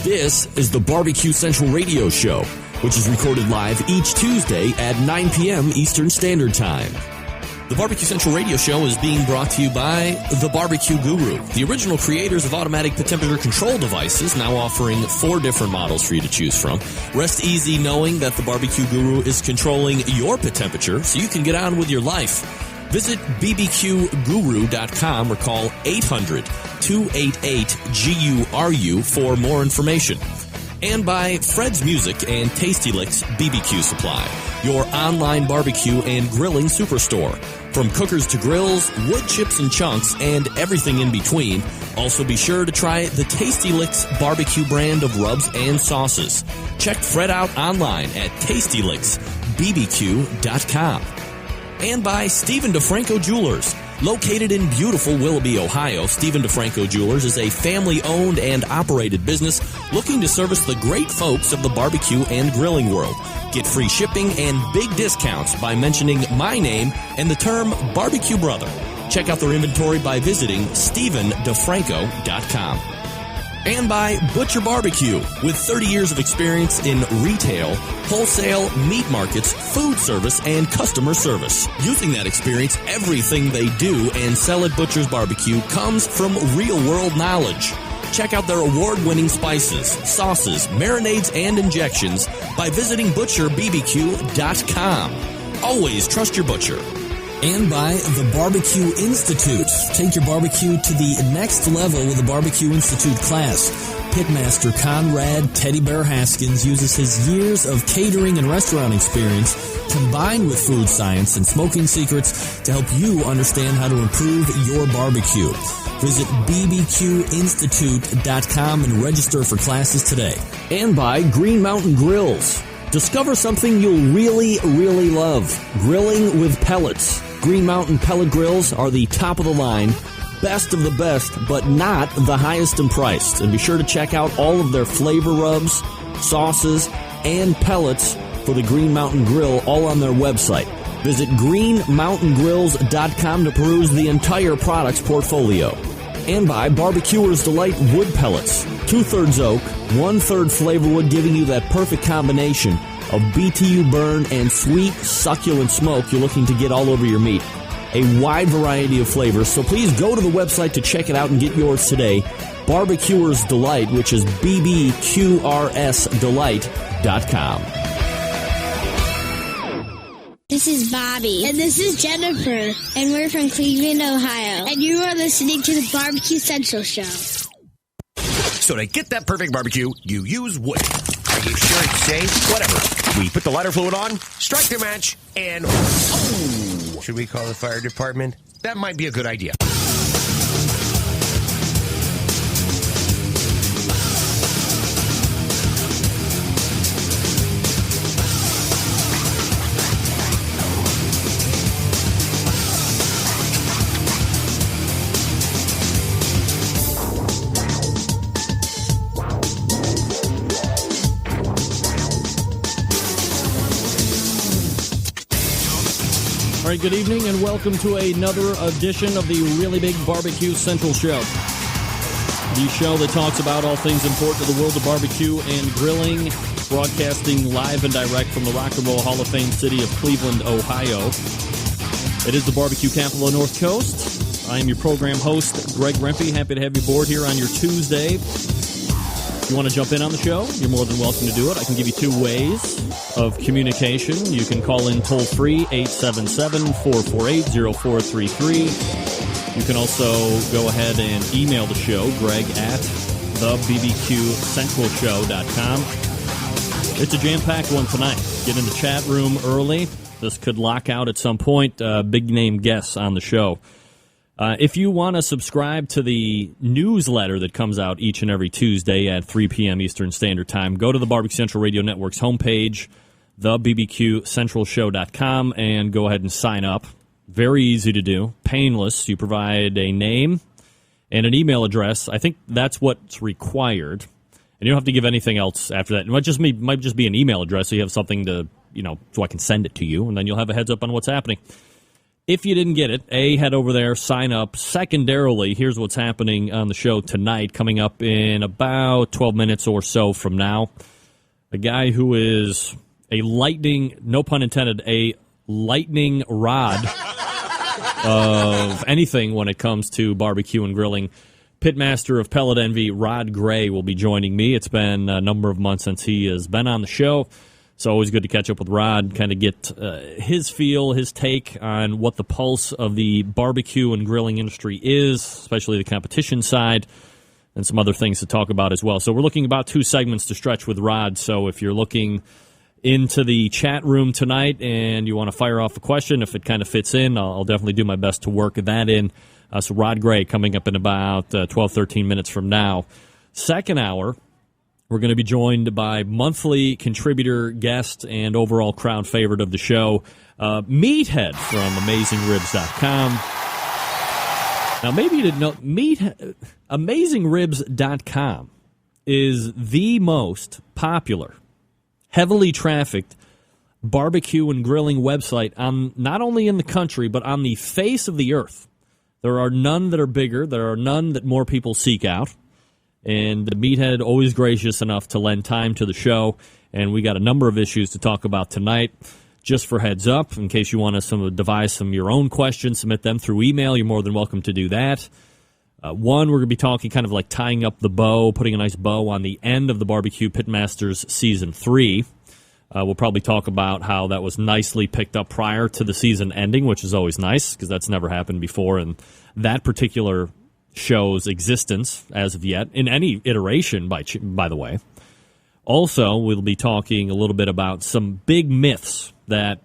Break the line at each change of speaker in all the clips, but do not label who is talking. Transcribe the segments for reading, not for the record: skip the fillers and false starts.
This is the Barbecue Central Radio Show, which is recorded live each Tuesday at 9 p.m. Eastern Standard Time. The Barbecue Central Radio Show is being brought to you by The Barbecue Guru, the original creators of automatic temperature control devices, now offering 4 different models for you to choose from. Rest easy knowing that The Barbecue Guru is controlling your pit temperature so you can get on with your life. Visit bbqguru.com or call 800-288-GURU for more information. And by Fred's Music and Tasty Licks BBQ Supply, your online barbecue and grilling superstore. From cookers to grills, wood chips and chunks, and everything in between. Also be sure to try the Tasty Licks barbecue brand of rubs and sauces. Check Fred out online at tastylicksbbq.com. And by Stephen DeFranco Jewelers. Located in beautiful Willoughby, Ohio, Stephen DeFranco Jewelers is a family-owned and operated business looking to service the great folks of the barbecue and grilling world. Get free shipping and big discounts by mentioning my name and the term Barbecue Brother. Check out their inventory by visiting StephenDeFranco.com. And by Butcher Barbecue, with 30 years of experience in retail, wholesale, meat markets, food service, and customer service. Using that experience, everything they do and sell at Butcher's Barbecue comes from real-world knowledge. Check out their award-winning spices, sauces, marinades, and injections by visiting ButcherBBQ.com. Always trust your butcher. And by the Barbecue Institute. Take your barbecue to the next level with the Barbecue Institute class. Pitmaster Conrad Teddy Bear Haskins uses his years of catering and restaurant experience combined with food science and smoking secrets to help you understand how to improve your barbecue. Visit bbqinstitute.com and register for classes today. And by Green Mountain Grills. Discover something you'll really, really love. Grilling with pellets. Green Mountain pellet grills are the top of the line, best of the best, but not the highest in price. And be sure to check out all of their flavor rubs, sauces, and pellets for the Green Mountain Grill, all on their website. Visit greenmountaingrills.com to peruse the entire products portfolio. And by Barbecuer's Delight Wood Pellets. 2/3 oak, 1/3 flavor wood, giving you that perfect combination of BTU burn and sweet, succulent smoke you're looking to get all over your meat. A wide variety of flavors, so please go to the website to check it out and get yours today. Barbecuer's Delight, which is bbqrsdelight.com.
This is Bobby. And this is Jennifer. And we're from Cleveland, Ohio. And you are listening to the Barbecue Central Show.
So to get that perfect barbecue, you use wood. Are you sure it's safe? Whatever. We put the lighter fluid on, strike the match, and... Oh! Should we call the fire department? That might be a good idea.
All right, good evening and welcome to another edition of the Really Big Barbecue Central Show. The show that talks about all things important to the world of barbecue and grilling, broadcasting live and direct from the Rock and Roll Hall of Fame city of Cleveland, Ohio. It is the barbecue capital of North Coast. I am your program host, Greg Rempe. Happy to have you aboard here on your Tuesday. If you want to jump in on the show, you're more than welcome to do it. I can give you 2 ways of communication. You can call in toll-free, 877-448-0433. You can also go ahead and email the show, Greg at thebbqcentralshow.com. It's a jam-packed one tonight. Get in the chat room early. This could lock out at some point. Big-name guests on the show. If you want to subscribe to the newsletter that comes out each and every Tuesday at 3 p.m. Eastern Standard Time, go to the Barbecue Central Radio Network's homepage, thebbqcentralshow.com, and go ahead and sign up. Very easy to do, painless. You provide a name and an email address. I think that's what's required. And you don't have to give anything else after that. It might just be an email address so you have something to, so I can send it to you, and then you'll have a heads up on what's happening. If you didn't get it, head over there, sign up. Secondarily, here's what's happening on the show tonight, coming up in about 12 minutes or so from now. A guy who is a lightning, no pun intended, a lightning rod of anything when it comes to barbecue and grilling. Pitmaster of Pellet Envy, Rod Gray, will be joining me. It's been a number of months since he has been on the show. It's always good to catch up with Rod, kind of get his feel, his take on what the pulse of the barbecue and grilling industry is, especially the competition side, and some other things to talk about as well. So we're looking about 2 segments to stretch with Rod. So if you're looking into the chat room tonight and you want to fire off a question, if it kind of fits in, I'll definitely do my best to work that in. So Rod Gray coming up in about 12, 13 minutes from now. Second hour, we're going to be joined by monthly contributor, guest, and overall crowd favorite of the show, Meathead from AmazingRibs.com. Now, maybe you didn't know, AmazingRibs.com is the most popular, heavily trafficked barbecue and grilling website on not only in the country, but on the face of the earth. There are none that are bigger. There are none that more people seek out. And Meathead, always gracious enough to lend time to the show. And we got a number of issues to talk about tonight. Just for heads up, in case you want to devise some of your own questions, submit them through email. You're more than welcome to do that. One, we're going to be talking kind of like tying up the bow, putting a nice bow on the end of the Barbecue Pitmasters Season 3. We'll probably talk about how that was nicely picked up prior to the season ending, which is always nice because that's never happened before. And that particular show's existence as of yet, in any iteration, by the way. Also, we'll be talking a little bit about some big myths that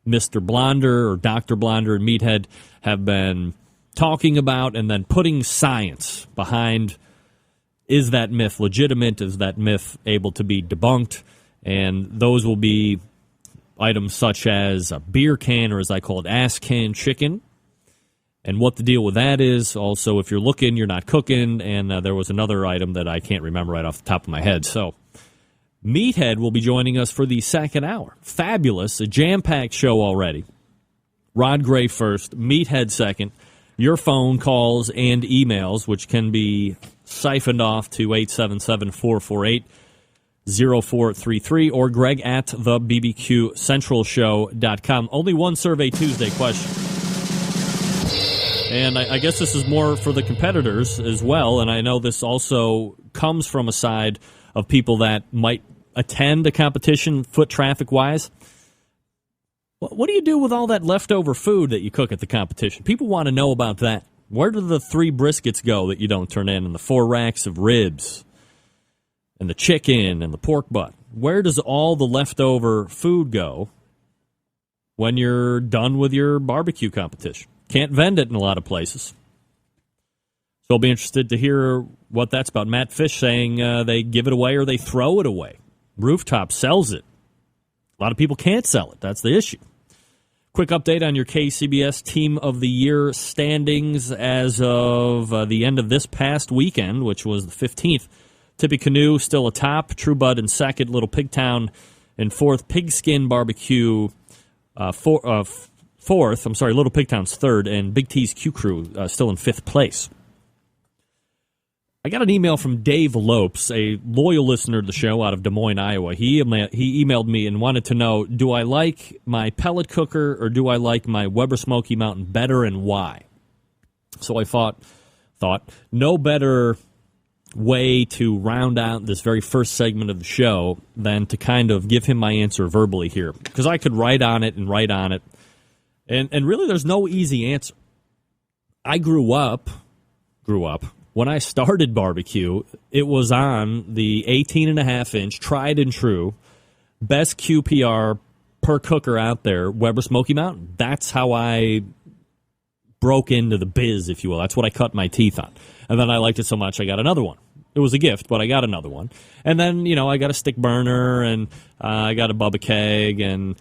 Mr. Blonder or Dr. Blonder and Meathead have been talking about and then putting science behind. Is that myth legitimate? Is that myth able to be debunked? And those will be items such as a beer can, or as I call it, ass can chicken, and what the deal with that is. Also, if you're looking, you're not cooking, and there was another item that I can't remember right off the top of my head. So Meathead will be joining us for the second hour. Fabulous, a jam-packed show already. Rod Gray first, Meathead second. Your phone calls and emails, which can be siphoned off to 877-448-0433 or Greg at the BBQCentralShow.com. Only one Survey Tuesday question. And I guess this is more for the competitors as well, and I know this also comes from a side of people that might attend a competition foot traffic-wise. What do you do with all that leftover food that you cook at the competition? People want to know about that. Where do the 3 briskets go that you don't turn in, and the 4 racks of ribs, and the chicken, and the pork butt? Where does all the leftover food go when you're done with your barbecue competition? Can't vend it in a lot of places. So I'll be interested to hear what that's about. Matt Fish saying they give it away or they throw it away. Rooftop sells it. A lot of people can't sell it. That's the issue. Quick update on your KCBS Team of the Year standings as of the end of this past weekend, which was the 15th. Tippecanoe still atop, True Bud in second, Little Pigtown in fourth, Pigskin Barbecue fourth. I'm sorry, Little Pigtown's third, and Big T's Q Crew still in fifth place. I got an email from Dave Lopes, a loyal listener to the show out of Des Moines, Iowa. He emailed me and wanted to know, do I like my pellet cooker or do I like my Weber Smoky Mountain better, and why? So I thought no better way to round out this very first segment of the show than to kind of give him my answer verbally here, because I could write on it. And really there's no easy answer. I grew up, when I started barbecue, it was on the 18.5-inch, tried and true, best QPR per cooker out there, Weber Smoky Mountain. That's how I broke into the biz, if you will. That's what I cut my teeth on. And then I liked it so much, I got another one. It was a gift, but I got another one. And then, I got a stick burner, and I got a Bubba Keg, and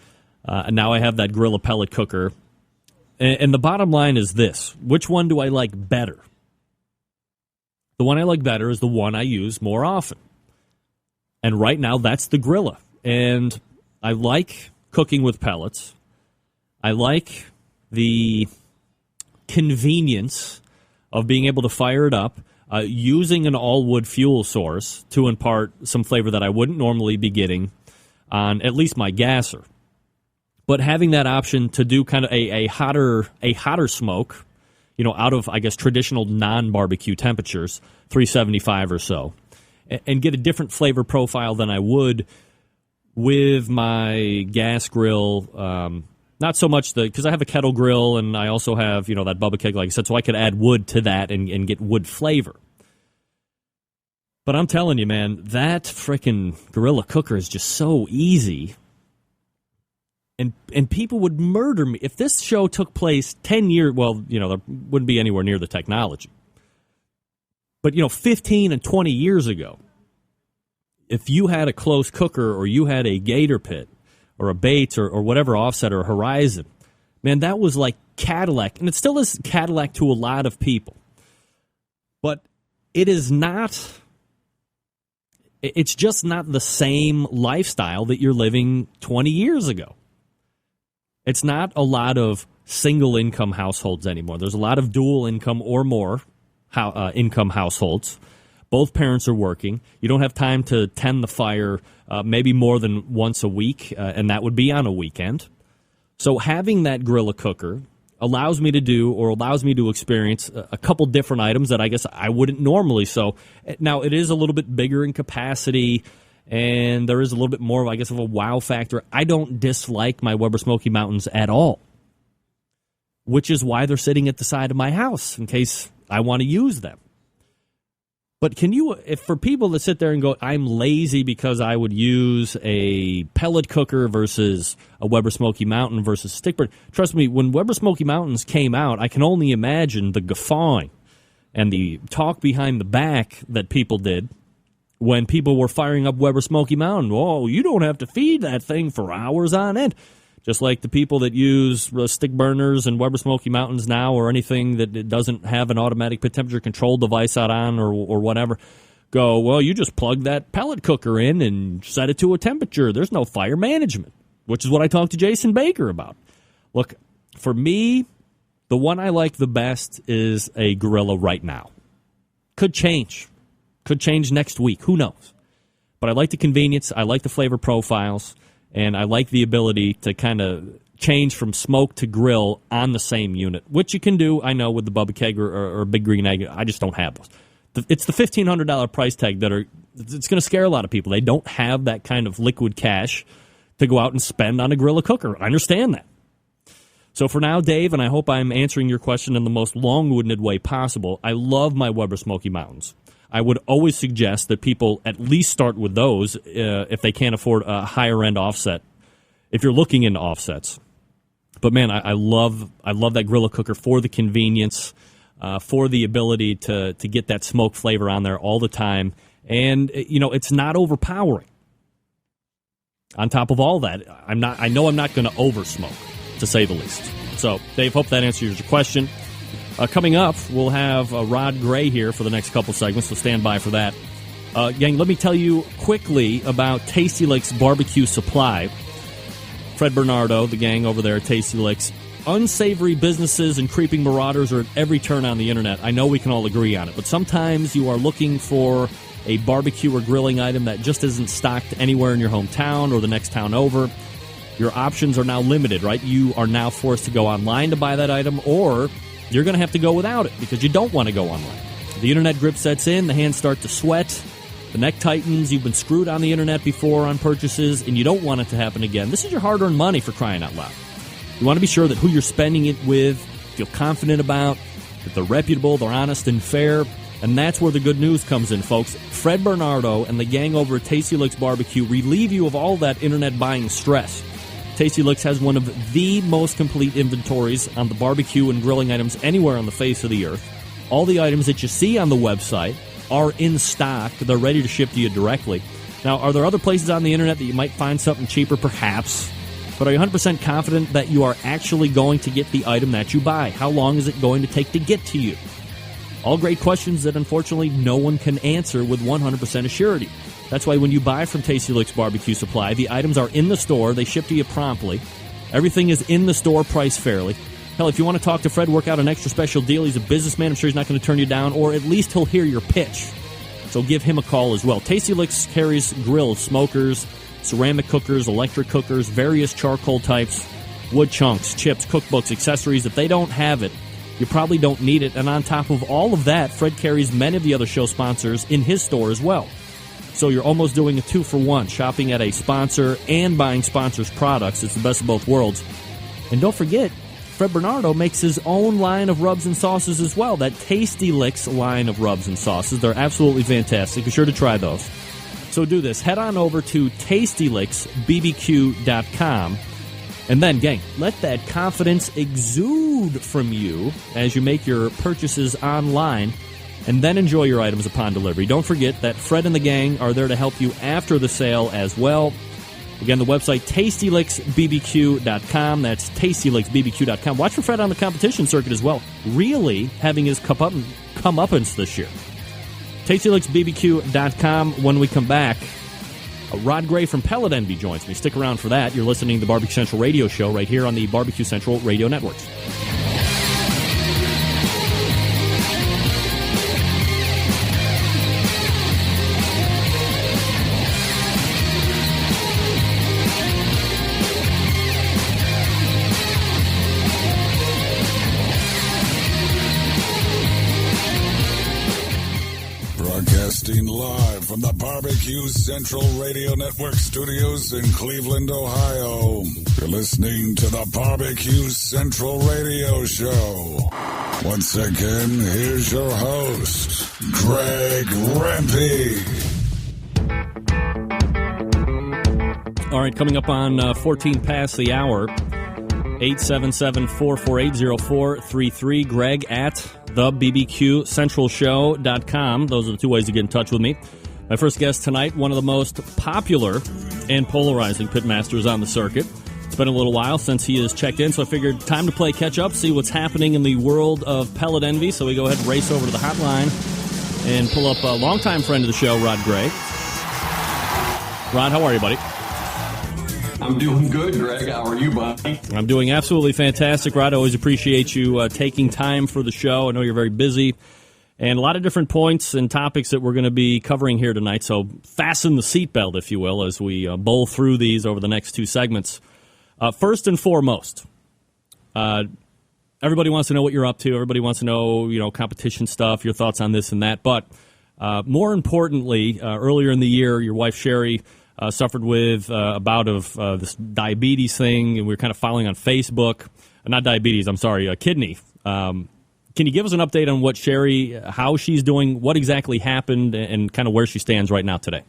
now I have that Gorilla pellet cooker. And the bottom line is this. Which one do I like better? The one I like better is the one I use more often. And right now, that's the Gorilla. And I like cooking with pellets. I like the convenience of being able to fire it up, using an all-wood fuel source to impart some flavor that I wouldn't normally be getting on at least my gasser. But having that option to do kind of a hotter smoke, out of, I guess, traditional non-barbecue temperatures, 375 or so, and get a different flavor profile than I would with my gas grill. Not so much because I have a kettle grill and I also have, that Bubba keg, like I said, so I could add wood to that and get wood flavor. But I'm telling you, man, that frickin' Gorilla Cooker is just so easy. And people would murder me. If this show took place 10 years, well, there wouldn't be anywhere near the technology. But, 15 and 20 years ago, if you had a close cooker or you had a Gator Pit or a Bates or whatever offset or Horizon, man, that was like Cadillac. And it still is Cadillac to a lot of people. But it is not... It's just not the same lifestyle that you're living 20 years ago. It's not a lot of single-income households anymore. There's a lot of dual-income or more income households. Both parents are working. You don't have time to tend the fire maybe more than once a week, and that would be on a weekend. So having that Gorilla Cooker allows me to experience a couple different items that I guess I wouldn't normally. So now it is a little bit bigger in capacity, and there is a little bit more, I guess, of a wow factor. I don't dislike my Weber Smoky Mountains at all, which is why they're sitting at the side of my house in case I want to use them. But if for people that sit there and go, I'm lazy because I would use a pellet cooker versus a Weber Smoky Mountain versus stickburn, trust me, when Weber Smoky Mountains came out, I can only imagine the guffawing and the talk behind the back that people did when people were firing up Weber Smoky Mountain. Oh, you don't have to feed that thing for hours on end. Just like the people that use stick burners and Weber Smoky Mountains now, or anything that it doesn't have an automatic temperature control device out on or whatever, go, well, you just plug that pellet cooker in and set it to a temperature. There's no fire management, which is what I talked to Jason Baker about. Look, for me, the one I like the best is a Gorilla right now. Could change. Could change next week. Who knows? But I like the convenience. I like the flavor profiles. And I like the ability to kind of change from smoke to grill on the same unit, which you can do, I know, with the Bubba Keg or Big Green Egg. I just don't have those. It's the $1,500 price tag it's going to scare a lot of people. They don't have that kind of liquid cash to go out and spend on a Gorilla Cooker. I understand that. So for now, Dave, and I hope I'm answering your question in the most long-winded way possible, I love my Weber Smoky Mountains. I would always suggest that people at least start with those if they can't afford a higher-end offset, if you're looking into offsets. But, man, I love that Gorilla Cooker for the convenience, for the ability to get that smoke flavor on there all the time. And, it's not overpowering. On top of all that, I know I'm not going to over-smoke, to say the least. So, Dave, hope that answers your question. Coming up, we'll have Rod Gray here for the next couple segments, so stand by for that. Gang, let me tell you quickly about Tasty Licks Barbecue Supply. Fred Bernardo, the gang over there at Tasty Licks. Unsavory businesses and creeping marauders are at every turn on the internet. I know we can all agree on it, but sometimes you are looking for a barbecue or grilling item that just isn't stocked anywhere in your hometown or the next town over. Your options are now limited, right? You are now forced to go online to buy that item, or you're going to have to go without it because you don't want to go online. The internet grip sets in, the hands start to sweat, the neck tightens, you've been screwed on the internet before on purchases, and you don't want it to happen again. This is your hard-earned money, for crying out loud. You want to be sure that who you're spending it with, feel confident about, that they're reputable, they're honest and fair, and that's where the good news comes in, folks. Fred Bernardo and the gang over at Tasty Licks Barbecue relieve you of all that internet buying stress. Tasty Licks has one of the most complete inventories on the barbecue and grilling items anywhere on the face of the earth. All the items that you see on the website are in stock. They're ready to ship to you directly. Now, are there other places on the internet that you might find something cheaper? Perhaps. But are you 100% confident that you are actually going to get the item that you buy? How long is it going to take to get to you? All great questions that, unfortunately, no one can answer with 100% assurity. That's why when you buy from Tasty Licks Barbecue Supply, the items are in the store. They ship to you promptly. Everything is in the store, priced fairly. Hell, if you want to talk to Fred, work out an extra special deal. He's a businessman. I'm sure he's not going to turn you down, or at least he'll hear your pitch. So give him a call as well. Tasty Licks carries grills, smokers, ceramic cookers, electric cookers, various charcoal types, wood chunks, chips, cookbooks, accessories. If they don't have it, you probably don't need it. And on top of all of that, Fred carries many of the other show sponsors in his store as well. So you're almost doing a 2-for-1, shopping at a sponsor and buying sponsors' products. It's the best of both worlds. And don't forget, Fred Bernardo makes his own line of rubs and sauces as well, that Tasty Licks line of rubs and sauces. They're absolutely fantastic. Be sure to try those. So do this. Head on over to tastylicksbbq.com. And then, gang, let that confidence exude from you as you make your purchases online, and then enjoy your items upon delivery. Don't forget that Fred and the gang are there to help you after the sale as well. Again, the website, tastylicksbbq.com. That's tastylicksbbq.com. Watch for Fred on the competition circuit as well, really having his comeuppance this year. tastylicksbbq.com. When we come back, Rod Gray from Pellet Envy joins me. Stick around for that. You're listening to the Barbecue Central Radio Show right here on the Barbecue Central Radio Networks.
Broadcasting live from the Barbecue Central Radio Network studios in Cleveland, Ohio. You're listening to the Barbecue Central Radio Show. Once again, here's your host, Greg Rempe.
All right, coming up on 14 past the hour, 877-448-0433. Greg at thebbqcentralshow.com. Those are the two ways to get in touch with me. My first guest tonight, one of the most popular and polarizing pitmasters on the circuit. It's been a little while since he has checked in, so I figured time to play catch-up, see what's happening in the world of Pellet Envy. So we go ahead and race over to the hotline and pull up a longtime friend of the show, Rod Gray. Rod, how are you, buddy?
I'm doing good, Greg. How are you, buddy?
I'm doing absolutely fantastic, Rod. I always appreciate you taking time for the show. I know you're very busy. And a lot of different points and topics that we're going to be covering here tonight. So fasten the seatbelt, if you will, as we bowl through these over the next two segments. First and foremost, everybody wants to know what you're up to. Everybody wants to know, competition stuff, your thoughts on this and that. But more importantly, earlier in the year, your wife, Sheri, suffered with a bout of this diabetes thing, and we were kind of following on Facebook. Not diabetes, I'm sorry, kidney. Can you give us an update on what Sheri, how she's doing, what exactly happened, and kind of where she stands right now today?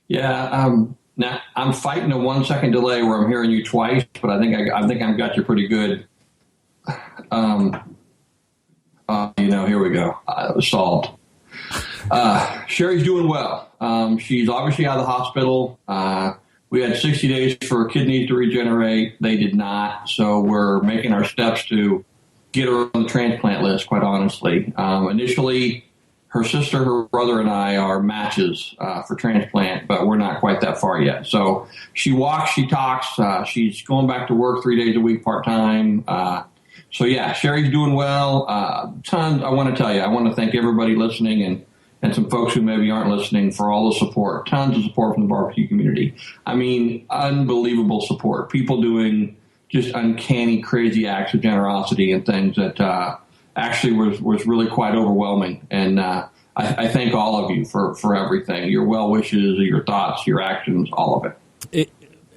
Yeah, now I'm fighting a 1 second delay where I'm hearing you twice, but I think I've got you pretty good. Here we go. It was solved. Sheri's doing well. She's obviously out of the hospital. We had 60 days for her kidneys to regenerate. They did not, so we're making our steps to get her on the transplant list, quite honestly. Initially, her sister, her brother, and I are matches for transplant, but we're not quite that far yet. So she walks, she talks, she's going back to work 3 days a week part-time. So, yeah, Sheri's doing well. Tons, I want to tell you, I want to thank everybody listening and some folks who maybe aren't listening for all the support. Tons of support from the barbecue community. I mean, unbelievable support. People doing just uncanny, crazy acts of generosity and things that actually was really quite overwhelming. And I thank all of you for everything, your well wishes, your thoughts, your actions, all of it.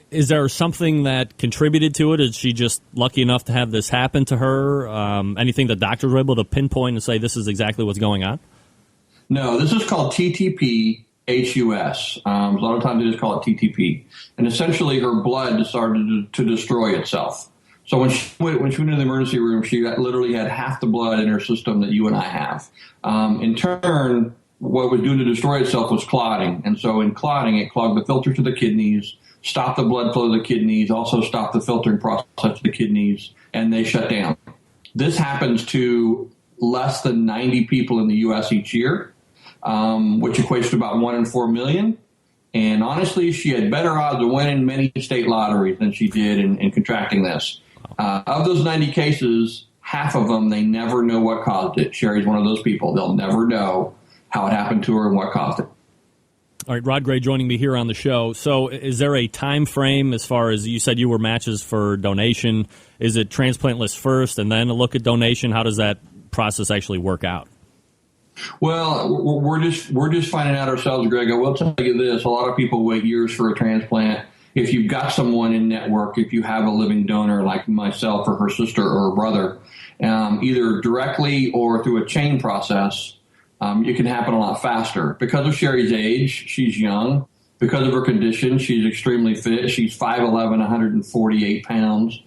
Is there something that contributed to it? Is she just lucky enough to have this happen to her? Anything that doctors were able to pinpoint and say this is exactly what's going on?
No, this is called TTP-HUS. A lot of times they just call it TTP. And essentially her blood started to destroy itself. So when she went into the emergency room, she literally had half the blood in her system that you and I have. In turn, what was doing to destroy itself was clotting. And so in clotting, it clogged the filters to the kidneys, stopped the blood flow to the kidneys, also stopped the filtering process to the kidneys, and they shut down. This happens to less than 90 people in the U.S. each year, which equates to about 1 in 4 million. And honestly, she had better odds of winning many state lotteries than she did in contracting this. Of those 90 cases, half of them, they never know what caused it. Sheri's one of those people. They'll never know how it happened to her and what caused it.
All right, Rod Gray joining me here on the show. So is there a time frame as far as you said you were matches for donation? Is it transplant list first and then a look at donation? How does that process actually work out?
Well, we're just finding out ourselves, Greg. I will tell you this. A lot of people wait years for a transplant. If you've got someone in network, if you have a living donor like myself or her sister or her brother, either directly or through a chain process, it can happen a lot faster. Because of Sheri's age, she's young. Because of her condition, she's extremely fit. She's 5'11", 148 pounds.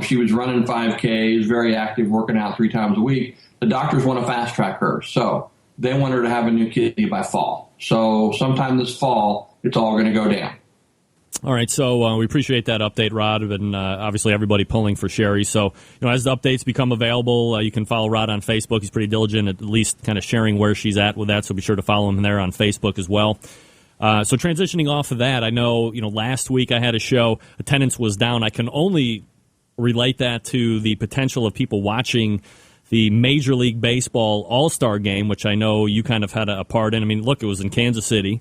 She was running 5Ks, very active, working out 3 times a week. The doctors want to fast track her. So they want her to have a new kidney by fall. So sometime this fall, it's all going to go down.
All right, so we appreciate that update, Rod, and obviously everybody pulling for Sheri. So, as the updates become available, you can follow Rod on Facebook. He's pretty diligent at least kind of sharing where she's at with that, so be sure to follow him there on Facebook as well. So transitioning off of that, I know, last week I had a show, attendance was down. I can only relate that to the potential of people watching the Major League Baseball All-Star game, which I know you kind of had a part in. I mean, look, it was in Kansas City.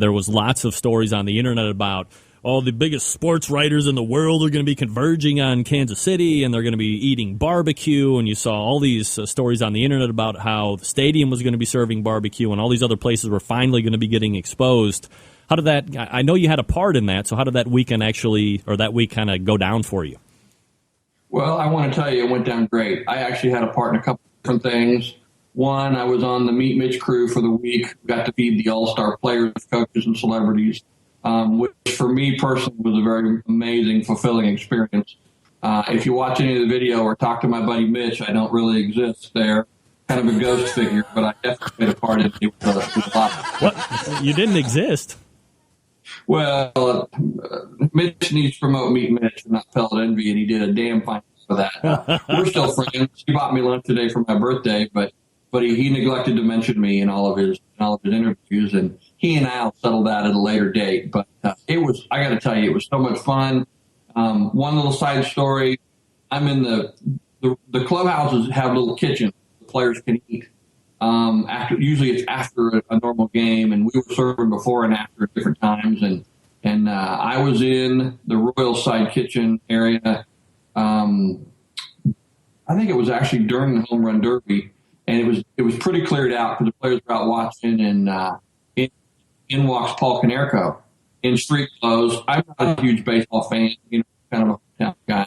There was lots of stories on the internet about, the biggest sports writers in the world are going to be converging on Kansas City, and they're going to be eating barbecue. And you saw all these stories on the internet about how the stadium was going to be serving barbecue, and all these other places were finally going to be getting exposed. How did that? I know you had a part in that. So how did that weekend that week kind of go down for you?
Well, I want to tell you, it went down great. I actually had a part in a couple different things. One, I was on the Meet Mitch crew for the week. Got to feed the All-Star players, coaches, and celebrities, which for me personally was a very amazing, fulfilling experience. If you watch any of the video or talk to my buddy Mitch, I don't really exist there. Kind of a ghost figure, but I definitely played a part in it. It was a lot.
What? You didn't exist?
Well, Mitch needs to promote Meet Mitch, not Pellet Envy, and he did a damn fine for that. We're still friends. He bought me lunch today for my birthday, but he neglected to mention me in all of his interviews, and he and I'll settle that at a later date. But I got to tell you, it was so much fun. One little side story: I'm in the clubhouses have little kitchens the players can eat. Usually it's after a normal game, and we were serving before and after at different times. And I was in the Royal Side kitchen area. I think it was actually during the Home Run Derby. And it was pretty cleared out because the players were out watching, and in walks Paul Konerko in street clothes. I'm not a huge baseball fan, kind of a hometown guy.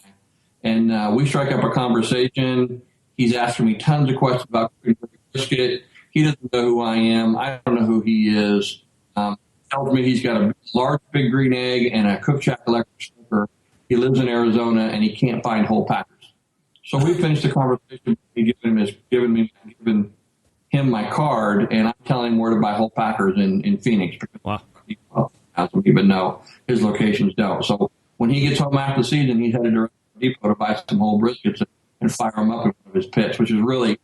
And we strike up a conversation. He's asking me tons of questions about brisket. He doesn't know who I am. I don't know who he is. Tells me he's got a large big green egg and a Cook Shack electric smoker. He lives in Arizona, and he can't find whole packers. So we finished the conversation. He giving him my card, and I'm telling him where to buy whole packers in Phoenix.
Wow.
He doesn't even know his locations don't. So when he gets home after the season, he's headed to the depot to buy some whole briskets and fire them up in front of his pits, which is really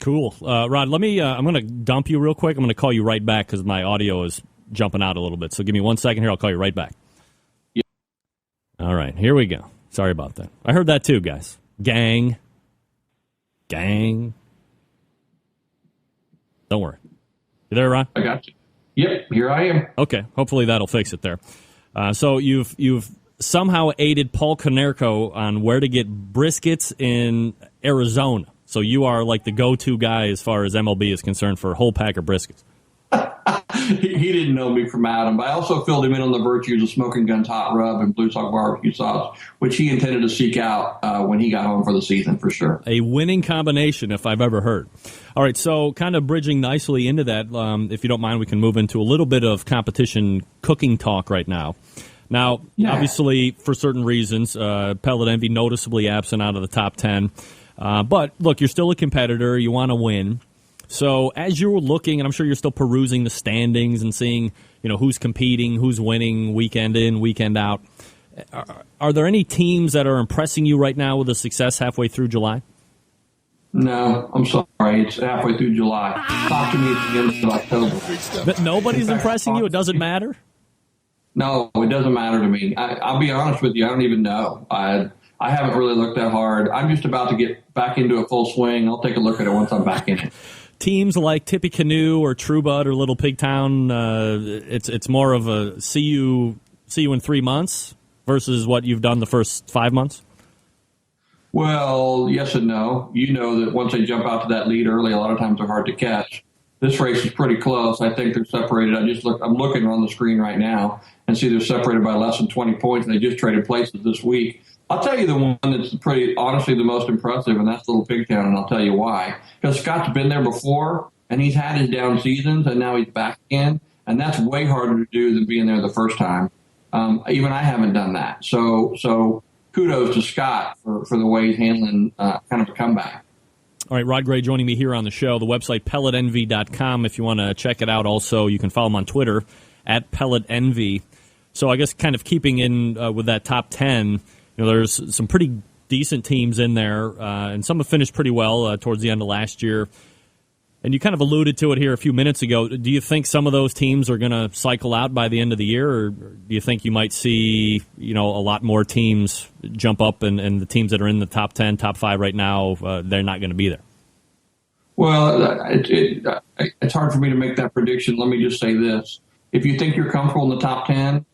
cool. Rod, let me. I'm going to dump you real quick. I'm going to call you right back because my audio is jumping out a little bit. So give me 1 second here. I'll call you right back.
Yeah.
All right, here we go. Sorry about that. I heard that too, guys. Gang. Don't worry. You there, Ron?
I got you. Yep, here I am.
Okay, hopefully that'll fix it there. So you've somehow aided Paul Konerko on where to get briskets in Arizona. So you are like the go-to guy as far as MLB is concerned for whole packer briskets.
He didn't know me from Adam, but I also filled him in on the virtues of Smoking Guns Hot Rub and Blue Sock Barbecue Sauce, which he intended to seek out when he got home for the season, for sure.
A winning combination, if I've ever heard. All right, so kind of bridging nicely into that, if you don't mind, we can move into a little bit of competition cooking talk right now. Now, Obviously, for certain reasons, Pellet Envy noticeably absent out of the top 10. But, look, you're still a competitor. You want to win. So as you're looking, and I'm sure you're still perusing the standings and seeing, who's competing, who's winning weekend in, weekend out, are there any teams that are impressing you right now with the success halfway through July?
No, I'm sorry. It's halfway through July. Talk to me at the end of October.
But nobody's impressing you? It doesn't matter?
No, it doesn't matter to me. I'll be honest with you. I don't even know. I haven't really looked that hard. I'm just about to get back into a full swing. I'll take a look at it once I'm back in it.
Teams like Tippecanoe or True Bud or Little Pigtown, it's more of a see you in 3 months versus what you've done the first 5 months?
Well, yes and no. You know that once they jump out to that lead early, a lot of times they're hard to catch. This race is pretty close. I think they're separated. I'm looking on the screen right now and see they're separated by less than 20 points, and they just traded places this week. I'll tell you the one that's honestly the most impressive, and that's Little Pigtown, and I'll tell you why. Because Scott's been there before, and he's had his down seasons, and now he's back again, and that's way harder to do than being there the first time. Even I haven't done that. So kudos to Scott for the way he's handling kind of a comeback.
All right, Rod Gray joining me here on the show. The website, pelletenvy.com, if you want to check it out. Also, you can follow him on Twitter, at Pellet Envy. So I guess kind of keeping in with that top 10, there's some pretty decent teams in there, and some have finished pretty well towards the end of last year. And you kind of alluded to it here a few minutes ago. Do you think some of those teams are going to cycle out by the end of the year, or do you think you might see, a lot more teams jump up, and the teams that are in the top 10, top 5 right now, they're not going to be there?
Well, it's hard for me to make that prediction. Let me just say this. If you think you're comfortable in the top 10,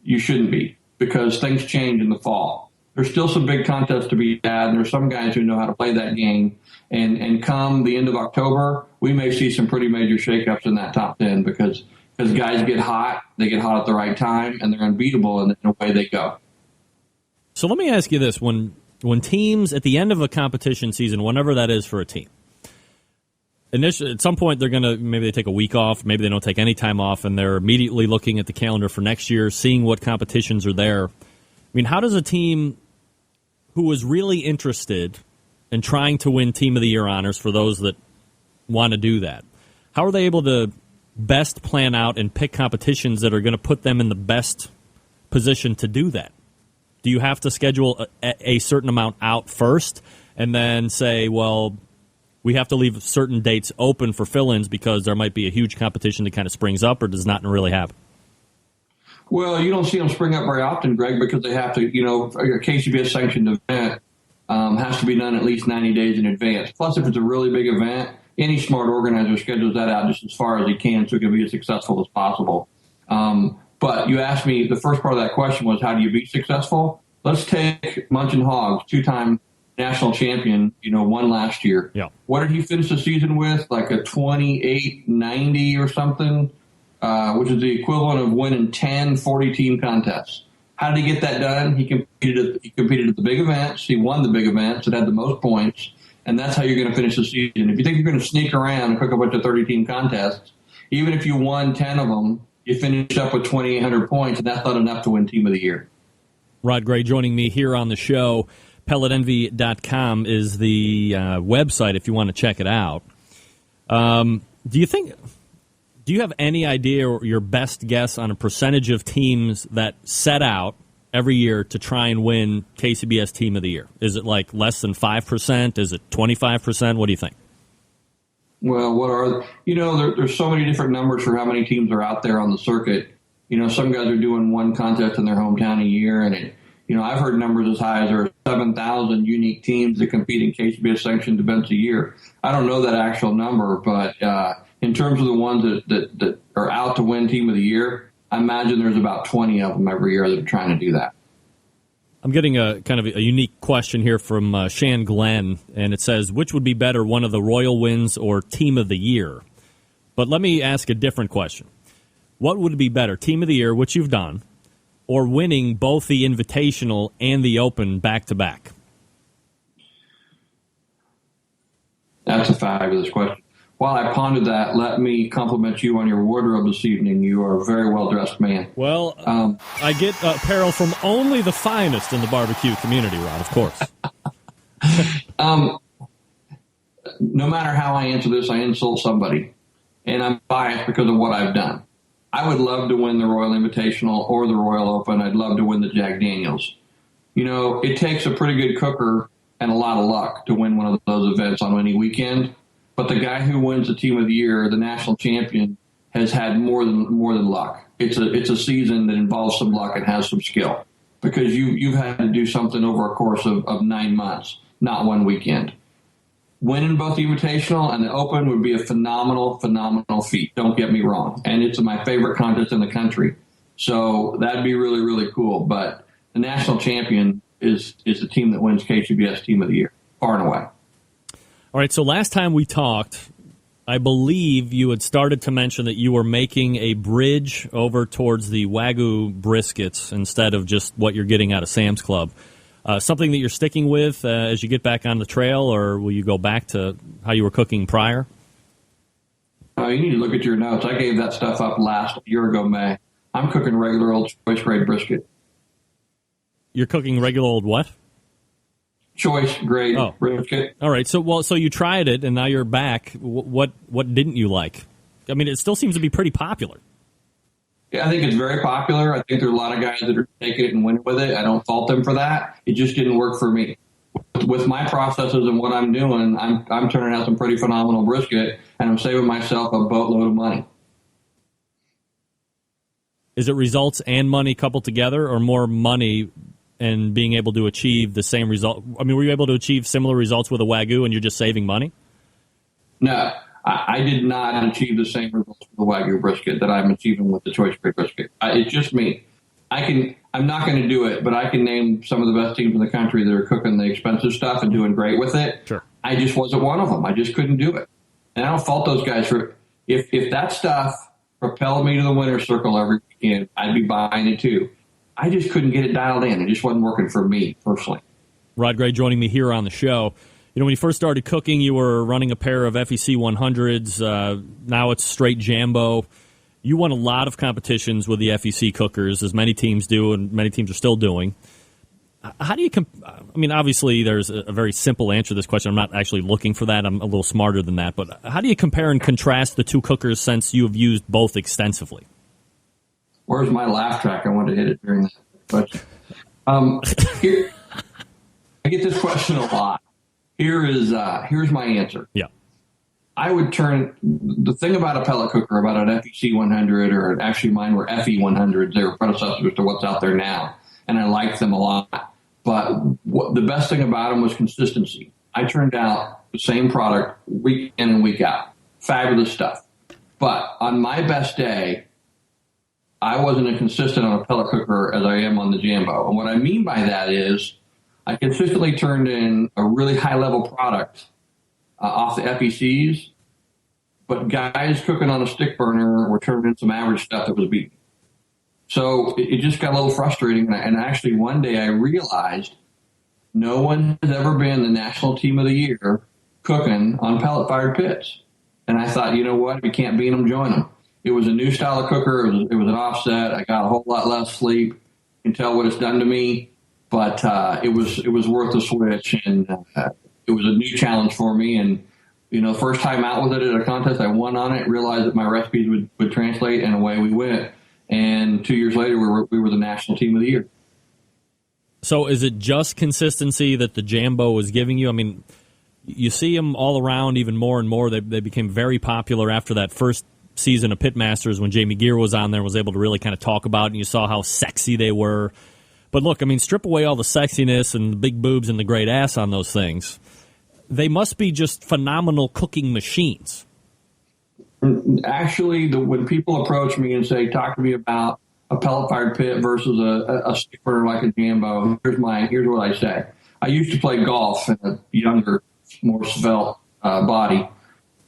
you shouldn't be, because things change in the fall. There's still some big contests to be had, and there's some guys who know how to play that game. And come the end of October, we may see some pretty major shakeups in that top 10 because guys get hot, they get hot at the right time, and they're unbeatable, and away they go.
So let me ask you this. When teams, at the end of a competition season, whenever that is for a team, initially, at some point they're going to, maybe they take a week off, maybe they don't take any time off, and they're immediately looking at the calendar for next year, seeing what competitions are there. I mean, how does a team who is really interested in trying to win Team of the Year honors, for those that want to do that, how are they able to best plan out and pick competitions that are going to put them in the best position to do that? Do you have to schedule a certain amount out first and then say, well, we have to leave certain dates open for fill-ins because there might be a huge competition that kind of springs up, or does not really happen?
Well, you don't see them spring up very often, Greg, because they have to, a KCBS-sanctioned event has to be done at least 90 days in advance. Plus, if it's a really big event, any smart organizer schedules that out just as far as he can so it can be as successful as possible. But you asked me, the first part of that question was, how do you be successful? Let's take Munchin Hogs, two-time national champion, won last year.
Yeah.
What did he finish the season with? Like a 28-90 or something, which is the equivalent of winning 10 40-team contests. How did he get that done? He competed at the big events. He won the big events. It had the most points. And that's how you're going to finish the season. If you think you're going to sneak around and cook a bunch of 30-team contests, even if you won 10 of them, you finish up with 2,800 points, and that's not enough to win Team of the Year.
Rod Gray joining me here on the show. PelletEnvy.com is the website if you want to check it out. Do you have any idea or your best guess on a percentage of teams that set out every year to try and win KCBS Team of the Year? Is it like less than 5%? Is it 25%? What do you think?
Well, there's so many different numbers for how many teams are out there on the circuit. Some guys are doing one contest in their hometown a year, and I've heard numbers as high as there are 7,000 unique teams that compete in KCBS-sanctioned events a year. I don't know that actual number, but in terms of the ones that are out to win Team of the Year, I imagine there's about 20 of them every year that are trying to do that.
I'm getting a kind of a unique question here from Shan Glenn, and it says, which would be better, one of the Royal wins or Team of the Year? But let me ask a different question. What would be better, Team of the Year, which you've done, or winning both the Invitational and the Open back-to-back?
That's a fabulous question. While I pondered that, let me compliment you on your wardrobe this evening. You are a very well-dressed man.
Well, I get apparel from only the finest in the barbecue community, Rod, of course.
No matter how I answer this, I insult somebody. And I'm biased because of what I've done. I would love to win the Royal Invitational or the Royal Open. I'd love to win the Jack Daniels. It takes a pretty good cooker and a lot of luck to win one of those events on any weekend. But the guy who wins the Team of the Year, the national champion, has had more than luck. It's a season that involves some luck and has some skill. because you've had to do something over a course of 9 months, not one weekend. Winning both the Invitational and the Open would be a phenomenal feat. Don't get me wrong. And it's my favorite contest in the country. So that'd be really, really cool. But the national champion is the team that wins KCBS Team of the Year, far and away.
All right, so last time we talked, I believe you had started to mention that you were making a bridge over towards the Wagyu briskets instead of just what you're getting out of Sam's Club. Something that you're sticking with as you get back on the trail, or will you go back to how you were cooking prior?
You need to look at your notes. I gave that stuff up year ago, May. I'm cooking regular old choice grade brisket.
You're cooking regular old what?
Choice grade brisket.
All right. So you tried it, and now you're back. What didn't you like? I mean, it still seems to be pretty popular.
Yeah, I think it's very popular. I think there are a lot of guys that are taking it and winning with it. I don't fault them for that. It just didn't work for me. With my processes and what I'm doing, I'm turning out some pretty phenomenal brisket, and I'm saving myself a boatload of money.
Is it results and money coupled together, or more money and being able to achieve the same result? I mean, were you able to achieve similar results with a Wagyu and you're just saving money?
No, I did not achieve the same results with the Wagyu brisket that I'm achieving with the choice grade brisket. It's just me. I'm not going to do it, but I can name some of the best teams in the country that are cooking the expensive stuff and doing great with it.
Sure.
I just wasn't one of them. I just couldn't do it. And I don't fault those guys for if that stuff propelled me to the winner's circle every weekend, I'd be buying it too. I just couldn't get it dialed in. It just wasn't working for me personally.
Rod Gray joining me here on the show. You know, when you first started cooking, you were running a pair of FEC 100s. Now it's straight Jambo. You won a lot of competitions with the FEC cookers, as many teams do, and many teams are still doing. How do you I mean, obviously, there's a very simple answer to this question. I'm not actually looking for that. I'm a little smarter than that. But how do you compare and contrast the two cookers since you have used both extensively?
Where's my laugh track? I wanted to hit it during that question. Here, I get this question a lot. Here's my answer.
Yeah.
I would turn the thing about a pellet cooker, about an FEC 100, or actually mine were FE 100s. They were predecessors to what's out there now, and I liked them a lot. But the best thing about them was consistency. I turned out the same product week in and week out. Fabulous stuff. But on my best day, I wasn't as consistent on a pellet cooker as I am on the Jambo. And what I mean by that is I consistently turned in a really high-level product off the FECs, but guys cooking on a stick burner were turning in some average stuff that was beaten. So it just got a little frustrating. And actually one day I realized no one has ever been the national team of the year cooking on pellet-fired pits. And I thought, you know what? If you can't beat them, join them. It was a new style of cooker. It was an offset. I got a whole lot less sleep. You can tell what it's done to me. But it was worth the switch, and it was a new challenge for me. And, you know, first time out with it at a contest, I won on it, realized that my recipes would translate, and away we went. And 2 years later, we were the national team of the year.
So is it just consistency that the Jambo was giving you? I mean, you see them all around even more and more. They became very popular after that first season of Pitmasters when Jamie Geer was on there and was able to really kind of talk about it, and you saw how sexy they were. But look, I mean, strip away all the sexiness and the big boobs and the great ass on those things. They must be just phenomenal cooking machines.
Actually, when people approach me and say, talk to me about a pellet-fired pit versus a stick burner like a Jambo, here's what I say. I used to play golf in a younger, more svelte body.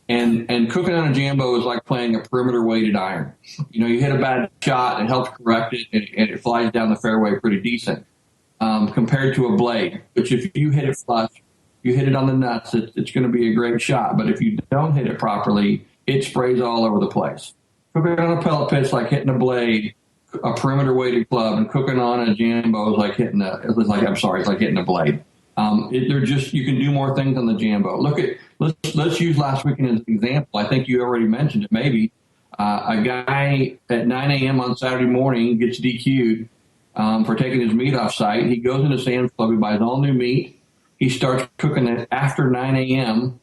And cooking on a Jambo is like playing a perimeter-weighted iron. You know, you hit a bad shot, it helps correct it, and it flies down the fairway pretty decent compared to a blade, which if you hit it flush, you hit it on the nuts, it's going to be a great shot. But if you don't hit it properly, it sprays all over the place. Cooking on a pellet pit is like hitting a blade, a perimeter-weighted club, and cooking on a Jambo is like hitting a blade. You can do more things on the Jambo. Let's use last weekend as an example. I think you already mentioned it. Maybe a guy at 9 a.m. on Saturday morning gets DQ'd for taking his meat off site. He goes into Sam's Club, he buys all new meat. He starts cooking it after 9 a.m.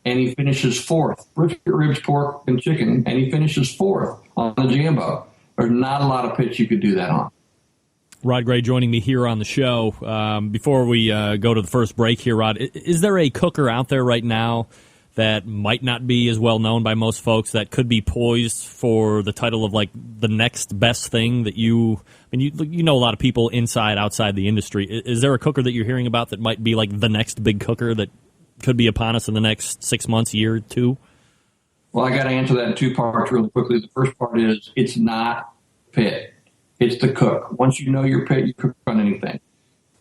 and he finishes fourth. Brisket, ribs, pork, and chicken, and he finishes fourth on the Jambo. There's not a lot of pits you could do that on.
Rod Gray joining me here on the show. Before we go to the first break here, Rod, is there a cooker out there right now that might not be as well known by most folks that could be poised for the title of like the next best thing that you know a lot of people inside, outside the industry. Is there a cooker that you're hearing about that might be like the next big cooker that could be upon us in the next 6 months, year, 2?
Well, I got to answer that in 2 parts really quickly. The first part is it's not pit. It's the cook. Once you know your pit, you cook on anything.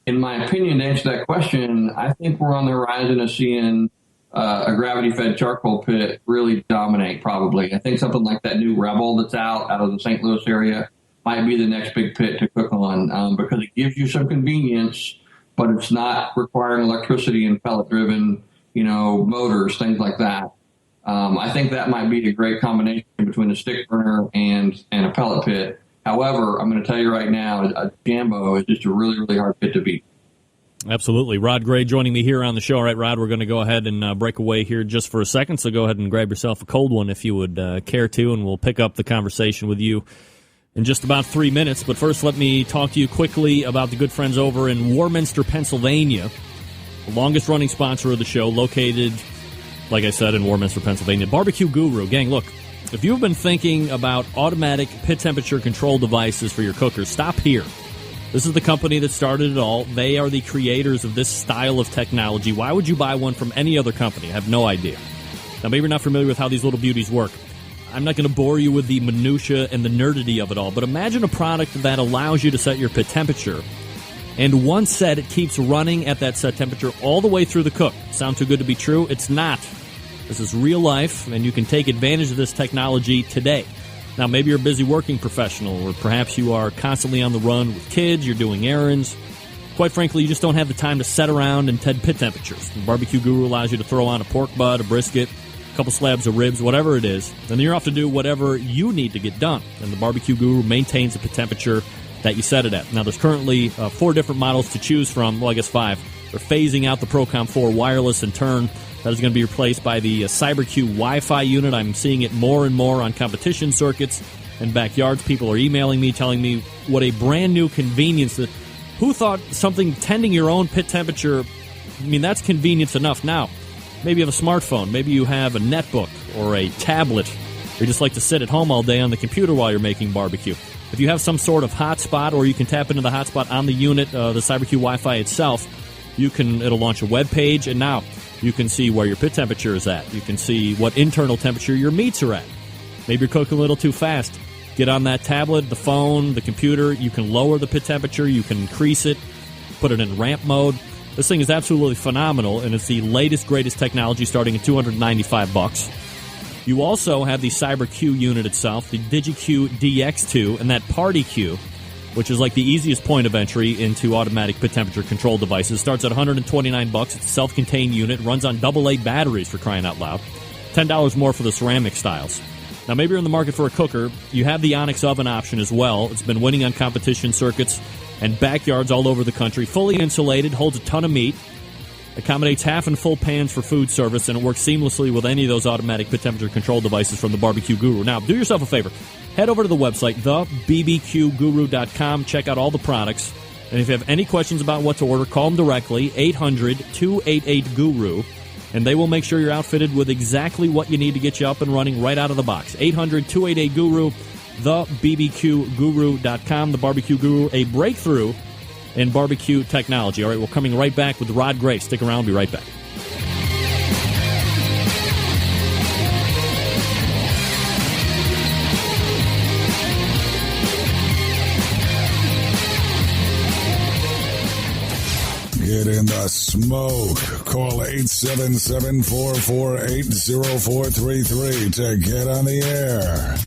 In my opinion, to answer that question, I think we're on the horizon of seeing a gravity-fed charcoal pit really dominate, probably. I think something like that new Rebel that's out of the St. Louis area might be the next big pit to cook on because it gives you some convenience, but it's not requiring electricity and pellet-driven, motors, things like that. I think that might be a great combination between a stick burner and a pellet pit. However, I'm going to tell you right now, a Jambo is just a really, really hard pit to beat.
Absolutely. Rod Gray joining me here on the show. All right, Rod, we're going to go ahead and break away here just for a second, so go ahead and grab yourself a cold one if you would care to, and we'll pick up the conversation with you in just about 3 minutes. But first, let me talk to you quickly about the good friends over in Warminster, Pennsylvania, the longest-running sponsor of the show, located, like I said, in Warminster, Pennsylvania. Barbecue Guru. Gang, look, if you've been thinking about automatic pit temperature control devices for your cookers, stop here. This is the company that started it all. They are the creators of this style of technology. Why would you buy one from any other company? I have no idea. Now, maybe you're not familiar with how these little beauties work. I'm not going to bore you with the minutia and the nerdity of it all, but imagine a product that allows you to set your pit temperature, and once set, it keeps running at that set temperature all the way through the cook. Sound too good to be true? It's not. This is real life, and you can take advantage of this technology today. Now, maybe you're a busy working professional, or perhaps you are constantly on the run with kids, you're doing errands. Quite frankly, you just don't have the time to sit around and test pit temperatures. The Barbecue Guru allows you to throw on a pork butt, a brisket, a couple slabs of ribs, whatever it is, and then you're off to do whatever you need to get done. And the Barbecue Guru maintains the pit temperature that you set it at. Now, there's currently 4 different models to choose from. Well, I guess 5. They're phasing out the Procom 4 wireless in turn. That is going to be replaced by the CyberQ Wi-Fi unit. I'm seeing it more and more on competition circuits and backyards. People are emailing me, telling me what a brand new convenience. Who thought something tending your own pit temperature, that's convenience enough. Now, maybe you have a smartphone. Maybe you have a netbook or a tablet. Or you just like to sit at home all day on the computer while you're making barbecue. If you have some sort of hotspot, or you can tap into the hotspot on the unit, the CyberQ Wi-Fi itself, it'll launch a web page, and now you can see where your pit temperature is at. You can see what internal temperature your meats are at. Maybe you're cooking a little too fast. Get on that tablet, the phone, the computer. You can lower the pit temperature. You can increase it, put it in ramp mode. This thing is absolutely phenomenal, and it's the latest, greatest technology starting at $295. You also have the CyberQ unit itself, the DigiQ DX2, and that Party Q, which is like the easiest point of entry into automatic pit temperature control devices. Starts at $129. It's a self-contained unit. Runs on AA batteries, for crying out loud. $10 more for the ceramic styles. Now, maybe you're in the market for a cooker. You have the Onyx oven option as well. It's been winning on competition circuits and backyards all over the country. Fully insulated, holds a ton of meat. Accommodates half and full pans for food service, and it works seamlessly with any of those automatic pit temperature control devices from the Barbecue Guru. Now, do yourself a favor. Head over to the website, thebbqguru.com. Check out all the products. And if you have any questions about what to order, call them directly, 800-288-GURU, and they will make sure you're outfitted with exactly what you need to get you up and running right out of the box. 800-288-GURU, thebbqguru.com. The Barbecue Guru, a breakthrough in barbecue technology. All right, we're coming right back with Rod Gray. Stick around. We'll be right back.
Get in the smoke. Call 877-448-0433 to get on the air.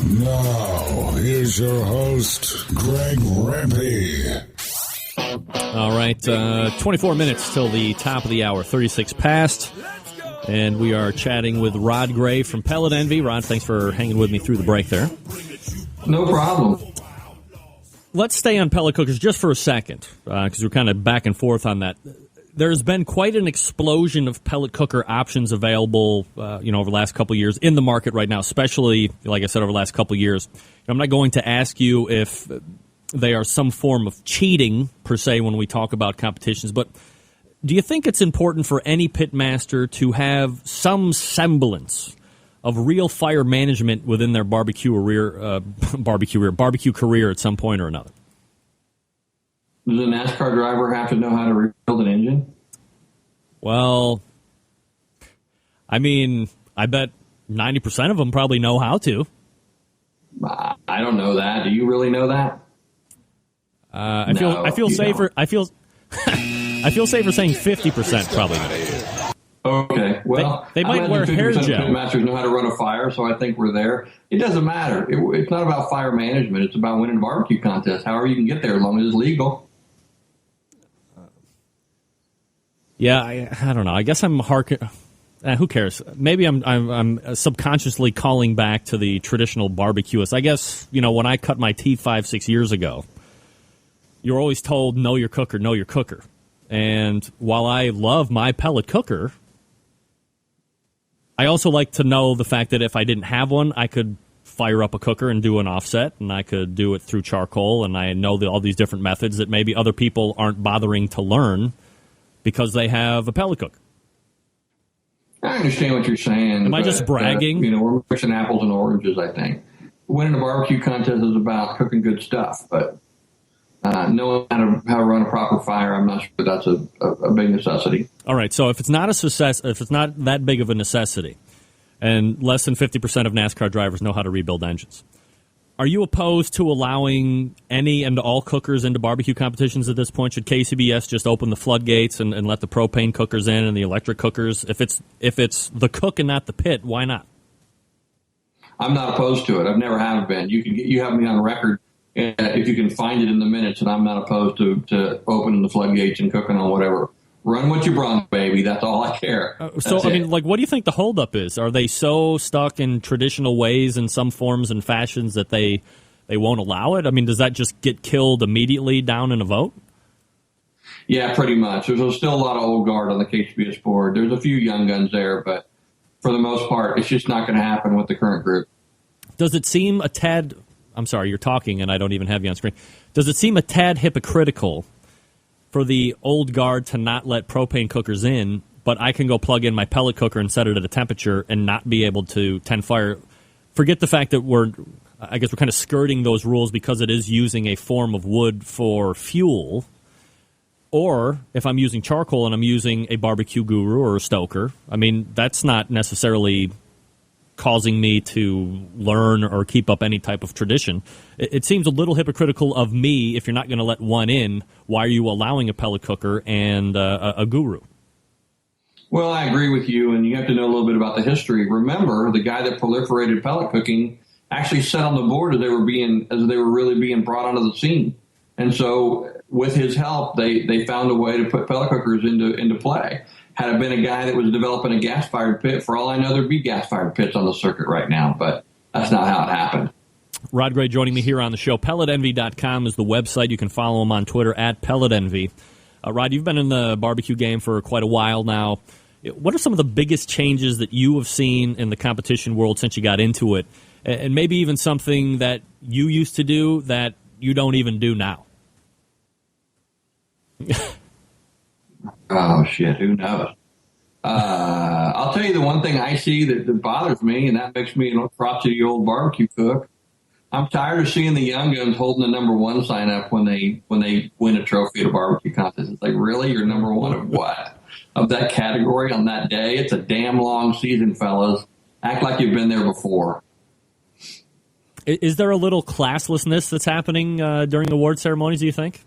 Now, here's your host, Greg Rempe.
All right, 24 minutes till the top of the hour, 36 past, and we are chatting with Rod Gray from Pellet Envy. Rod, thanks for hanging with me through the break there.
No problem.
Let's stay on pellet cookers just for a second, because we're kind of back and forth on that. There's been quite an explosion of pellet cooker options available, over the last couple of years in the market right now, especially, like I said, over the last couple of years. I'm not going to ask you if they are some form of cheating, per se, when we talk about competitions. But do you think it's important for any pitmaster to have some semblance of real fire management within their barbecue career at some point or another?
Does a NASCAR driver have to know how to rebuild an engine?
Well, I mean, I bet 90% of them probably know how to.
I don't know that. Do you really know that?
I feel safer. I feel safer saying 50% probably know.
Okay, well,
they might wear hair gel.
Pitmasters know how to run a fire, so I think we're there. It doesn't matter. It's not about fire management. It's about winning a barbecue contest. However you can get there, as long as it's legal.
Yeah, I don't know. I guess I'm who cares? Maybe I'm subconsciously calling back to the traditional barbecuist. I guess, when I cut my teeth 5-6 years ago, you're always told, know your cooker, know your cooker. And while I love my pellet cooker, I also like to know the fact that if I didn't have one, I could fire up a cooker and do an offset, and I could do it through charcoal, and I know all these different methods that maybe other people aren't bothering to learn because they have a pellet cooker.
I understand what you're saying.
Am I just bragging?
We're mixing apples and oranges, I think. Winning a barbecue contest is about cooking good stuff, but knowing how to run a proper fire, I'm not sure that's a big necessity. All
right, so if it's not that big of a necessity, and less than 50% of NASCAR drivers know how to rebuild engines, are you opposed to allowing any and all cookers into barbecue competitions at this point? Should KCBS just open the floodgates and let the propane cookers in and the electric cookers? If it's the cook and not the pit, why not?
I'm not opposed to it. I've never have been. You have me on record if you can find it in the minutes, and I'm not opposed to opening the floodgates and cooking on whatever. Run what you brung, baby. That's all I care. What
do you think the holdup is? Are they so stuck in traditional ways in some forms and fashions that they won't allow it? I mean, does that just get killed immediately down in a vote?
Yeah, pretty much. There's still a lot of old guard on the KCBS board. There's a few young guns there, but for the most part, it's just not going to happen with the current group.
Does it seem a tad... I'm sorry, you're talking and I don't even have you on screen. Does it seem a tad hypocritical for the old guard to not let propane cookers in, but I can go plug in my pellet cooker and set it at a temperature and not be able to tend fire? Forget the fact that we're kind of skirting those rules because it is using a form of wood for fuel. Or if I'm using charcoal and I'm using a barbecue guru or a stoker, I mean, that's not necessarily causing me to learn or keep up any type of tradition. It seems a little hypocritical of me if you're not going to let one in. Why are you allowing a pellet cooker and a guru?
Well, I agree with you, and you have to know a little bit about the history. Remember, the guy that proliferated pellet cooking actually sat on the board as they were really being brought onto the scene. And so with his help, they found a way to put pellet cookers into play. Had it been a guy that was developing a gas-fired pit, for all I know, there'd be gas-fired pits on the circuit right now, but that's not how it happened.
Rod Gray joining me here on the show. PelletEnvy.com is the website. You can follow him on Twitter at Pellet Envy. Rod, you've been in the barbecue game for quite a while now. What are some of the biggest changes that you have seen in the competition world since you got into it? And maybe even something that you used to do that you don't even do now?
Oh, shit, who knows? I'll tell you the one thing I see that bothers me, and that makes me a crotchety old barbecue cook. I'm tired of seeing the young guns holding the number one sign up when they win a trophy at a barbecue contest. It's like, really? You're number one of what? Of that category on that day? It's a damn long season, fellas. Act like you've been there before.
Is there a little classlessness that's happening during award ceremonies, do you think?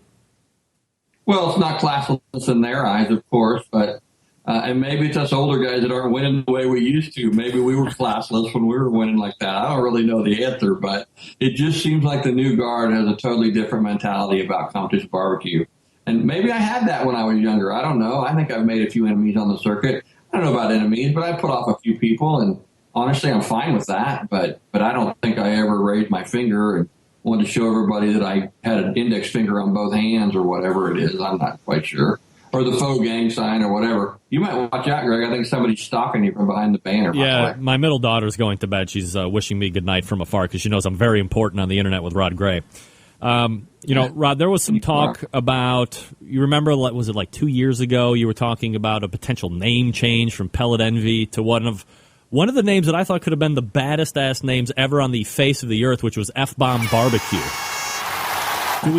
Well, it's not classless in their eyes, of course, but and maybe it's us older guys that aren't winning the way we used to. Maybe we were classless when we were winning like that. I don't really know the answer, but it just seems like the new guard has a totally different mentality about competition barbecue. And maybe I had that when I was younger. I don't know. I think I've made a few enemies on the circuit. I don't know about enemies, but I put off a few people, and honestly, I'm fine with that. But I don't think I ever raised my finger and wanted to show everybody that I had an index finger on both hands or whatever it is. I'm not quite sure. Or the faux gang sign or whatever. You might watch out, Greg. I think somebody's stalking you from behind the banner.
Yeah, my middle daughter's going to bed. She's wishing me good night from afar because she knows I'm very important on the internet with Rod Gray. Rod, there was some talk about, you remember, was it like 2 years ago, you were talking about a potential name change from Pellet Envy to one of the names that I thought could have been the baddest ass names ever on the face of the earth, which was F-Bomb Barbecue. Do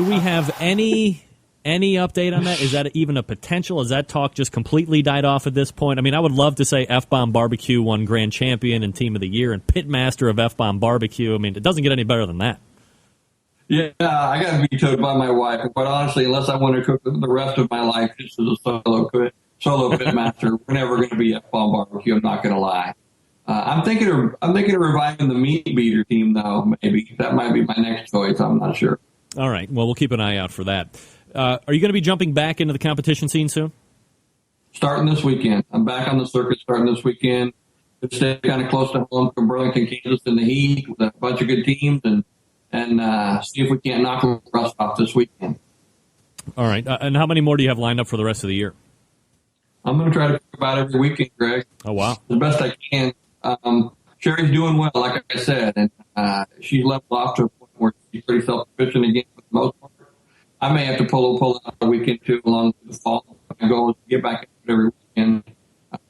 we have any update on that? Is that even a potential? Has that talk just completely died off at this point? I mean, I would love to say F-Bomb Barbecue won Grand Champion and Team of the Year and Pitmaster of F-Bomb Barbecue. I mean, it doesn't get any better than that.
Yeah, I got vetoed by my wife. But honestly, unless I want to cook the rest of my life just as a solo Pitmaster, we're never going to be F-Bomb Barbecue. I'm not going to lie. I'm thinking of reviving the Meat Beater team, though. Maybe that might be my next choice. I'm not sure.
All right. Well, we'll keep an eye out for that. Are you going to be jumping back into the competition scene soon?
Starting this weekend. I'm back on the circuit starting this weekend. Just stay kind of close to home from Burlington, Kansas in the heat with a bunch of good teams and see if we can't knock the rust off this weekend.
All right. And how many more do you have lined up for the rest of the year?
I'm going to try to cook about every weekend, Greg.
Oh, wow.
The best I can. Sheri's doing well, like I said, and she's leveled off to a point where she's pretty self-sufficient again for the most part. I may have to pull out a weekend too along with the fall. My goal is to get back into it every weekend.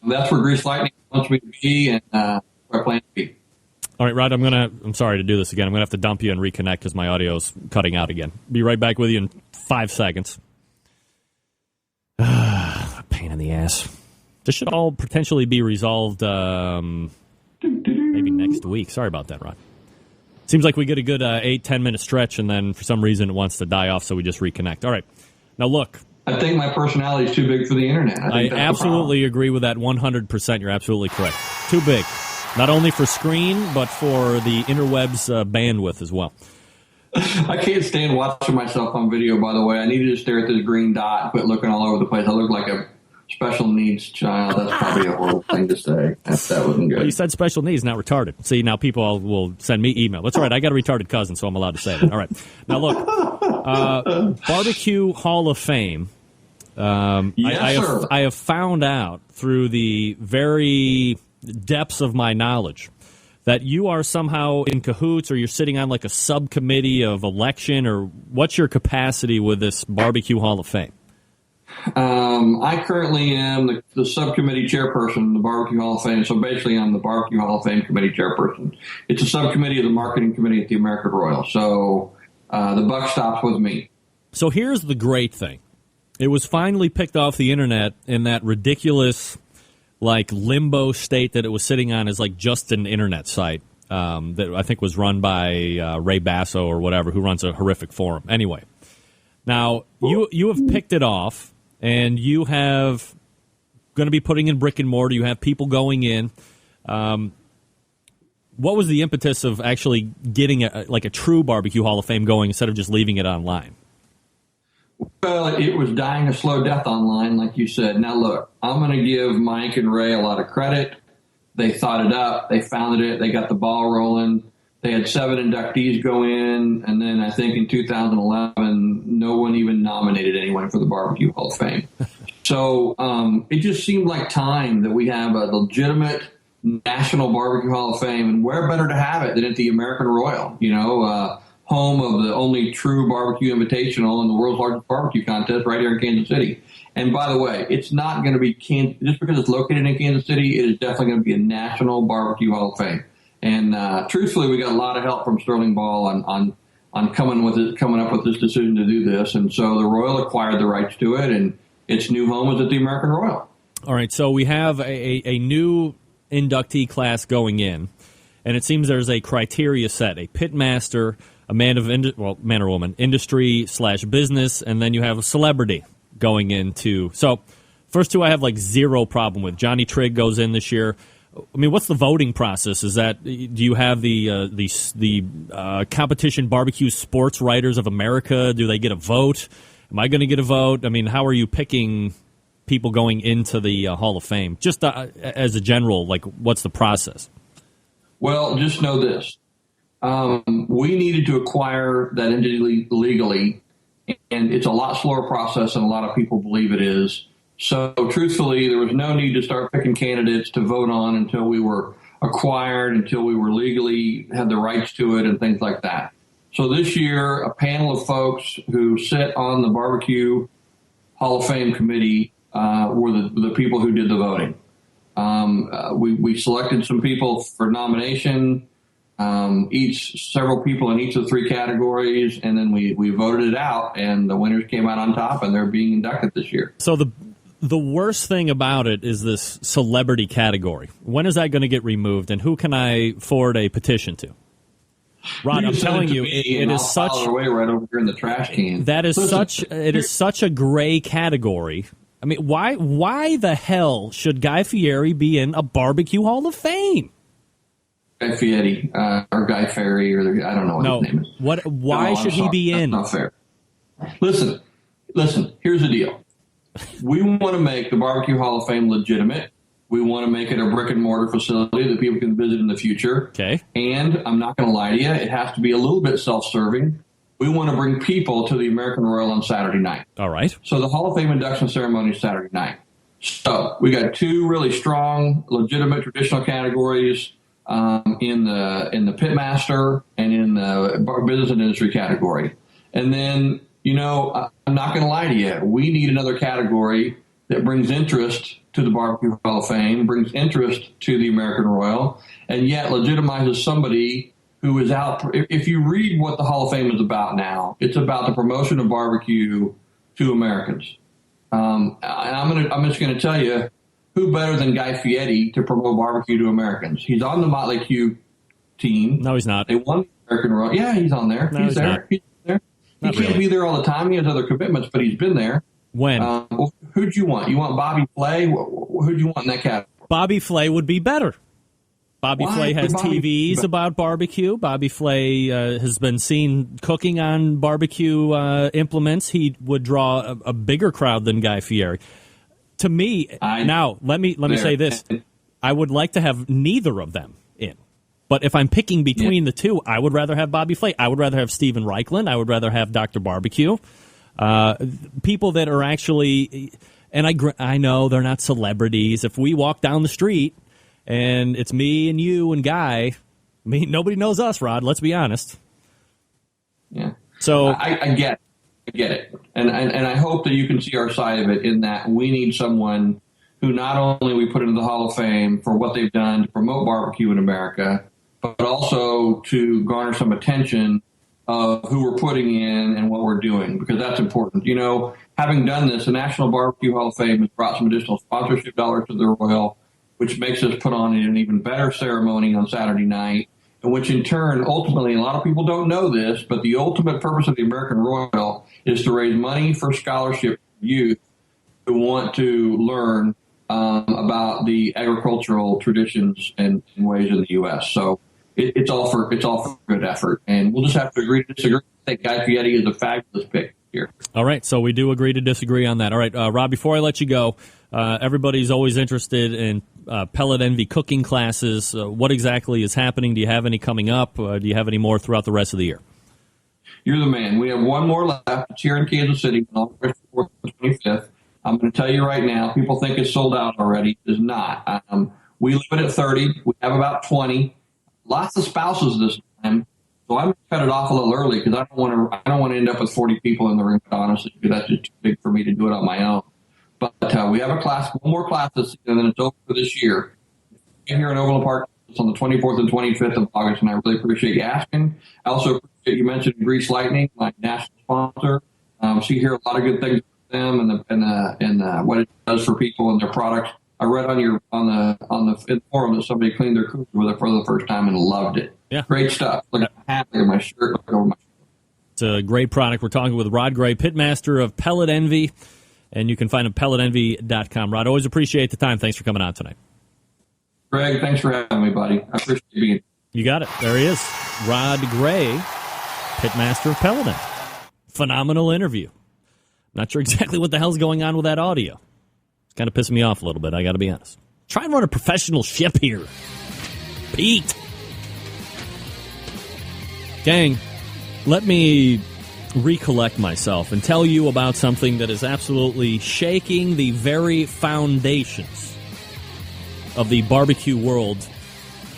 That's where Grease Lightning wants me to be, and where I plan to be.
All right, Rod, I'm sorry to do this again. I'm going to have to dump you and reconnect because my audio's cutting out again. Be right back with you in 5 seconds. Pain in the ass. This should all potentially be resolved maybe next week. Sorry about that, Rod. Seems like we get a good 8-10 minute stretch, and then for some reason it wants to die off, so we just reconnect. All right. Now, look.
I think my personality is too big for the internet.
I absolutely agree with that 100%. You're absolutely correct. Too big. Not only for screen, but for the interwebs bandwidth as well.
I can't stand watching myself on video, by the way. I need to just stare at this green dot and quit looking all over the place. I look like a special needs child. That's probably a horrible thing to say. That wasn't good.
Well, you said special needs, not retarded. See, now people will send me email. That's all right. I got a retarded cousin, so I'm allowed to say that. All right. Now, look, Barbecue Hall of Fame.
Yes,
I have found out through the very depths of my knowledge that you are somehow in cahoots, or you're sitting on like a subcommittee of election, or what's your capacity with this Barbecue Hall of Fame?
I currently am the subcommittee chairperson of the Barbecue Hall of Fame. So basically, I'm the Barbecue Hall of Fame committee chairperson. It's a subcommittee of the marketing committee at the American Royal. So the buck stops with me.
So here's the great thing. It was finally picked off the internet in that ridiculous, like, limbo state that it was sitting on as like just an internet site that I think was run by Ray Basso or whatever, who runs a horrific forum. Anyway, now you have picked it off. And you have going to be putting in brick and mortar. You have people going in. What was the impetus of actually getting a true Barbecue Hall of Fame going instead of just leaving it online?
Well, it was dying a slow death online, like you said. Now, look, I'm going to give Mike and Ray a lot of credit. They thought it up. They founded it. They got the ball rolling. They had 7 inductees go in, and then I think in 2011, no one even nominated anyone for the Barbecue Hall of Fame. So it just seemed like time that we have a legitimate National Barbecue Hall of Fame, and where better to have it than at the American Royal, home of the only true barbecue invitational and the world's largest barbecue contest right here in Kansas City. And by the way, it's not going to be just because it's located in Kansas City, it is definitely going to be a National Barbecue Hall of Fame. And truthfully, we got a lot of help from Sterling Ball on coming up with this decision to do this. And so the Royal acquired the rights to it, and its new home is at the American Royal. All
right, so we have a new inductee class going in, and it seems there's a criteria set: a pitmaster, a man or woman, industry/business, and then you have a celebrity going into. So first two I have like zero problem with. Johnny Trigg goes in this year. I mean, what's the voting process? Is that, do you have the Competition Barbecue Sports Writers of America? Do they get a vote? Am I going to get a vote? I mean, how are you picking people going into the Hall of Fame? Just as a general, like, what's the process?
Well, just know this. We needed to acquire that entity legally, and it's a lot slower process than a lot of people believe it is. So, truthfully, there was no need to start picking candidates to vote on until we were acquired, until we were legally had the rights to it and things like that. So this year, a panel of folks who sit on the Barbecue Hall of Fame committee were the people who did the voting. We selected some people for nomination, several people in each of the three categories, and then we voted it out, and the winners came out on top, and they're being inducted this year.
So the worst thing about it is this celebrity category. When is that going to get removed, and who can I forward a petition to? Rod, I'm telling you, it is such
away right over here in the trash can.
That is it is such a gray category. I mean, why the hell should Guy Fieri be in a Barbecue Hall of Fame?
Guy Fieri or Guy Fieri, or I don't know what his name is.
Why should he be in?
That's not fair. Listen. Here's the deal. We want to make the Barbecue Hall of Fame legitimate. We want to make it a brick-and-mortar facility that people can visit in the future.
Okay.
And I'm not going to lie to you, it has to be a little bit self-serving. We want to bring people to the American Royal on Saturday night.
All right.
So the Hall of Fame induction ceremony is Saturday night. So we got two really strong, legitimate, traditional categories in the Pitmaster and in the business and industry category. And then, I'm not going to lie to you, we need another category that brings interest to the Barbecue Hall of Fame, brings interest to the American Royal, and yet legitimizes somebody who is out. If you read what the Hall of Fame is about now, it's about the promotion of barbecue to Americans. And I'm just going to tell you, who better than Guy Fieri to promote barbecue to Americans? He's on the Motley Crue team.
No, he's not.
They won the American Royal. Yeah, he's on there.
No, he's there.
Not. He's there. He can't be there all the time. He has other commitments, but he's been there.
When?
Who'd you want? You want Bobby Flay? Who'd you want in that category?
Bobby Flay would be better. Bobby Flay has TVs about barbecue. Bobby Flay has been seen cooking on barbecue implements. He would draw a bigger crowd than Guy Fieri. To me, now let me say this: I would like to have neither of them in. But if I'm picking between the two, I would rather have Bobby Flay. I would rather have Steven Reichland. I would rather have Dr. Barbecue. People that are actually, and I know they're not celebrities. If we walk down the street and it's me and you and Guy, I mean, nobody knows us, Rod. Let's be honest.
Yeah.
So
I get it, and I hope that you can see our side of it in that we need someone who not only we put into the Hall of Fame for what they've done to promote barbecue in America, but also to garner some attention of who we're putting in and what we're doing, because that's important. Having done this, the National Barbecue Hall of Fame has brought some additional sponsorship dollars to the Royal, which makes us put on an even better ceremony on Saturday night, and which in turn, ultimately, a lot of people don't know this, but the ultimate purpose of the American Royal is to raise money for scholarship youth who want to learn about the agricultural traditions and ways in the U.S. So it's all for good effort, and we'll just have to agree to disagree. I think Guy Fieri is a fabulous pick here.
All right, so we do agree to disagree on that. All right, Rob, before I let you go, everybody's always interested in Pellet Envy cooking classes. What exactly is happening? Do you have any coming up? Do you have any more throughout the rest of the year?
You're the man. We have one more left. It's here in Kansas City on August 4th and 25th. I'm going to tell you right now, people think it's sold out already. It is not. We leave it at 30. We have about 20. Lots of spouses this time, so I'm going to cut it off a little early because I don't want to end up with 40 people in the room, honestly, because that's just too big for me to do it on my own. But we have one more class this season, and then it's over for this year. Here in Overland Park, it's on the 24th and 25th of August, and I really appreciate you asking. I also appreciate you mentioned Grease Lightning, my national sponsor. So you hear a lot of good things about them and what it does for people and their products. I read on the forum that somebody cleaned their cooler with it for the first time and loved it.
Yeah,
great stuff. Look at my hat, look at my shirt, look over my shirt.
It's a great product. We're talking with Rod Gray, Pitmaster of Pellet Envy, and you can find him at pelletenvy.com. Rod, always appreciate the time. Thanks for coming on tonight.
Greg, thanks for having me, buddy. I appreciate being here.
You got it. There he is. Rod Gray, Pitmaster of Pellet Envy. Phenomenal interview. Not sure exactly what the hell's going on with that audio. It's kind of pissing me off a little bit, I got to be honest. Try and run a professional ship here. Pete. Gang, let me recollect myself and tell you about something that is absolutely shaking the very foundations of the barbecue world,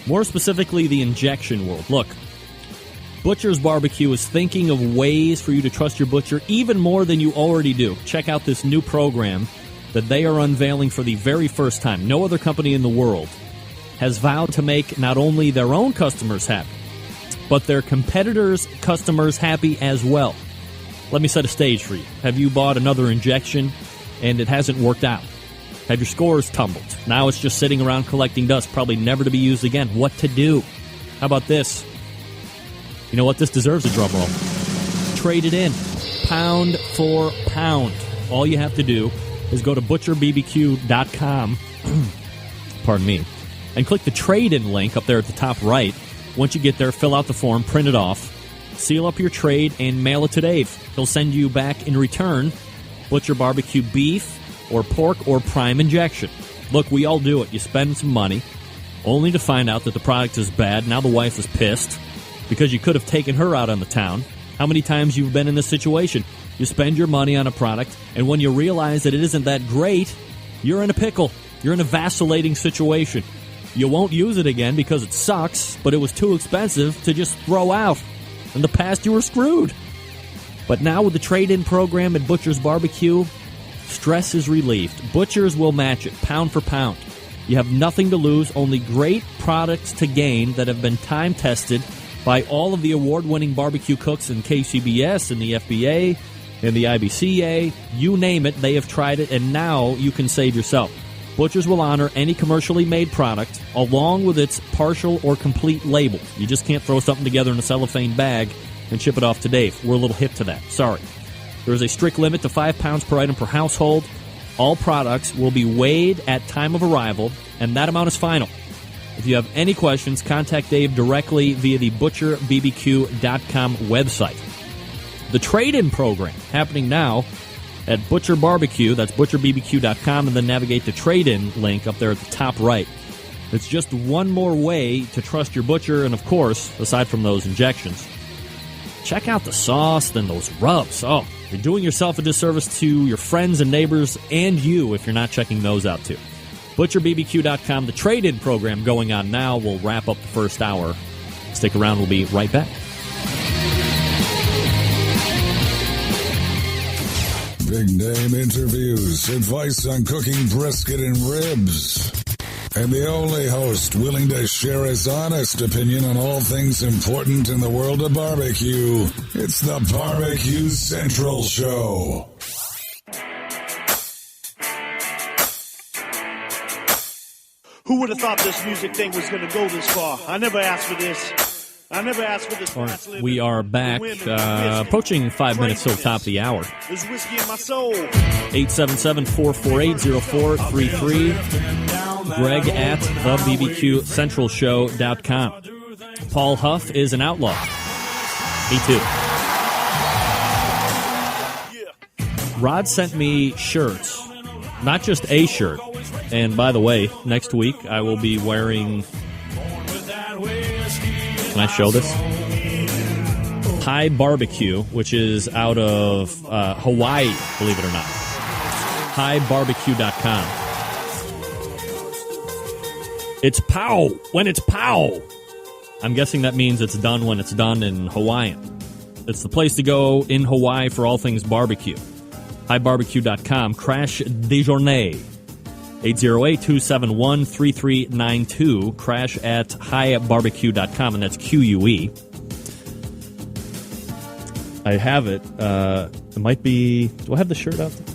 more specifically the injection world. Look, Butcher's Barbecue is thinking of ways for you to trust your butcher even more than you already do. Check out this new program that they are unveiling for the very first time. No other company in the world has vowed to make not only their own customers happy, but their competitors' customers happy as well. Let me set a stage for you. Have you bought another injection and it hasn't worked out? Have your scores tumbled? Now it's just sitting around collecting dust, probably never to be used again. What to do? How about this? You know what? This deserves a drum roll. Trade it in. Pound for pound. All you have to do is go to butcherbbq.com, pardon me, and click the trade-in link up there at the top right. Once you get there, fill out the form, print it off, seal up your trade, and mail it to Dave. He'll send you back in return Butcher Barbecue beef or pork or prime injection. Look, we all do it. You spend some money only to find out that the product is bad. Now the wife is pissed because you could have taken her out on the town. How many times you've been in this situation? You spend your money on a product, and when you realize that it isn't that great, you're in a pickle. You're in a vacillating situation. You won't use it again because it sucks, but it was too expensive to just throw out. In the past, you were screwed. But now with the trade-in program at Butcher's Barbecue, stress is relieved. Butchers will match it, pound for pound. You have nothing to lose, only great products to gain that have been time-tested by all of the award-winning barbecue cooks in KCBS and the FBA and the IBCA. You name it, they have tried it, and now you can save yourself. Butchers will honor any commercially made product along with its partial or complete label. You just can't throw something together in a cellophane bag and ship it off to Dave. We're a little hip to that. Sorry. There is a strict limit to 5 pounds per item per household. All products will be weighed at time of arrival, and that amount is final. If you have any questions, contact Dave directly via the butcherbbq.com website. The trade-in program happening now at Butcher Barbecue. That's butcherbbq.com, and then navigate the trade-in link up there at the top right. It's just one more way to trust your butcher, and of course, aside from those injections, check out the sauce, then those rubs. Oh, you're doing yourself a disservice to your friends and neighbors and you if you're not checking those out too. ButcherBBQ.com, the trade-in program going on now. We'll wrap up the first hour. Stick around. We'll be right back.
Big name interviews, advice on cooking brisket and ribs, and the only host willing to share his honest opinion on all things important in the world of barbecue. It's the Barbecue Central Show.
Who would have thought this music thing was going to go this far? I never asked for this. I never asked for this.
Right, we are back, approaching 5 minutes till top of the hour.
There's whiskey in my soul.
877-448-0433. Greg at thebbqcentralshow.com. Paul Huff is an outlaw. Me too. Rod sent me shirts, not just a shirt. And by the way, next week I will be wearing... Can I show this? High Barbecue, which is out of Hawaii, believe it or not. HighBarbecue.com. It's pow when it's pow. I'm guessing that means it's done when it's done in Hawaiian. It's the place to go in Hawaii for all things barbecue. HighBarbecue.com. Crash Déjeuner. 808-271-3392. Crash at highbarbecue.com, and that's QUE. I have it. It might be... Do I have the shirt out there?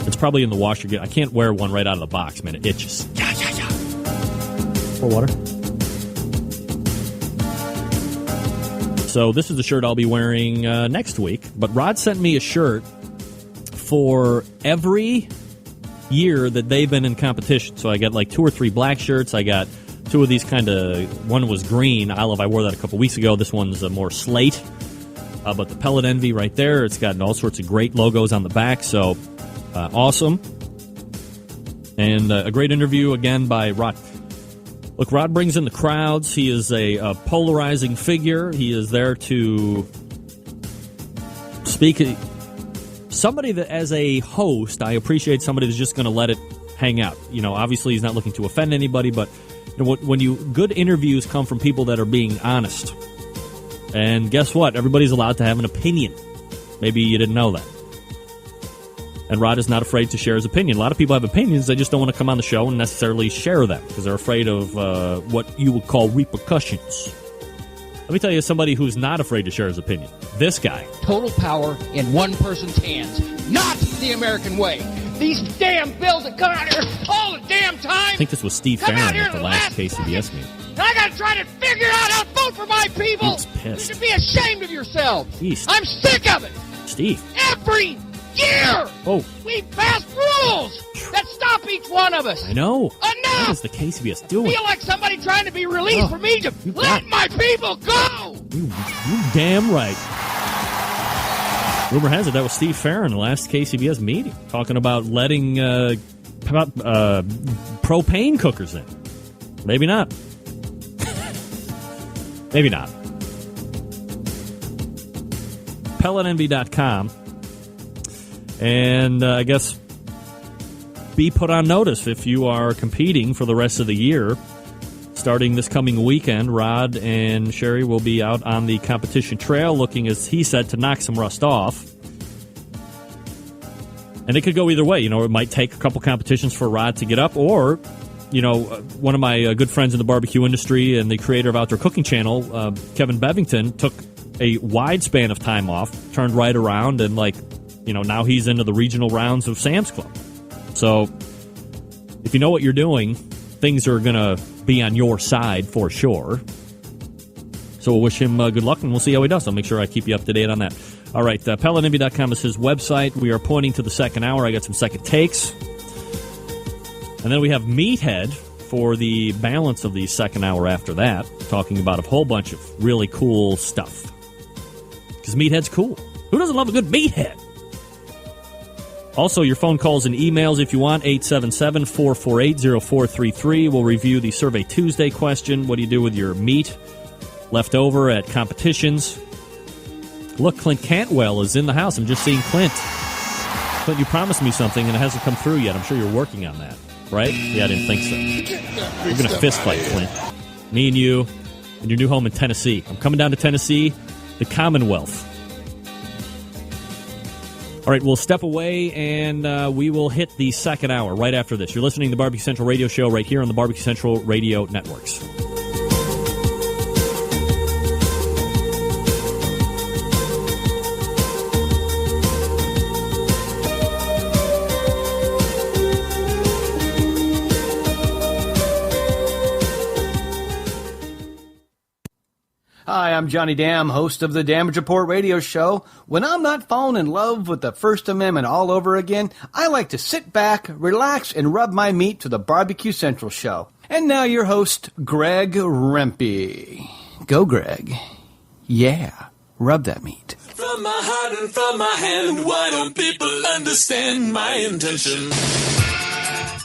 It's probably in the washer. I can't wear one right out of the box, man. It itches. Yeah. Pour water. So this is the shirt I'll be wearing next week. But Rod sent me a shirt for every year that they've been in competition. So I got like 2 or 3 black shirts. I got 2 of these kind of... One was green. I wore that a couple weeks ago. This one's more slate. But the Pellet Envy right there, it's got all sorts of great logos on the back. So awesome. And a great interview again by Rod. Look, Rod brings in the crowds. He is a polarizing figure. He is there to speak... Somebody that, as a host, I appreciate somebody that's just going to let it hang out. You know, obviously he's not looking to offend anybody, but you know, when good interviews come from people that are being honest And guess what? Everybody's allowed to have an opinion. Maybe you didn't know that. And Rod is not afraid to share his opinion. A lot of people have opinions. They just don't want to come on the show and necessarily share them because they're afraid of what you would call repercussions. Let me tell you somebody who's not afraid to share his opinion. This guy.
Total power in one person's hands. Not the American way. These damn bills that come out here all the damn time.
I think this was Steve Farron at the last KCBS meeting.
And I got to try to figure out how to vote for my people.
He's pissed.
You should be ashamed of yourself.
Jeez.
I'm sick of it.
Steve.
Every year, we pass rules that stop each one of us.
I know.
Enough.
What is the KCBS doing?
I feel like somebody trying to be released from Egypt. Let my people go.
You damn right. Rumor has it that was Steve Farron the last KCBS meeting, talking about letting propane cookers in. Maybe not. Maybe not. PelletEnvy.com. And I guess be put on notice if you are competing for the rest of the year. Starting this coming weekend, Rod and Sheri will be out on the competition trail looking, as he said, to knock some rust off. And it could go either way. You know, it might take a couple competitions for Rod to get up, or, you know, one of my good friends in the barbecue industry and the creator of Outdoor Cooking Channel, Kevin Bevington, took a wide span of time off, turned right around, and, like, you know, now he's into the regional rounds of Sam's Club. So if you know what you're doing, things are going to be on your side for sure. So we'll wish him good luck, and we'll see how he does. I'll make sure I keep you up to date on that. All right, PelletEnvy.com is his website. We are pointing to the second hour. I got some second takes. And then we have Meathead for the balance of the second hour after that, talking about a whole bunch of really cool stuff. Because Meathead's cool. Who doesn't love a good Meathead? Also, your phone calls and emails if you want, 877-448-0433. We'll review the Survey Tuesday question. What do you do with your meat left over at competitions? Look, Clint Cantwell is in the house. I'm just seeing Clint. Clint, you promised me something, and it hasn't come through yet. I'm sure you're working on that, right? Yeah, I didn't think so. We're going to fist fight, Clint. Me and you in your new home in Tennessee. I'm coming down to Tennessee, the Commonwealth. All right, we'll step away, and we will hit the second hour right after this. You're listening to the Barbecue Central Radio Show right here on the Barbecue Central Radio Networks.
Hi, I'm Johnny Dam, host of the Damage Report radio show. When I'm not falling in love with the First Amendment all over again, I like to sit back, relax, and rub my meat to the Barbecue Central show. And now your host, Greg Rempe. Go, Greg. Yeah, rub that meat.
From my heart and from my hand, why don't people understand my intention?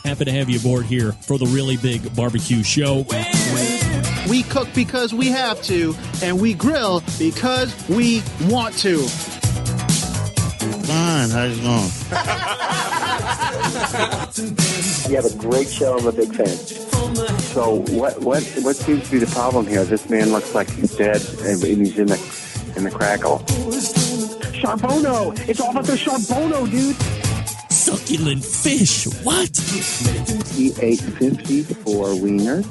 Happy to have you aboard here for the Really Big Barbecue Show.
We cook because we have to, and we grill because we want to.
Fine, how's it going?
You have a great show. I'm a big fan. So what seems to be the problem here? This man looks like he's dead, and he's in the crackle.
Charbono! It's all about the Charbono, dude!
Succulent fish. What?
He ate 54 wieners.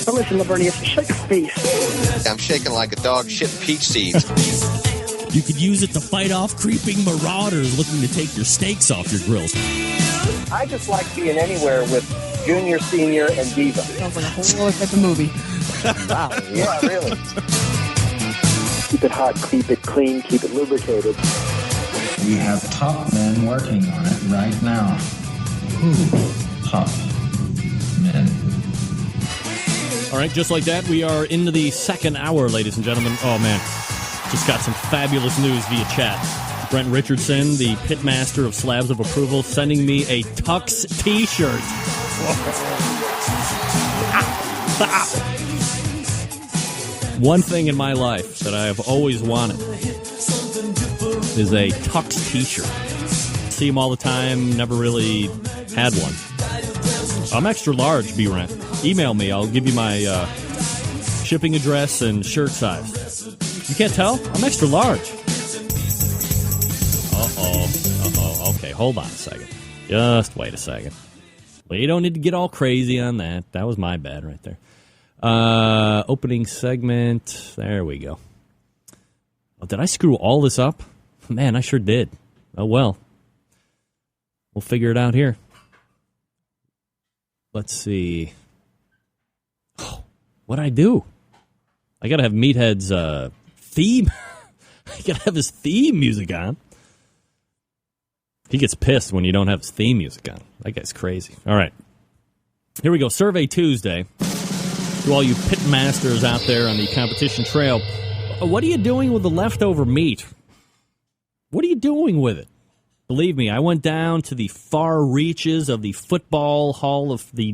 But listen, Lavernius, shake a face.
I'm shaking like a dog shitting peach seeds.
You could use it to fight off creeping marauders looking to take your steaks off your grills.
I just like being anywhere with Junior, Senior, and Diva.
Sounds like a whole other type of movie.
Wow, yeah, really. Keep it hot, keep it clean, keep it lubricated.
We have top men working on it right now. Top men.
All right, just like that, we are into the second hour, ladies and gentlemen. Oh, man, just got some fabulous news via chat. Brent Richardson, the pitmaster of Slabs of Approval, sending me a Tux T-shirt. One thing in my life that I have always wanted is a Tux T-shirt. See them all the time, never really had one. I'm extra large, B-Rent. Email me. I'll give you my shipping address and shirt size. You can't tell? I'm extra large. Okay, hold on a second. Just wait a second. Well, you don't need to get all crazy on that. That was my bad right there. Opening segment. There we go. Oh, did I screw all this up? Man, I sure did. Oh, well. We'll figure it out here. Let's see. Oh, what'd I do? I gotta have Meathead's theme. I gotta have his theme music on. He gets pissed when you don't have his theme music on. That guy's crazy. All right. Here we go. Survey Tuesday. To all you pitmasters out there on the competition trail, what are you doing with the leftover meat? What are you doing with it? Believe me, I went down to the far reaches of the Football Hall of the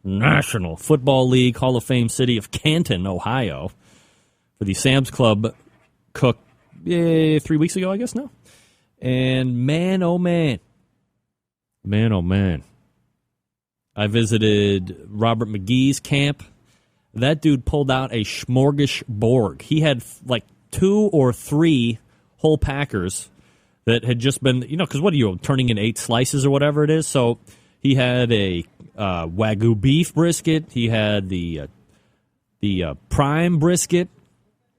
National Football League Hall of Fame city of Canton, Ohio, for the Sam's Club cook 3 weeks ago, I guess now. And man, oh man, I visited Robert McGee's camp. That dude pulled out a smorgasbord. He had like 2 or 3 whole packers that had just been, because what are you, turning in 8 slices or whatever it is? So he had a Wagyu beef brisket. He had the prime brisket,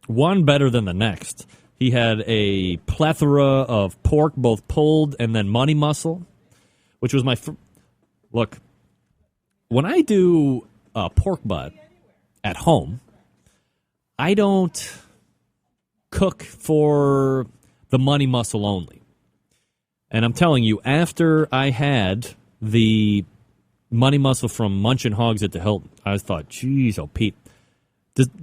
one better than the next. He had a plethora of pork, both pulled and then money muscle, which was my... Look, when I do pork butt at home, I don't cook for the money muscle only. And I'm telling you, after I had the money muscle from Munchin' Hogs at the Hilton, I thought, geez, oh, Pete,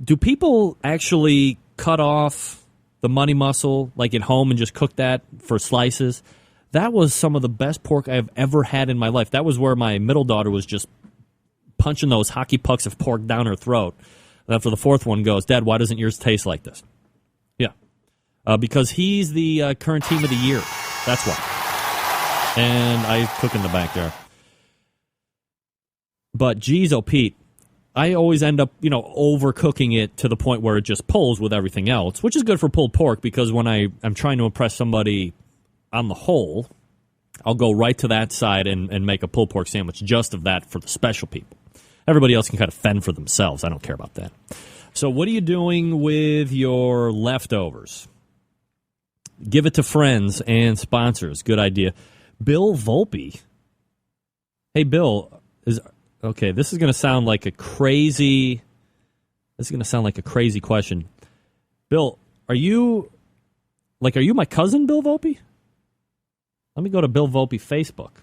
do people actually cut off the money muscle, like at home, and just cook that for slices? That was some of the best pork I've ever had in my life. That was where my middle daughter was just punching those hockey pucks of pork down her throat. And after the fourth one goes, Dad, why doesn't yours taste like this? Yeah. Because he's the current team of the year. That's why. And I cook in the backyard. But, geez, oh, Pete, I always end up, overcooking it to the point where it just pulls with everything else, which is good for pulled pork because when I'm trying to impress somebody on the whole, I'll go right to that side and make a pulled pork sandwich just of that for the special people. Everybody else can kind of fend for themselves. I don't care about that. So what are you doing with your leftovers? Give it to friends and sponsors. Good idea. Bill Volpe. Hey, Bill, okay, this is going to sound like a crazy question. Bill, are you my cousin, Bill Volpe? Let me go to Bill Volpe Facebook.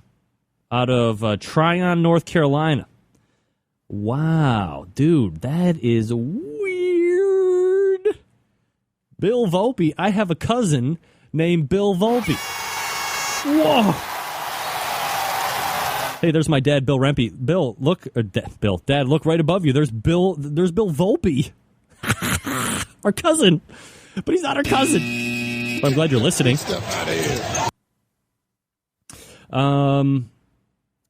Out of Tryon, North Carolina. Wow, dude, that is weird. Bill Volpe, I have a cousin named Bill Volpe. Whoa. Hey, there's my dad, Bill Rempe. Bill, look, Dad, look right above you. There's Bill Volpe. Our cousin. But he's not our cousin. But I'm glad you're listening.
Step out of here.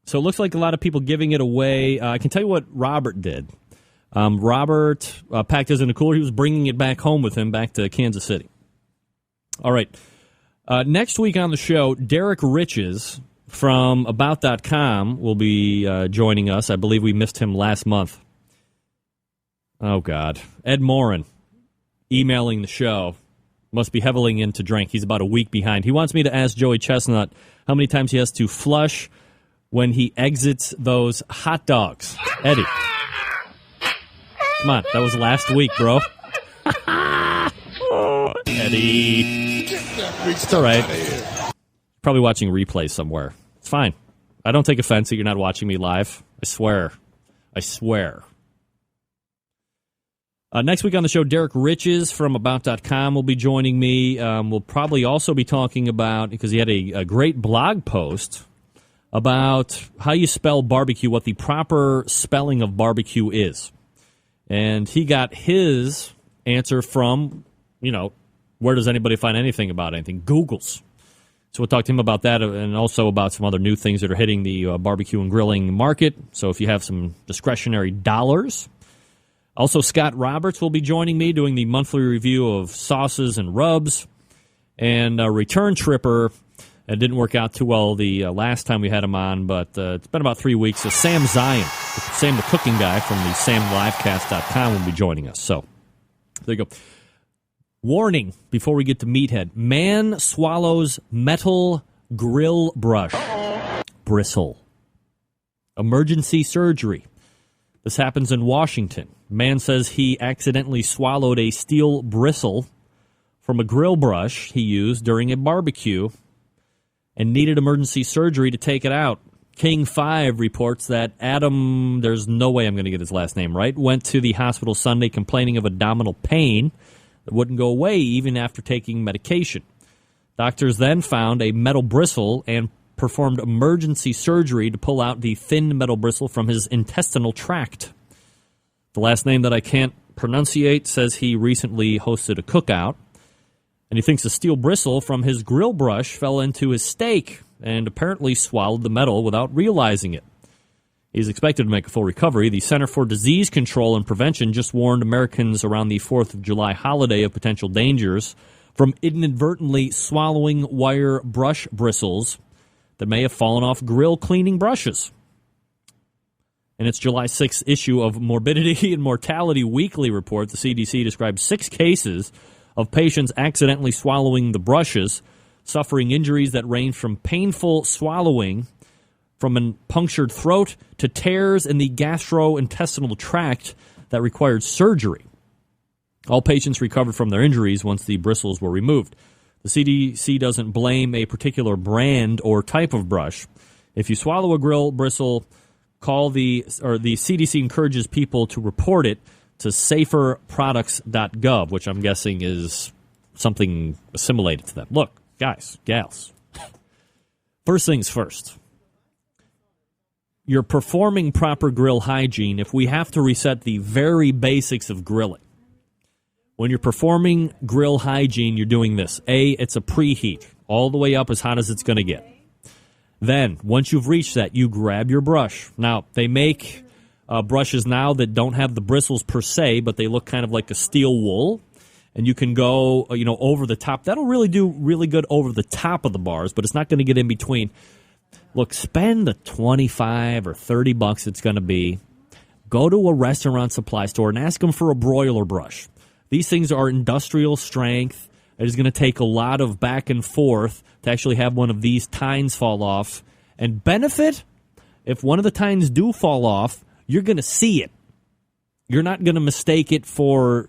So it looks like a lot of people giving it away. I can tell you what Robert did. Robert packed his in a cooler. He was bringing it back home with him, back to Kansas City. All right. Next week on the show, Derek Riches from About.com will be joining us. I believe we missed him last month. Oh, God. Ed Morin emailing the show. Must be heavily into drink. He's about a week behind. He wants me to ask Joey Chestnut how many times he has to flush when he exits those hot dogs. Eddie. Come on. That was last week, bro. Eddie. It's all right. Probably watching replays somewhere. It's fine. I don't take offense that you're not watching me live. I swear. Next week on the show, Derek Riches from About.com will be joining me. We'll probably also be talking about, because he had a great blog post about how you spell barbecue, what the proper spelling of barbecue is. And he got his answer from, where does anybody find anything about anything? Google's. So we'll talk to him about that and also about some other new things that are hitting the barbecue and grilling market. So if you have some discretionary dollars, Also, Scott Roberts will be joining me doing the monthly review of sauces and rubs. And a return tripper. It didn't work out too well the last time we had him on, but it's been about 3 weeks. So Sam Zion, Sam the cooking guy from the SamLivecast.com will be joining us. So there you go. Warning before we get to Meathead. Man swallows metal grill brush. Bristle. Emergency surgery. This happens in Washington. Man says he accidentally swallowed a steel bristle from a grill brush he used during a barbecue and needed emergency surgery to take it out. King 5 reports that Adam, there's no way I'm going to get his last name right, went to the hospital Sunday complaining of abdominal pain that wouldn't go away even after taking medication. Doctors then found a metal bristle and performed emergency surgery to pull out the thin metal bristle from his intestinal tract. The last name that I can't pronunciate says he recently hosted a cookout, and he thinks a steel bristle from his grill brush fell into his steak and apparently swallowed the metal without realizing it. He's expected to make a full recovery. The Center for Disease Control and Prevention just warned Americans around the 4th of July holiday of potential dangers from inadvertently swallowing wire brush bristles that may have fallen off grill cleaning brushes. In its July 6th issue of Morbidity and Mortality Weekly report, the CDC described 6 cases of patients accidentally swallowing the brushes, suffering injuries that range from painful swallowing from a punctured throat to tears in the gastrointestinal tract that required surgery. All patients recovered from their injuries once the bristles were removed. The CDC doesn't blame a particular brand or type of brush. If you swallow a grill bristle, the CDC encourages people to report it to saferproducts.gov, which I'm guessing is something assimilated to them. Look, guys, gals, first things first. You're performing proper grill hygiene if we have to reset the very basics of grilling. When you're performing grill hygiene, you're doing this. It's a preheat, all the way up as hot as it's going to get. Then, once you've reached that, you grab your brush. Now, they make brushes now that don't have the bristles per se, but they look kind of like a steel wool. And you can go, over the top. That'll really do really good over the top of the bars, but it's not going to get in between. Look, spend the $25 or $30 it's going to be. Go to a restaurant supply store and ask them for a broiler brush. These things are industrial strength. It is going to take a lot of back and forth to actually have one of these tines fall off. And benefit, if one of the tines do fall off, you're going to see it. You're not going to mistake it for,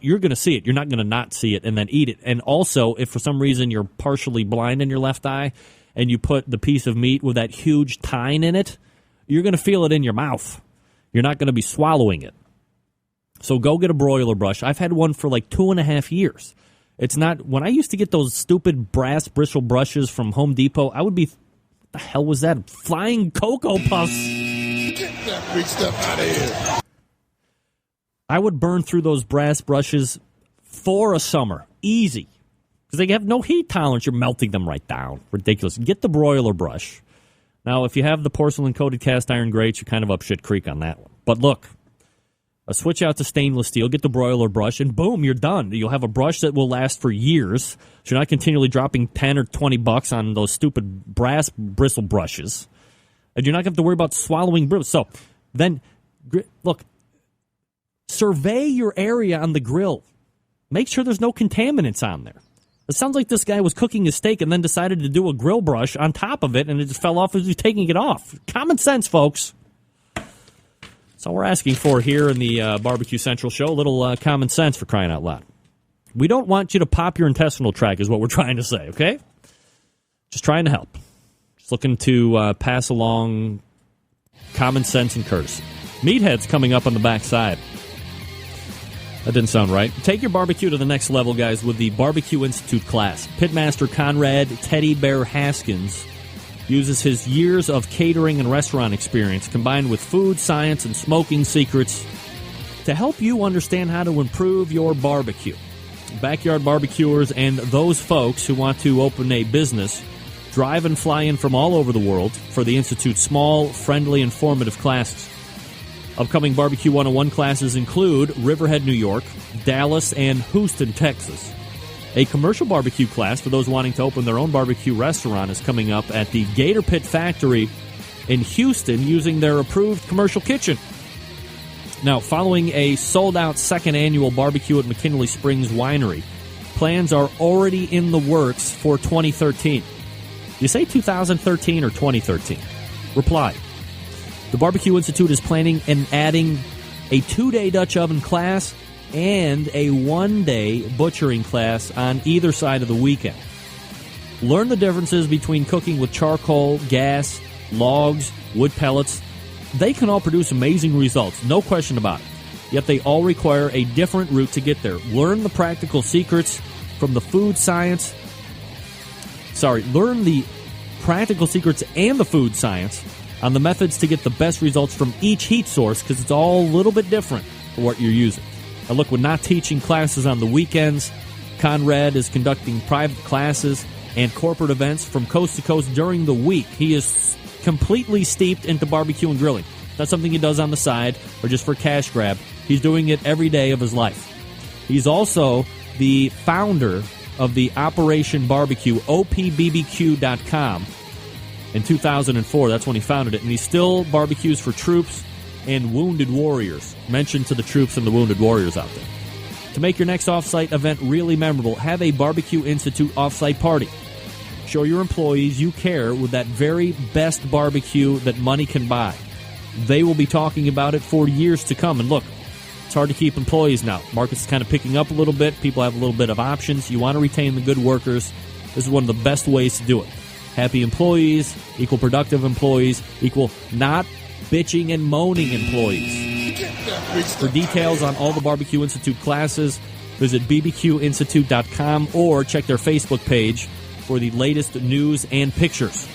you're going to see it. You're not going to not see it and then eat it. And also, if for some reason you're partially blind in your left eye and you put the piece of meat with that huge tine in it, you're going to feel it in your mouth. You're not going to be swallowing it. So go get a broiler brush. I've had one for like 2.5 years. It's not, when I used to get those stupid brass bristle brushes from Home Depot, I would be, what the hell was that? Flying Cocoa Puffs.
Get that big stuff out of here.
I would burn through those brass brushes for a summer. Easy. Because they have no heat tolerance. You're melting them right down. Ridiculous. Get the broiler brush. Now, if you have the porcelain-coated cast iron grates, you're kind of up shit creek on that one. But look, switch out to stainless steel, get the broiler brush, and boom, you're done. You'll have a brush that will last for years. So you're not continually dropping $10 or $20 on those stupid brass bristle brushes. And you're not going to have to worry about swallowing bristles. So then, look, survey your area on the grill. Make sure there's no contaminants on there. It sounds like this guy was cooking his steak and then decided to do a grill brush on top of it, and it just fell off as he was taking it off. Common sense, folks. That's all we're asking for here in the Barbecue Central show. A little common sense, for crying out loud. We don't want you to pop your intestinal tract is what we're trying to say, okay? Just trying to help. Just looking to pass along common sense and courtesy. Meathead's coming up on the backside. That didn't sound right. Take your barbecue to the next level, guys, with the Barbecue Institute class. Pitmaster Conrad Teddy Bear Haskins uses his years of catering and restaurant experience combined with food science and smoking secrets to help you understand how to improve your barbecue. Backyard barbecuers and those folks who want to open a business drive and fly in from all over the world for the Institute's small, friendly, informative classes. Upcoming Barbecue 101 classes include Riverhead, New York, Dallas, and Houston, Texas. A commercial barbecue class for those wanting to open their own barbecue restaurant is coming up at the Gator Pit Factory in Houston using their approved commercial kitchen. Now, following a sold-out second annual barbecue at McKinley Springs Winery, plans are already in the works for 2013. You say 2013 or 2013? Reply. The Barbecue Institute is planning and adding a 2-day Dutch oven class and a 1-day butchering class on either side of the weekend. Learn the differences between cooking with charcoal, gas, logs, wood pellets. They can all produce amazing results, no question about it. Yet they all require a different route to get there. Learn the practical secrets from the food science. Learn the practical secrets and the food science on the methods to get the best results from each heat source, because it's all a little bit different for what you're using. Now look, we're not teaching classes on the weekends. Conrad is conducting private classes and corporate events from coast to coast during the week. He is completely steeped into barbecue and grilling. That's something he does on the side or just for cash grab. He's doing it every day of his life. He's also the founder of the Operation Barbecue, OPBBQ.com. In 2004, that's when he founded it, and he still barbecues for troops and wounded warriors. Mention to the troops and the wounded warriors out there. To make your next off-site event really memorable, have a Barbecue Institute off-site party. Show your employees you care with that very best barbecue that money can buy. They will be talking about it for years to come. And look, it's hard to keep employees now. Market's kind of picking up a little bit. People have a little bit of options. You want to retain the good workers. This is one of the best ways to do it. Happy employees equal productive employees equal not bitching and moaning employees. For details on all the Barbecue Institute classes, visit bbqinstitute.com or check their Facebook page for the latest news and pictures.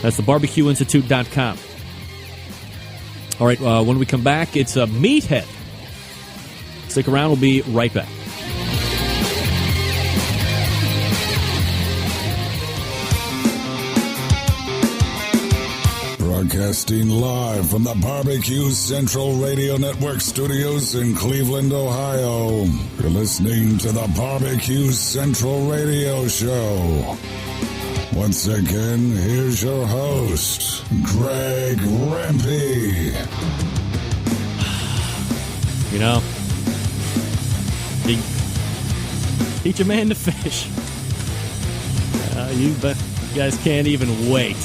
That's the bbqinstitute.com. All right, when we come back, it's a Meathead. Stick around, we'll be right back.
Broadcasting live from the Barbecue Central Radio Network studios in Cleveland, Ohio. You're listening to the Barbecue Central Radio Show. Once again, here's your host, Greg Rempe.
You know, teach a man to fish. You guys can't even wait.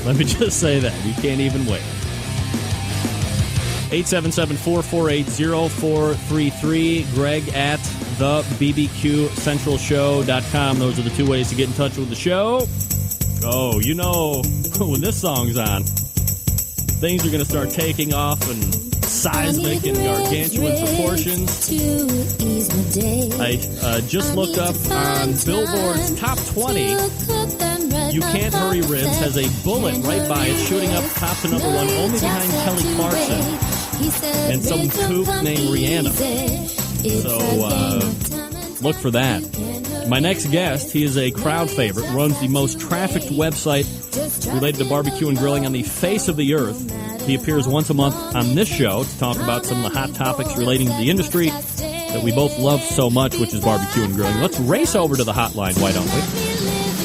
Let me just say that. You can't even wait. 877-448-0433. Greg at thebbqcentralshow.com. Those are the two ways to get in touch with the show. Oh, you know, when this song's on, things are going to start taking off and seismic and gargantuan proportions. I just looked up on Billboard's Top 20. You Can't Hurry Ribs has a bullet right by it, shooting up top to number one, only behind Kelly Clarkson and some kook named Rihanna. So look for that. My next guest, he is a crowd favorite, runs the most trafficked website related to barbecue and grilling on the face of the earth. He appears once a month on this show to talk about some of the hot topics relating to the industry that we both love so much, which is barbecue and grilling. Let's race over to the hotline, why don't we?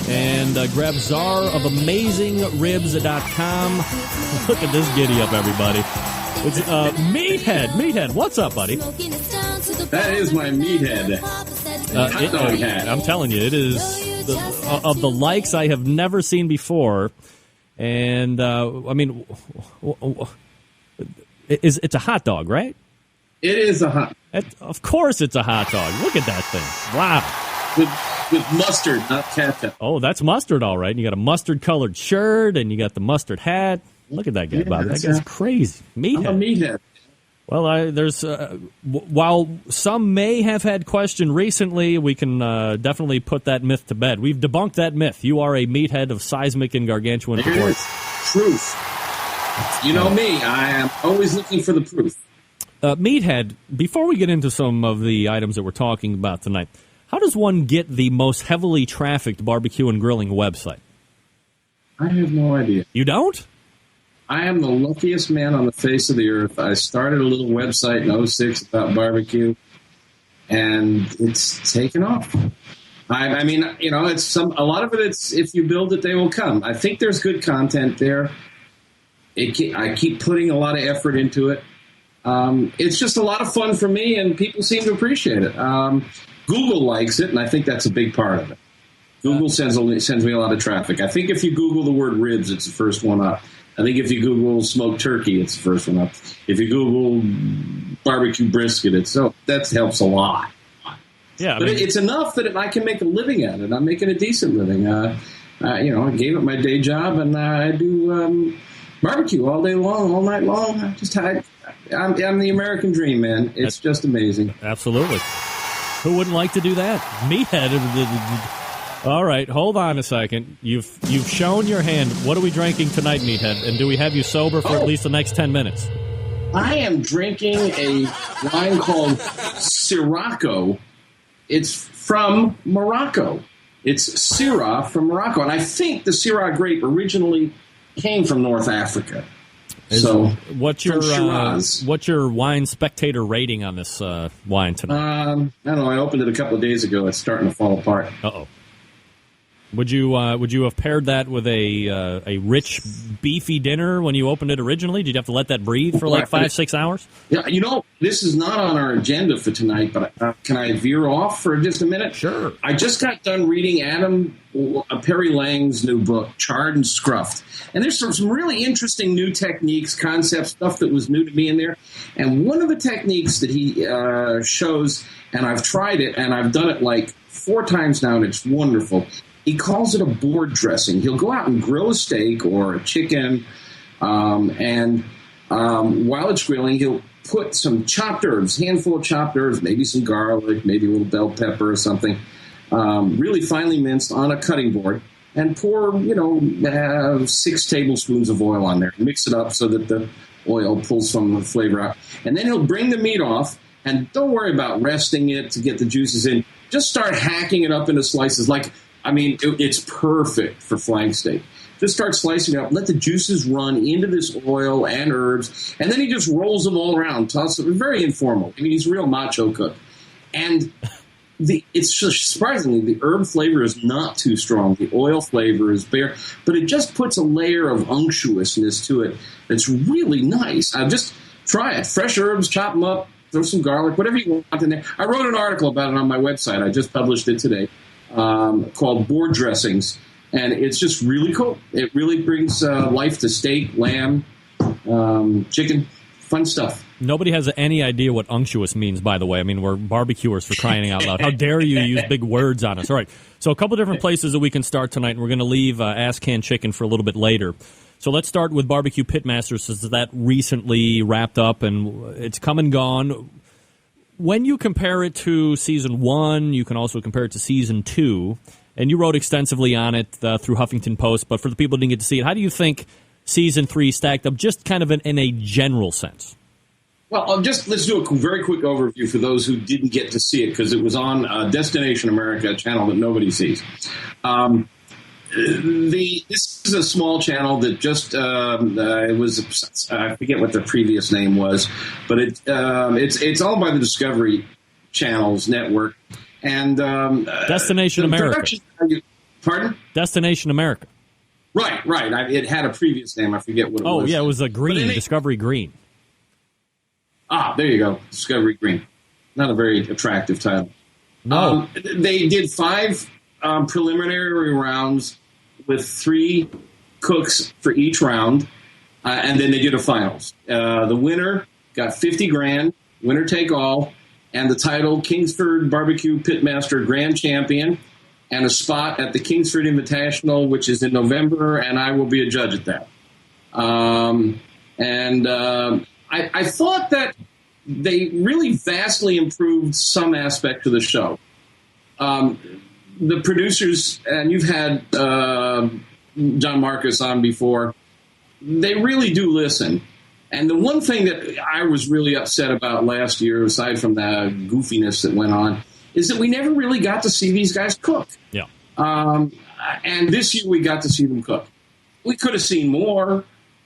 And grab Czar of AmazingRibs.com. Look at this giddy up, everybody. It's Meathead. Meathead, what's up, buddy?
That is my Meathead. Hot dog hat.
I'm telling you, it is of the likes I have never seen before. And, I mean, it's a hot dog, right?
It is a hot dog.
Of course it's a hot dog. Look at that thing. Wow.
With mustard, not ketchup.
Oh, that's mustard, all right. And you got a mustard-colored shirt, and you got the mustard hat. Look at that guy, Bobby. That guy's crazy. Meathead.
I'm a meathead.
Well, there's while some may have had question recently, we can definitely put that myth to bed. We've debunked that myth. You are a meathead of seismic and gargantuan proportions.
Truth. You know me. I am always looking for the proof.
Meathead, before we get into some of the items that we're talking about tonight, how does one get the most heavily trafficked barbecue and grilling website?
I have no idea.
You don't?
I am the luckiest man on the face of the earth. I started a little website in 2006 about barbecue, and it's taken off. I mean, it's a lot of it. It's if you build it, they will come. I think there's good content there. I keep putting a lot of effort into it. It's just a lot of fun for me, and people seem to appreciate it. Google likes it, and I think that's a big part of it. Google sends me a lot of traffic. I think if you Google the word ribs, it's the first one up. I think if you Google smoked turkey, it's the first one up. If you Google barbecue brisket, that helps a lot.
Yeah,
but it's enough that I can make a living at it. I'm making a decent living. I gave up my day job, and I do barbecue all day long, all night long. I'm the American dream, man. It's just amazing.
Absolutely. Who wouldn't like to do that? Meathead. All right, hold on a second. You've shown your hand. What are we drinking tonight, Meathead? And do we have you sober for at least the next 10 minutes?
I am drinking a wine called Sirocco. It's from Morocco. It's Syrah from Morocco. And I think the Syrah grape originally came from North Africa.
What's your Wine Spectator rating on this wine tonight?
I don't know. I opened it a couple of days ago. It's starting to fall apart.
Uh-oh. Would you have paired that with a rich, beefy dinner when you opened it originally? Did you have to let that breathe for like 5-6 hours?
Yeah, this is not on our agenda for tonight, but can I veer off for just a minute?
Sure.
I just got done reading Adam Perry Lang's new book, Charred and Scruffed. And there's some really interesting new techniques, concepts, stuff that was new to me in there. And one of the techniques that he shows, and I've tried it, and I've done it like 4 times now, and it's wonderful. He calls it a board dressing. He'll go out and grill a steak or a chicken, and while it's grilling, he'll put some chopped herbs, handful of chopped herbs, maybe some garlic, maybe a little bell pepper or something, really finely minced on a cutting board, and pour, 6 tablespoons of oil on there. Mix it up so that the oil pulls some of the flavor out. And then he'll bring the meat off, and don't worry about resting it to get the juices in. Just start hacking it up into slices it's perfect for flank steak. Just start slicing it up, let the juices run into this oil and herbs, and then he just rolls them all around, tosses them. Very informal. He's a real macho cook. And it's just surprisingly, the herb flavor is not too strong. The oil flavor is bare, but it just puts a layer of unctuousness to it that's really nice. Just try it. Fresh herbs, chop them up, throw some garlic, whatever you want in there. I wrote an article about it on my website. I just published it today. Called board dressings, and it's just really cool. It really brings life to steak, lamb, chicken, fun stuff.
Nobody has any idea what unctuous means, by the way. I mean, we're barbecuers, for crying out loud. How dare you use big words on us? All right, so a couple different places that we can start tonight, and we're going to leave Ass Can Chicken for a little bit later. So let's start with Barbecue Pitmaster, since that recently wrapped up, and it's come and gone. When you compare it to Season 1, you can also compare it to Season 2, and you wrote extensively on it through Huffington Post, but for the people who didn't get to see it, how do you think Season 3 stacked up, just kind of in a general sense?
Well, let's do a very quick overview for those who didn't get to see it, because it was on Destination America, a channel that nobody sees. This is a small channel that just it was, I forget what the previous name was, but it's owned by the Discovery Channel's network, and
Destination America.
Pardon?
Destination America.
Right. It had a previous name. I forget what it was.
Oh yeah, it was a Green, Discovery Green.
There you go, Discovery Green. Not a very attractive title.
No,
they did 5 preliminary rounds with 3 cooks for each round, and then they did a finals. The winner got $50,000, winner take all, and the title Kingsford Barbecue Pitmaster Grand Champion, and a spot at the Kingsford Invitational, which is in November, and I will be a judge at that. I thought that they really vastly improved some aspect of the show. The producers, and you've had John Marcus on before, they really do listen. And the one thing that I was really upset about last year, aside from the goofiness that went on, is that we never really got to see these guys cook.
Yeah.
And this year we got to see them cook. We could have seen more.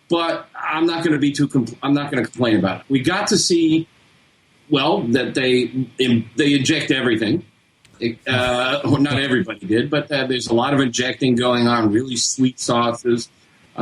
but I'm not going to I'm not going to complain about it. We got to see, that they inject everything. Well, not everybody did, but there's a lot of injecting going on. Really sweet sauces.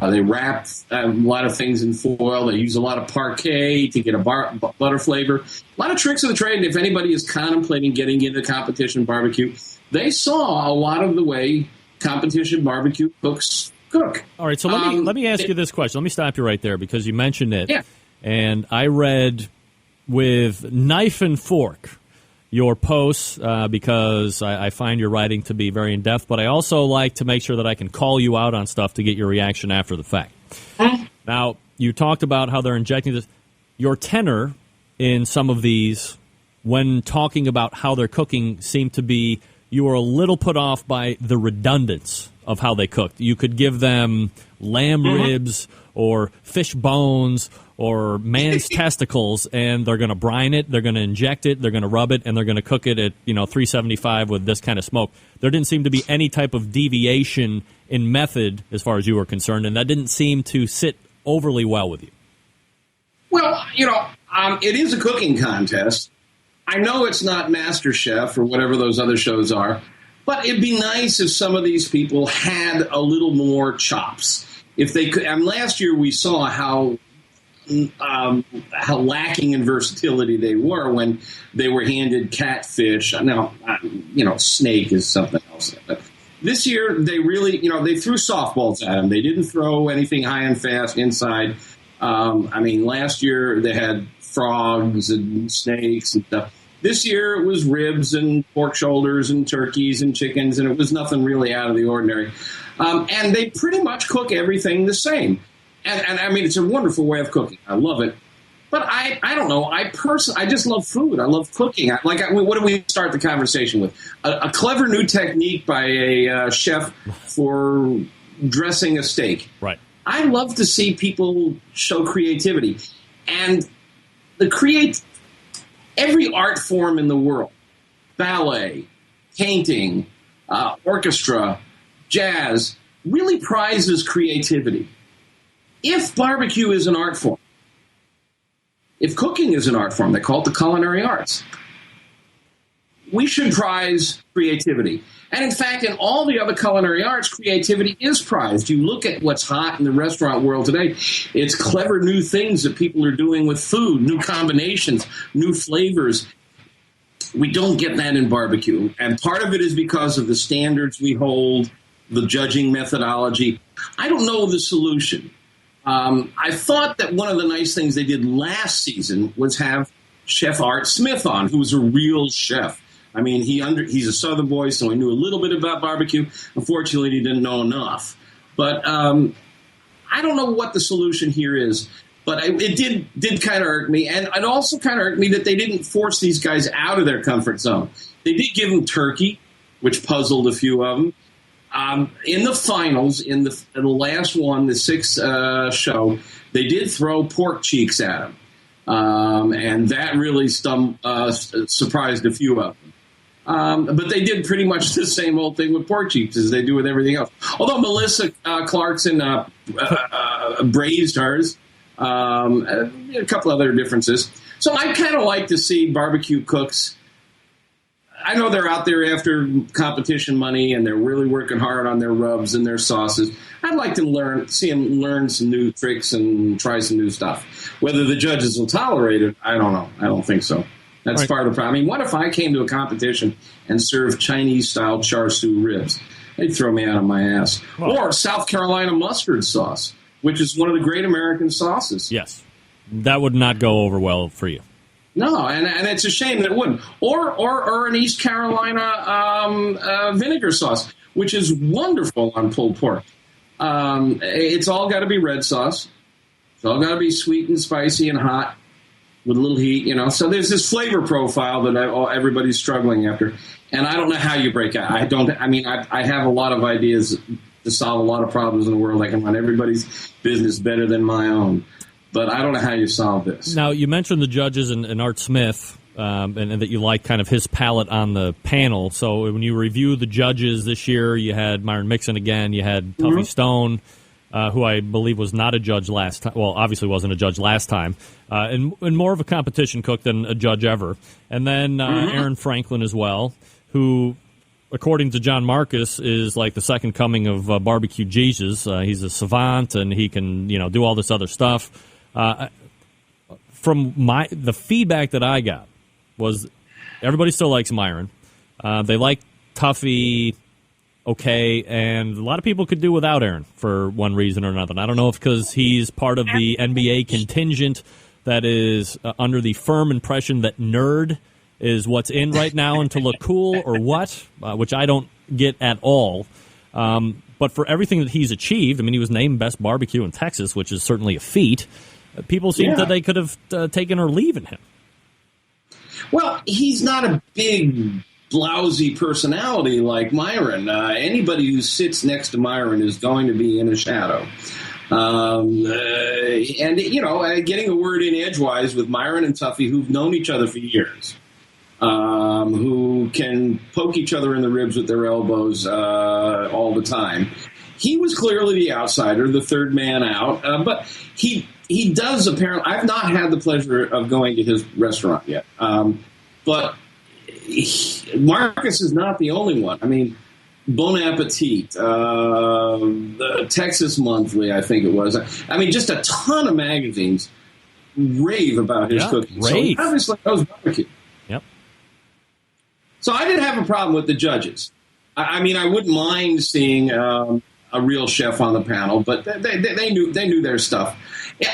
They wrap a lot of things in foil. They use a lot of parquet to get a butter flavor. A lot of tricks of the trade. And if anybody is contemplating getting into competition barbecue, they saw a lot of the way competition barbecue cooks cook.
All right, so let me ask you this question. Let me stop you right there because you mentioned it.
Yeah.
And I read with knife and fork your posts because I find your writing to be very in-depth, but I also like to make sure that I can call you out on stuff to get your reaction after the fact. Now, you talked about how they're injecting this. Your tenor in some of these, when talking about how they're cooking, seemed to be you were a little put off by the redundance of how they cooked. You could give them lamb ribs or fish bones or man's testicles, and they're going to brine it, they're going to inject it, they're going to rub it, and they're going to cook it at 375 with this kind of smoke. There didn't seem to be any type of deviation in method as far as you were concerned, and that didn't seem to sit overly well with you.
Well, it is a cooking contest. I know it's not MasterChef or whatever those other shows are, but it'd be nice if some of these people had a little more chops. If they could, and last year we saw how lacking in versatility they were when they were handed catfish. Now, snake is something else. But this year, they really, they threw softballs at them. They didn't throw anything high and fast inside. Last year they had frogs and snakes and stuff. This year it was ribs and pork shoulders and turkeys and chickens, and it was nothing really out of the ordinary. And they pretty much cook everything the same. And it's a wonderful way of cooking. I love it. But I don't know. I just love food. I love cooking. What do we start the conversation with? A clever new technique by a chef for dressing a steak.
Right.
I love to see people show creativity. And every art form in the world, ballet, painting, orchestra, jazz, really prizes creativity. If barbecue is an art form, if cooking is an art form, they call it the culinary arts, we should prize creativity. And in fact, in all the other culinary arts, creativity is prized. You look at what's hot in the restaurant world today, it's clever new things that people are doing with food, new combinations, new flavors. We don't get that in barbecue. And part of it is because of the standards we hold, the judging methodology. I don't know the solution. I thought that one of the nice things they did last season was have Chef Art Smith on, who was a real chef. I mean, he's a Southern boy, so he knew a little bit about barbecue. Unfortunately, he didn't know enough. But I don't know what the solution here is. But it did kind of irk me. And it also kind of irked me that they didn't force these guys out of their comfort zone. They did give them turkey, which puzzled a few of them. In the finals, in the last one, the sixth show, they did throw pork cheeks at him. And that really surprised a few of them. But they did pretty much the same old thing with pork cheeks as they do with everything else. Although Melissa Clarkson braised hers, a couple other differences. So I kind of like to see barbecue cooks. I know they're out there after competition money and they're really working hard on their rubs and their sauces. I'd like to see them learn some new tricks and try some new stuff. Whether the judges will tolerate it, I don't know. I don't think so. That's right. Part of the problem. I mean, what if I came to a competition and served Chinese-style char siu ribs? They'd throw me out of my ass. Oh. Or South Carolina mustard sauce, which is one of the great American sauces.
Yes. That would not go over well for you.
No, and it's a shame that it wouldn't. Or an East Carolina vinegar sauce, which is wonderful on pulled pork. It's all got to be red sauce. It's all got to be sweet and spicy and hot with a little heat, So there's this flavor profile that everybody's struggling after. And I don't know how you break out. I have a lot of ideas to solve a lot of problems in the world. I can run everybody's business better than my own. But I don't know how you solve this.
Now, you mentioned the judges and Art Smith, and that you like kind of his palette on the panel. So when you review the judges this year, you had Myron Mixon again, you had Tuffy Stone, who I believe was not a judge last time. Well, obviously wasn't a judge last time, and more of a competition cook than a judge ever. And then Aaron Franklin as well, who, according to John Marcus, is like the second coming of barbecue Jesus. He's a savant, and he can do all this other stuff. From the feedback that I got was everybody still likes Myron. They like Tuffy. Okay, and a lot of people could do without Aaron for one reason or another. And I don't know if because he's part of the NBA contingent that is under the firm impression that nerd is what's in right now and to look cool or what, which I don't get at all. But for everything that he's achieved, I mean, he was named Best Barbecue in Texas, which is certainly a feat. People seem that they could have taken or leaving him.
Well, he's not a big blousy personality like Myron. Anybody who sits next to Myron is going to be in a shadow. And getting a word in edgewise with Myron and Tuffy, who've known each other for years, who can poke each other in the ribs with their elbows all the time. He was clearly the outsider, the third man out, but he does apparently. I've not had the pleasure of going to his restaurant yet, but Marcus is not the only one. I mean, Bon Appetit, the Texas Monthly, I think it was. I mean, just a ton of magazines rave about his cooking. So he obviously knows barbecue.
Yep.
So I didn't have a problem with the judges. I mean, I wouldn't mind seeing a real chef on the panel, but they knew their stuff.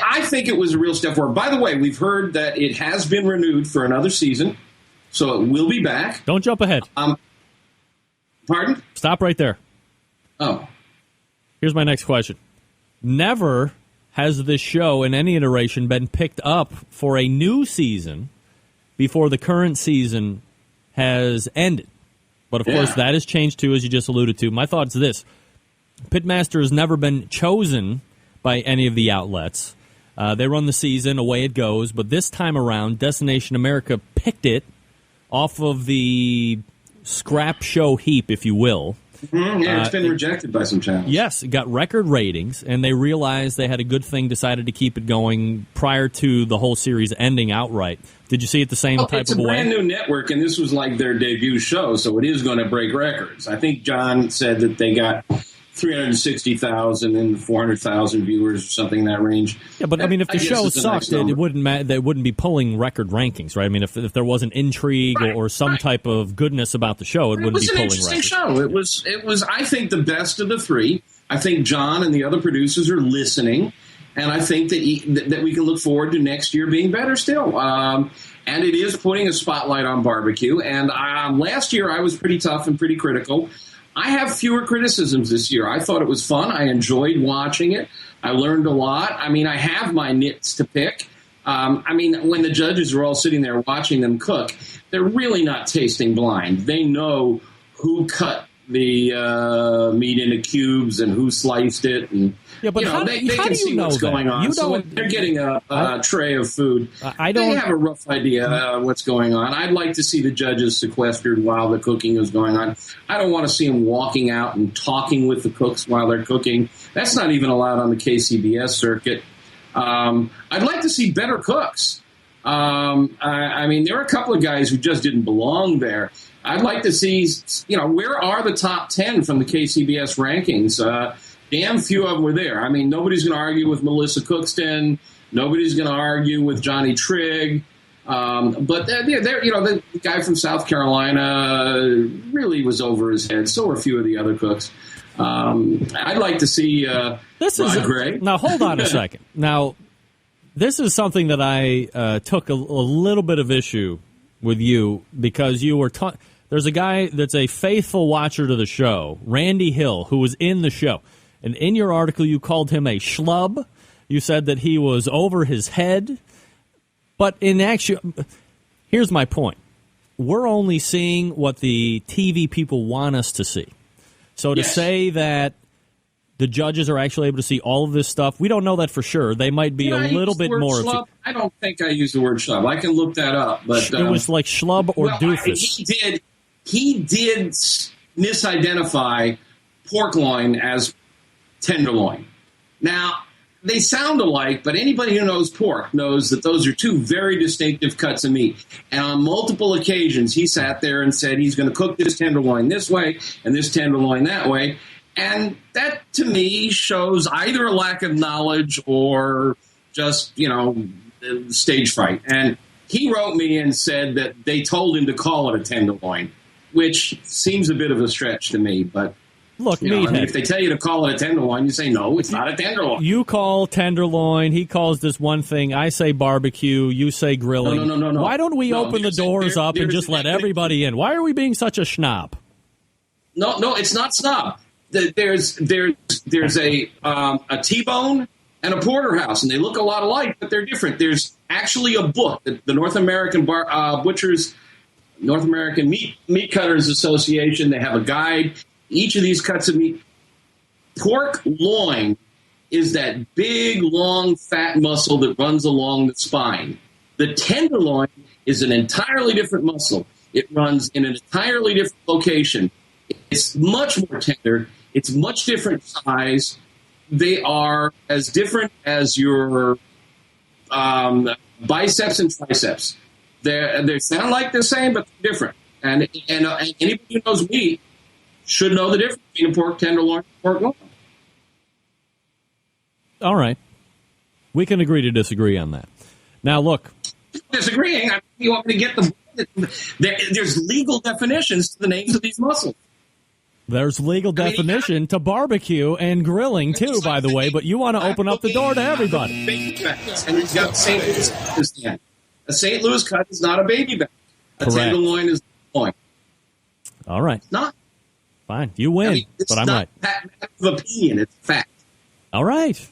I think it was a real step forward. By the way, we've heard that it has been renewed for another season. So it will be back.
Don't jump ahead.
Pardon?
Stop right there.
Oh.
Here's my next question. Never has this show in any iteration been picked up for a new season before the current season has ended. But, of course, that has changed, too, as you just alluded to. My thought is this. Pitmaster has never been chosen by any of the outlets. They run the season, away it goes. But this time around, Destination America picked it off of the scrap show heap, if you will.
It's been rejected by some channels.
Yes, it got record ratings, and they realized they had a good thing, decided to keep it going prior to the whole series ending outright. Did you see it the same type of way?
It's a brand new network, and this was like their debut show, so it is going to break records. I think John said that they got 360,000 and 400,000 viewers, or something in that range.
Yeah, but I mean, if the show sucked, it wouldn't they wouldn't be pulling record rankings, right? I mean, if there wasn't intrigue or some type of goodness about the show, it wouldn't be pulling records.
It was an interesting show. It was, I think, the best of the three. I think John and the other producers are listening, and I think that we can look forward to next year being better still. And it is putting a spotlight on barbecue. And last year I was pretty tough and pretty critical. I have fewer criticisms this year. I thought it was fun. I enjoyed watching it. I learned a lot. I mean, I have my nits to pick. I mean, when the judges are all sitting there watching them cook, they're really not tasting blind. They know who cut the meat into cubes and who sliced it. And, they can see what's going on. So when they're getting a tray of food, they have a rough idea what's going on. I'd like to see the judges sequestered while the cooking is going on. I don't want to see them walking out and talking with the cooks while they're cooking. That's not even allowed on the KCBS circuit. I'd like to see better cooks. I mean, there are a couple of guys who just didn't belong there. I'd like to see, where are the top 10 from the KCBS rankings? Damn few of them were there. I mean, nobody's going to argue with Melissa Cookston. Nobody's going to argue with Johnny Trigg. But the guy from South Carolina really was over his head. So were a few of the other cooks. I'd like to see Rod Gray.
Now, hold on a second. Now, this is something that I took a little bit of issue with you because you were there's a guy that's a faithful watcher to the show, Randy Hill, who was in the show. And in your article, you called him a schlub. You said that he was over his head. But in here's my point. We're only seeing what the TV people want us to see. So to say that the judges are actually able to see all of this stuff, we don't know that for sure. They might be a little bit more.
I don't think I used the word schlub. I can look that up. But
it was like schlub or doofus.
He did misidentify pork loin as tenderloin. Now, they sound alike, but anybody who knows pork knows that those are two very distinctive cuts of meat. And on multiple occasions, he sat there and said he's going to cook this tenderloin this way and this tenderloin that way. And that, to me, shows either a lack of knowledge or just, stage fright. And he wrote me and said that they told him to call it a tenderloin, which seems a bit of a stretch to me, but...
Look, Meathead.
If they tell you to call it a tenderloin, you say, no, it's not a tenderloin.
You call tenderloin. He calls this one thing. I say barbecue. You say grilling.
No.
Why don't we open the doors up and just let everybody in? Why are we being such a snob?
No, it's not snob. There's a T-bone and a porterhouse, and they look a lot alike, but they're different. There's actually a book, the North American North American Meat Cutters Association. They have a guide. Each of these cuts of meat, pork loin is that big, long, fat muscle that runs along the spine. The tenderloin is an entirely different muscle. It runs in an entirely different location. It's much more tender. It's much different size. They are as different as your biceps and triceps. They sound like the same, but they're different. And anybody who knows meat should know the difference between a pork tenderloin and a pork loin.
All right. We can agree to disagree on that. Now, look.
Disagreeing? You want me to get there's legal definitions to the names of these muscles.
There's legal definition to barbecue and grilling, too, by the way, but you want to open up the door to everybody.
And you've got St. Louis cut. A St. Louis cut is not a baby back. A tenderloin is a loin.
All right.
It's not.
Fine. You win, but I'm right.
It's not opinion. It's fact.
All right.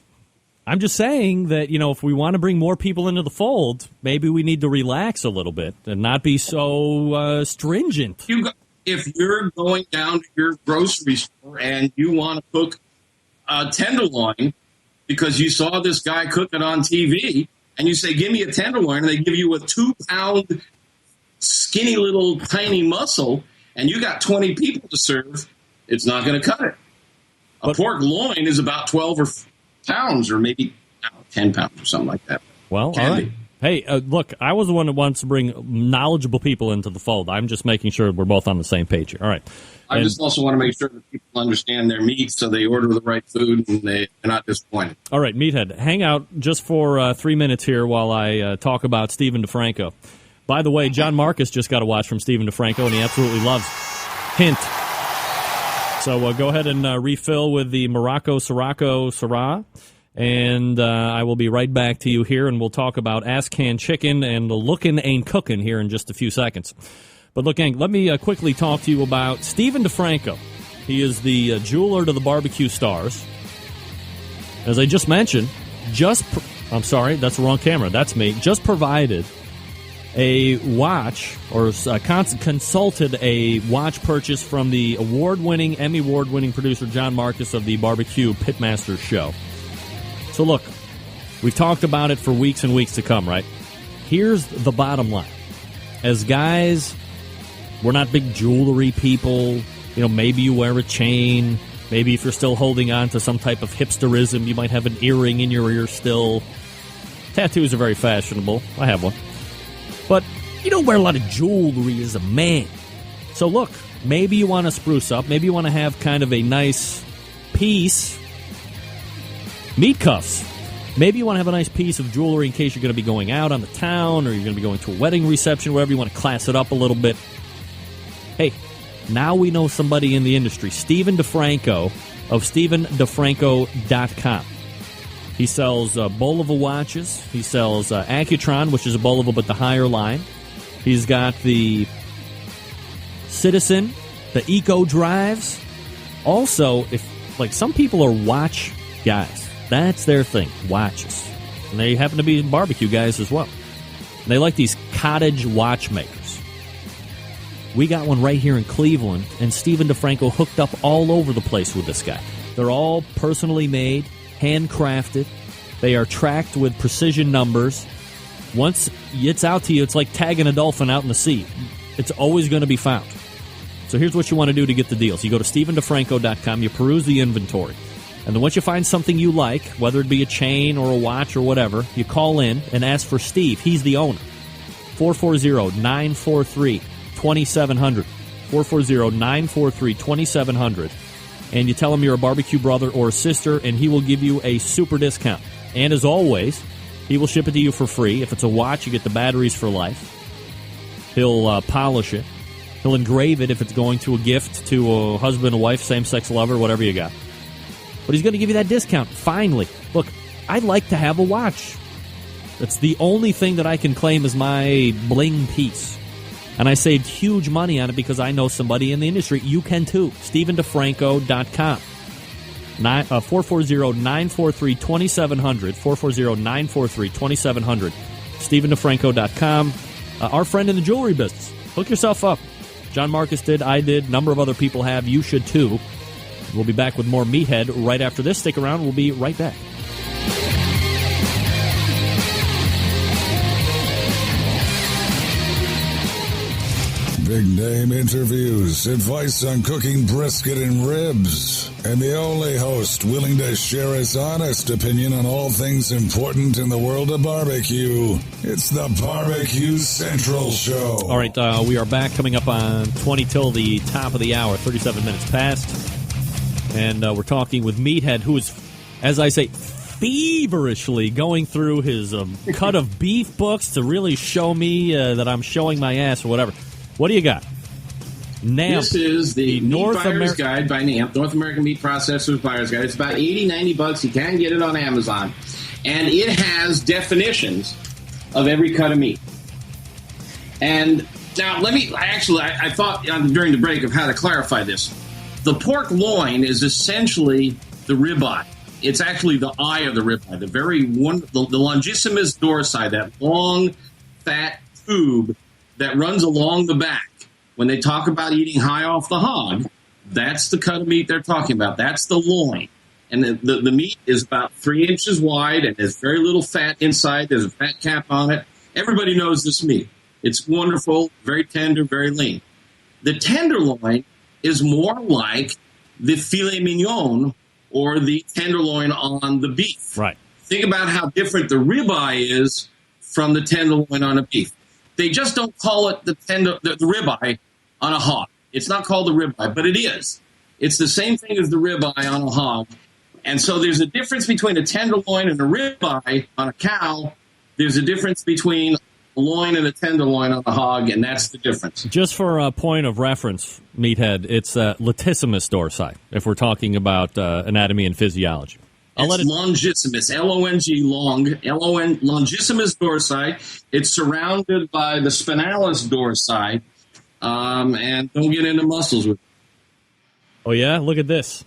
I'm just saying that, if we want to bring more people into the fold, maybe we need to relax a little bit and not be so stringent.
If you're going down to your grocery store and you want to cook a tenderloin because you saw this guy cook it on TV, and you say, give me a tenderloin, and they give you a 2-pound skinny little tiny muscle, and you got 20 people to serve, it's not going to cut it. A pork loin is about 12 pounds or maybe 10 pounds or something like that.
Well, all right. Hey, look, I was the one that wants to bring knowledgeable people into the fold. I'm just making sure we're both on the same page here. All right.
I just also want to make sure that people understand their meat so they order the right food and they're not disappointed.
All right, Meathead, hang out just for 3 minutes here while I talk about Stephen DeFranco. By the way, John Marcus just got a watch from Stephen DeFranco, and he absolutely loves Hint. So go ahead and refill with the Morocco Sirocco Syrah. And I will be right back to you here, and we'll talk about Ask Can Chicken and the Lookin' Ain't Cookin' here in just a few seconds. But look, Hank, let me quickly talk to you about Stephen DeFranco. He is the jeweler to the barbecue stars. As I just mentioned, I'm sorry, that's the wrong camera. That's me. Just provided a watch, or consulted a watch purchase from the Emmy award-winning producer John Marcus of the Barbecue Pitmaster show. So look, we've talked about it for weeks and weeks to come, right? Here's the bottom line. As guys, we're not big jewelry people. Maybe you wear a chain. Maybe if you're still holding on to some type of hipsterism, you might have an earring in your ear still. Tattoos are very fashionable. I have one. But you don't wear a lot of jewelry as a man. So look, maybe you want to spruce up. Maybe you want to have kind of a nice piece. Meat cuffs. Maybe you want to have a nice piece of jewelry in case you're going to be going out on the town, or you're going to be going to a wedding reception, wherever you want to class it up a little bit. Hey, now we know somebody in the industry, Stephen DeFranco of StephenDeFranco.com. He sells Bulova watches. He sells Accutron, which is a Bulova but the higher line. He's got the Citizen, the Eco Drives. Also, if some people are watch guys. That's their thing, watches. And they happen to be barbecue guys as well. And they like these cottage watchmakers. We got one right here in Cleveland, and Stephen DeFranco hooked up all over the place with this guy. They're all personally made, handcrafted. They are tracked with precision numbers. Once it's out to you, it's like tagging a dolphin out in the sea. It's always going to be found. So here's what you want to do to get the deals. You go to StephenDeFranco.com, you peruse the inventory. And then once you find something you like, whether it be a chain or a watch or whatever, you call in and ask for Steve. He's the owner. 440-943-2700. 440-943-2700. And you tell him you're a barbecue brother or sister, and he will give you a super discount. And as always, he will ship it to you for free. If it's a watch, you get the batteries for life. He'll polish it. He'll engrave it if it's going to a gift to a husband, a wife, same-sex lover, whatever you got. But he's going to give you that discount, finally. Look, I'd like to have a watch. That's the only thing that I can claim as my bling piece. And I saved huge money on it because I know somebody in the industry. You can too. StephenDeFranco.com. 440-943-2700. 440-943-2700. StephenDeFranco.com. Our friend in the jewelry business. Hook yourself up. John Marcus did. I did. A number of other people have. You should too. We'll be back with more Meathead right after this. Stick around. We'll be right back.
Big name interviews, advice on cooking brisket and ribs, and the only host willing to share his honest opinion on all things important in the world of barbecue. It's the Barbecue Central Show.
All right, we are back coming up on 20 till the top of the hour, 37 minutes past. And we're talking with Meathead, who is, as I say, feverishly going through his cut of beef books to really show me that I'm showing my ass or whatever. What do you got? NAMP.
This is the Meat Buyer's Guide by NAMP, North American Meat Processors Buyer's Guide. It's about $80-90. You can get it on Amazon. And it has definitions of every cut of meat. And now, I thought during the break of how to clarify this. The pork loin is essentially the ribeye. It's actually the eye of the ribeye, the longissimus dorsi, that long, fat tube that runs along the back. When they talk about eating high off the hog, that's the cut of meat they're talking about. That's the loin. And the meat is about 3 inches wide, and there's very little fat inside. There's a fat cap on it. Everybody knows this meat. It's wonderful, very tender, very lean. The tenderloin is more like the filet mignon or the tenderloin on the beef.
Right.
Think about how different the ribeye is from the tenderloin on a beef. They just don't call it the ribeye on a hog. It's not called the ribeye, but it is. It's the same thing as the ribeye on a hog. And so there's a difference between a tenderloin and a ribeye on a cow. There's a difference between a loin and a tenderloin on a hog, and that's the difference.
Just for a point of reference, Meathead, it's latissimus dorsi, if we're talking about anatomy and physiology.
Longissimus, L-O-N-G, longissimus dorsi. It's surrounded by the spinalis dorsi, and don't get into muscles with it.
Oh, yeah? Look at this.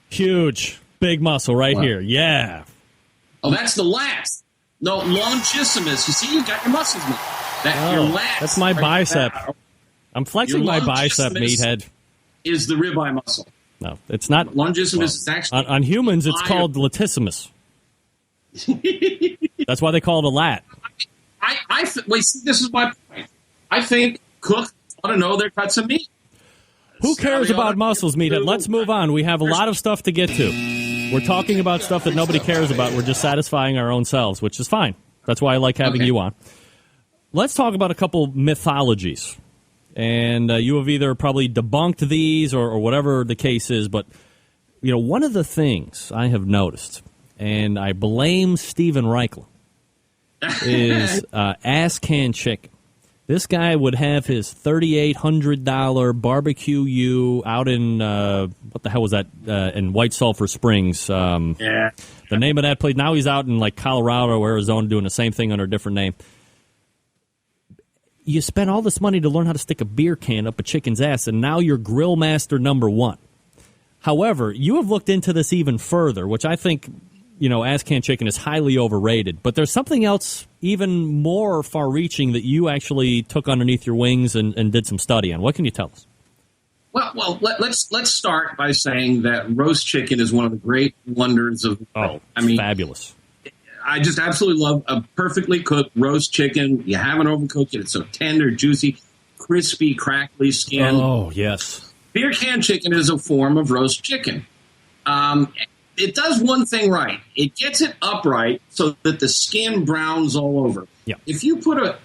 Huge, big muscle right here. Yeah.
Oh, that's the lats. No, longissimus. You see, you got your muscles now. Your lats.
That's my bicep. I'm flexing my bicep, Meathead.
Is the ribeye muscle.
No, it's not.
Longissimus is actually...
On humans, it's called latissimus. That's why they call it a lat.
Wait, see, this is my point. I think cooks ought to know their cuts of meat.
Who cares about muscles, Meathead? Let's move on. We have a lot of stuff to get to. We're talking about stuff that nobody cares about. We're just satisfying our own selves, which is fine. That's why I like having you on. Let's talk about a couple mythologies. And you have either probably debunked these or whatever the case is. But, one of the things I have noticed, and I blame Steven Reichel, is ass can chicken. This guy would have his $3,800 barbecue U out in, what the hell was that, in White Sulphur Springs. The name of that place. Now he's out in like Colorado or Arizona doing the same thing under a different name. You spent all this money to learn how to stick a beer can up a chicken's ass, and now you're grill master number one. However, you have looked into this even further, which I think, ass can chicken is highly overrated. But there's something else even more far-reaching that you actually took underneath your wings and did some study on. What can you tell us?
Well, let's start by saying that roast chicken is one of the great wonders of.
Fabulous.
I just absolutely love a perfectly cooked roast chicken. You haven't overcooked it. It's so tender, juicy, crispy, crackly skin.
Oh, yes.
Beer can chicken is a form of roast chicken. it does one thing right. It gets it upright so that the skin browns all over.
Yeah.
If you put a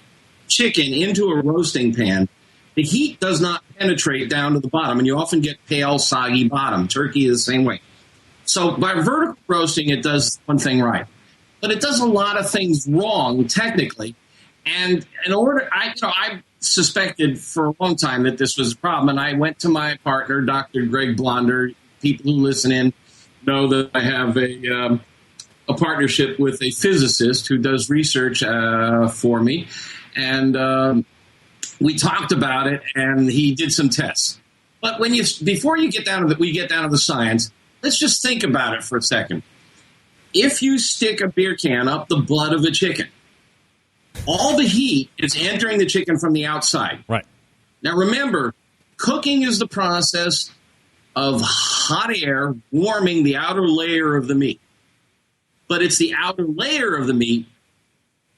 chicken into a roasting pan, the heat does not penetrate down to the bottom, and you often get pale, soggy bottom. Turkey is the same way. So by vertical roasting, it does one thing right. But it does a lot of things wrong, technically. And I suspected for a long time that this was a problem, and I went to my partner, Dr. Greg Blonder. People who listen in know that I have a partnership with a physicist who does research for me. And we talked about it, and he did some tests. But before you get down to the science, let's just think about it for a second. If you stick a beer can up the butt of a chicken, all the heat is entering the chicken from the outside.
Right.
Now remember, cooking is the process of hot air warming the outer layer of the meat. But it's the outer layer of the meat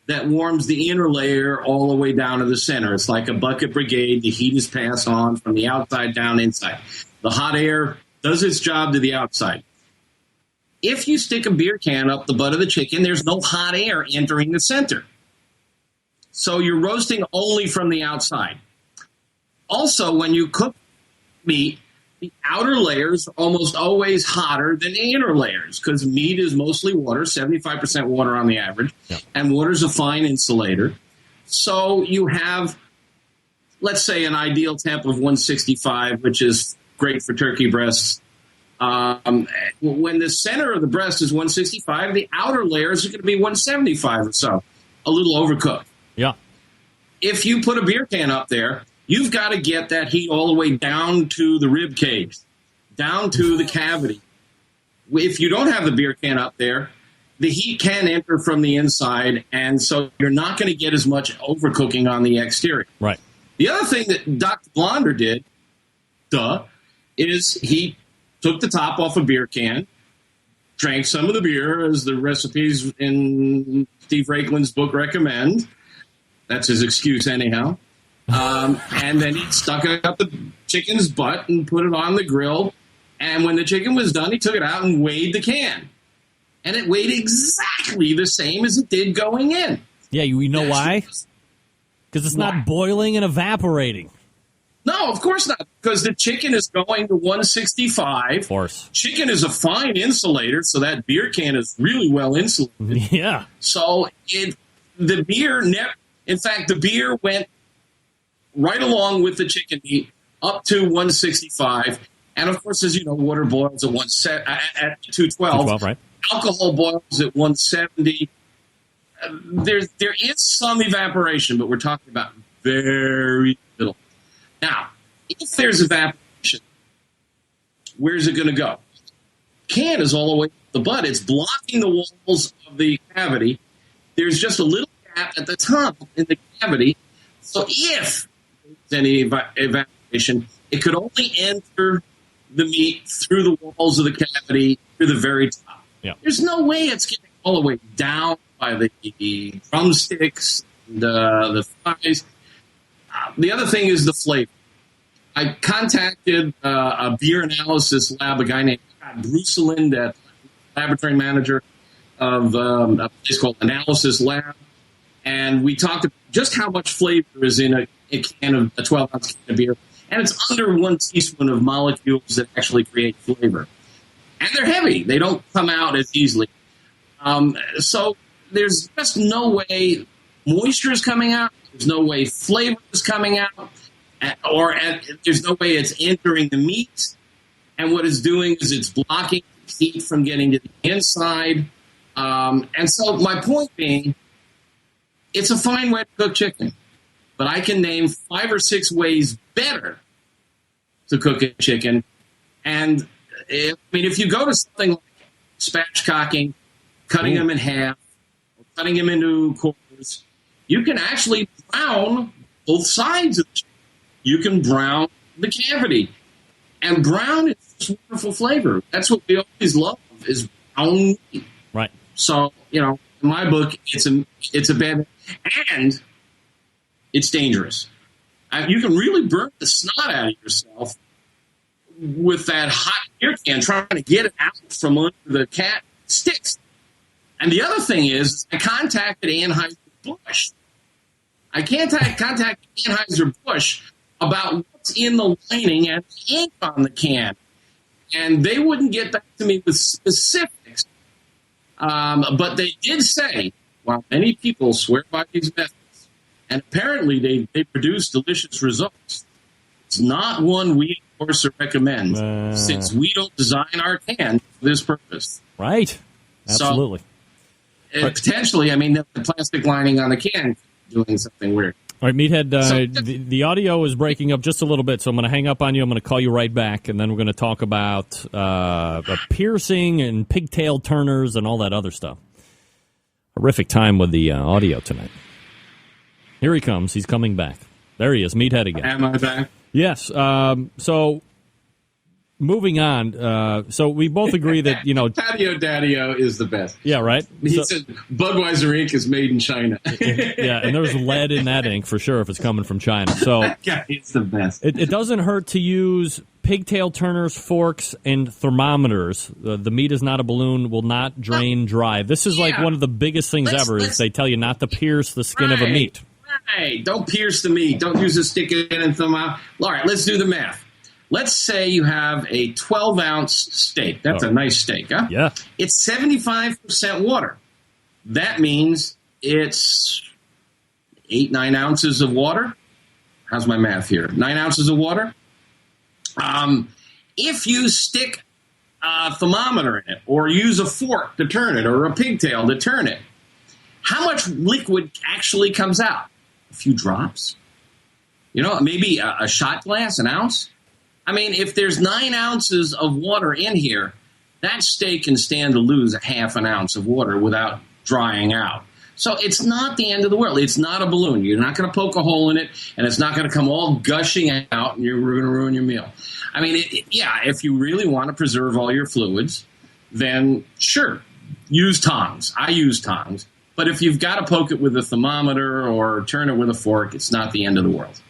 that warms the inner layer all the way down to the center. It's like a bucket brigade. The heat is passed on from the outside down inside. The hot air does its job to the outside. If you stick a beer can up the butt of the chicken, there's no hot air entering the center. So you're roasting only from the outside. Also, when you cook meat, the outer layers are almost always hotter than the inner layers because meat is mostly water, 75% water on the average, and water is a fine insulator. So you have, let's say, an ideal temp of 165, which is great for turkey breasts. When the center of the breast is 165, the outer layers are going to be 175 or so, a little overcooked.
Yeah.
If you put a beer can up there, you've got to get that heat all the way down to the rib cage, down to the cavity. If you don't have the beer can up there, the heat can enter from the inside, and so you're not going to get as much overcooking on the exterior.
Right.
The other thing that Dr. Blonder did, is he took the top off a beer can, drank some of the beer, as the recipes in Steve Rakeland's book recommend. That's his excuse anyhow. And then he stuck it up the chicken's butt and put it on the grill. And when the chicken was done, he took it out and weighed the can. And it weighed exactly the same as it did going in.
Yeah, you know why? Because it's not boiling and evaporating.
No, of course not. Because the chicken is going to 165. Of
course.
Chicken is a fine insulator, so that beer can is really well insulated.
Yeah.
So the beer went right along with the chicken meat up to 165. And of course, as you know, water boils at 212.
212, right.
Alcohol boils at 170. There is some evaporation, but we're talking about very little. Now, if there's evaporation, where's it going to go? Can is all the way up the butt. It's blocking the walls of the cavity. There's just a little gap at the top in the cavity. So if there's any evaporation, it could only enter the meat through the walls of the cavity to the very top.
Yeah.
There's no way it's getting all the way down by the drumsticks, and the thighs. The other thing is the flavor. I contacted a beer analysis lab, a guy named Bruce Lind, laboratory manager of a place called Analysis Lab, and we talked about just how much flavor is in a can of a 12-ounce can of beer, and it's under 1 teaspoon of molecules that actually create flavor. And they're heavy. They don't come out as easily. So there's just no way moisture is coming out. There's no way flavor is coming out. Or there's no way it's entering the meat. And what it's doing is it's blocking heat from getting to the inside. And so my point being, it's a fine way to cook chicken. But I can name 5 or 6 ways better to cook a chicken. And if you go to something like spatchcocking, cutting them in half, or cutting them into quarters, you can actually brown both sides of the chicken. You can brown the cavity. And brown is just wonderful flavor. That's what we always love, is brown meat.
Right.
So, in my book, it's a bad, and it's dangerous. You can really burn the snot out of yourself with that hot beer can trying to get it out from under the cat sticks. And the other thing is, I contacted Anheuser-Busch. I contacted Anheuser-Busch about what's in the lining and the ink on the can. And they wouldn't get back to me with specifics. But they did say, while many people swear by these methods, and apparently they produce delicious results, it's not one we endorse or recommend, since we don't design our can for this purpose.
Right. Absolutely.
So, potentially, I mean, the plastic lining on the can doing something weird.
All right, Meathead, the audio is breaking up just a little bit, so I'm going to hang up on you. I'm going to call you right back, and then we're going to talk about piercing and pigtail turners and all that other stuff. Horrific time with the audio tonight. Here he comes. He's coming back. There he is, Meathead again.
Am I back?
Yes. So moving on. So we both agree that,
Patio Daddio is the best.
Yeah, right?
He said Budweiser ink is made in China.
Yeah, and there's lead in that ink for sure if it's coming from China. So
that guy is the best.
It doesn't hurt to use pigtail turners, forks, and thermometers. The meat is not a balloon, will not drain dry. This is like one of the biggest things ever is they tell you not to pierce the skin of a meat.
Right. Don't pierce the meat. Don't use a stick in and thumb out. All right, let's do the math. Let's say you have a 12-ounce steak. That's a nice steak, huh?
Yeah.
It's 75% water. That means it's 9 ounces of water. How's my math here? 9 ounces of water. If you stick a thermometer in it or use a fork to turn it or a pigtail to turn it, how much liquid actually comes out? A few drops? Maybe a shot glass, an ounce? I mean, if there's 9 ounces of water in here, that steak can stand to lose a half an ounce of water without drying out. So it's not the end of the world. It's not a balloon. You're not going to poke a hole in it, and it's not going to come all gushing out, and you're going to ruin your meal. I mean, if you really want to preserve all your fluids, then sure, use tongs. I use tongs. But if you've got to poke it with a thermometer or turn it with a fork, it's not the end of the world.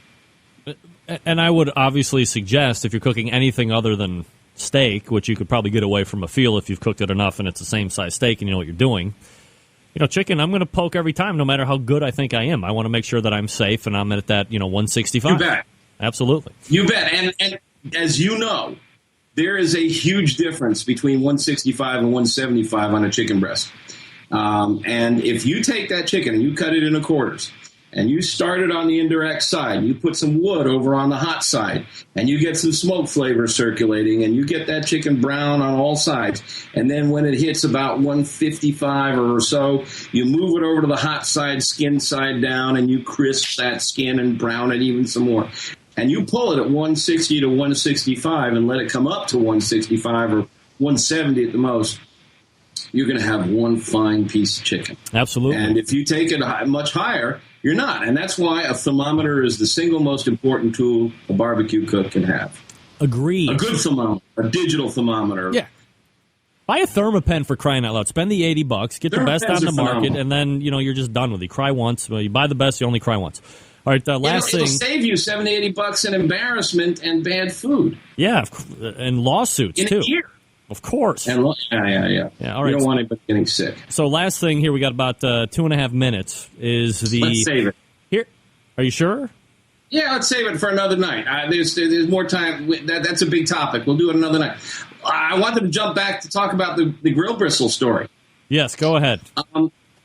And I would obviously suggest if you're cooking anything other than steak, which you could probably get away from a feel if you've cooked it enough and it's the same size steak and you know what you're doing. Chicken, I'm going to poke every time, no matter how good I think I am. I want to make sure that I'm safe and I'm at that, 165.
You bet.
Absolutely.
You bet. And as you know, there is a huge difference between 165 and 175 on a chicken breast. And if you take that chicken and you cut it into quarters, and you start it on the indirect side, you put some wood over on the hot side, and you get some smoke flavor circulating, and you get that chicken brown on all sides. And then when it hits about 155 or so, you move it over to the hot side, skin side down, and you crisp that skin and brown it even some more. And you pull it at 160 to 165 and let it come up to 165 or 170 at the most. You're going to have one fine piece of chicken.
Absolutely.
And if you take it much higher, you're not. And that's why a thermometer is the single most important tool a barbecue cook can have.
Agreed.
A good thermometer, a digital thermometer.
Yeah. Buy a Thermapen for crying out loud. Spend the $80, get the best on the market, and then, you're just done with it. You cry once. Well, you buy the best, you only cry once. All right, last thing.
It'll save you $70, $80 in embarrassment and bad food.
Yeah, and lawsuits,
in
too.
A year.
Of course.
Yeah.
All right.
You don't want anybody getting sick.
So last thing here, we got about 2.5 minutes, is the...
Let's save it.
Here, are you sure?
Yeah, let's save it for another night. There's more time. That's a big topic. We'll do it another night. I wanted to jump back to talk about the grill bristle story.
Yes, go ahead.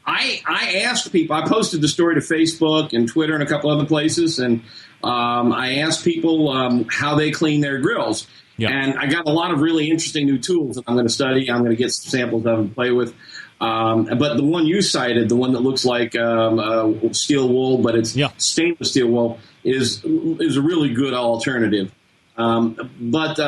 I asked people. I posted the story to Facebook and Twitter and a couple other places, and I asked people how they clean their grills. Yeah. And I got a lot of really interesting new tools that I'm going to study. I'm going to get some samples of them to play with. But the one you cited, the one that looks like steel wool, but it's stainless steel wool, is a really good alternative. But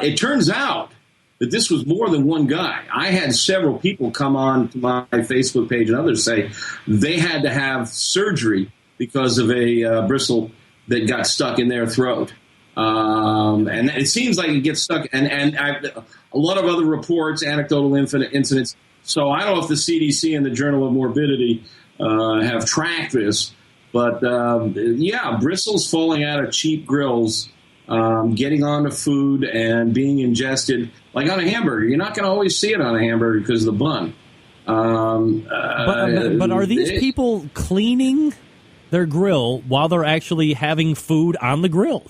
it turns out that this was more than one guy. I had several people come on to my Facebook page and others say they had to have surgery because of a bristle that got stuck in their throat. And it seems like it gets stuck, and a lot of other reports, anecdotal incidents. So I don't know if the CDC and the Journal of Morbidity have tracked this, but bristles falling out of cheap grills getting onto food and being ingested, like on a hamburger. You're not going to always see it on a hamburger because of the bun.
But are these people cleaning their grill while they're actually having food on the grill?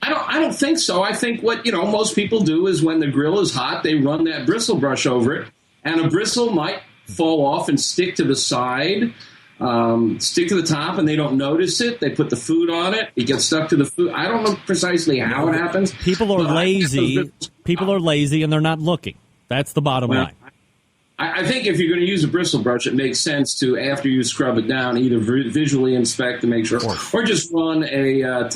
I don't think so. I think what most people do is when the grill is hot, they run that bristle brush over it, and a bristle might fall off and stick to the side, stick to the top, and they don't notice it. They put the food on it. It gets stuck to the food. I don't know precisely how it happens.
People are lazy. People are lazy, and they're not looking. That's the bottom line.
I think if you're going to use a bristle brush, it makes sense to, after you scrub it down, either visually inspect to make sure, or just run a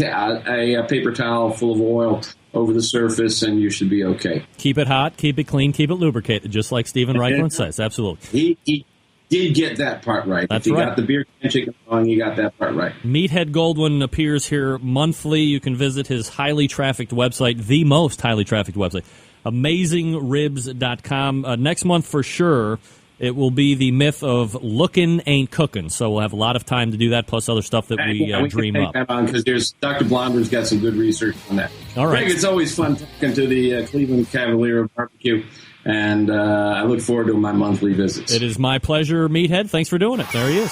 paper towel full of oil over the surface, and you should be okay.
Keep it hot, keep it clean, keep it lubricated, just like Stephen Reichlin says. Absolutely.
He did get that part right.
That's
if you
right.
got the beer can chicken wrong, you got that part right.
Meathead Goldwyn appears here monthly. You can visit his highly trafficked website, the most highly trafficked website, AmazingRibs.com. Next month for sure, it will be the myth of looking ain't cooking. So we'll have a lot of time to do that, plus other stuff that we dream
can
up.
take that on because there's Dr. Blonder's got some good research on that.
All right.
Greg, it's always fun talking to the Cleveland Cavalier of Barbecue, and I look forward to my monthly visits.
It is my pleasure, Meathead. Thanks for doing it. There he is.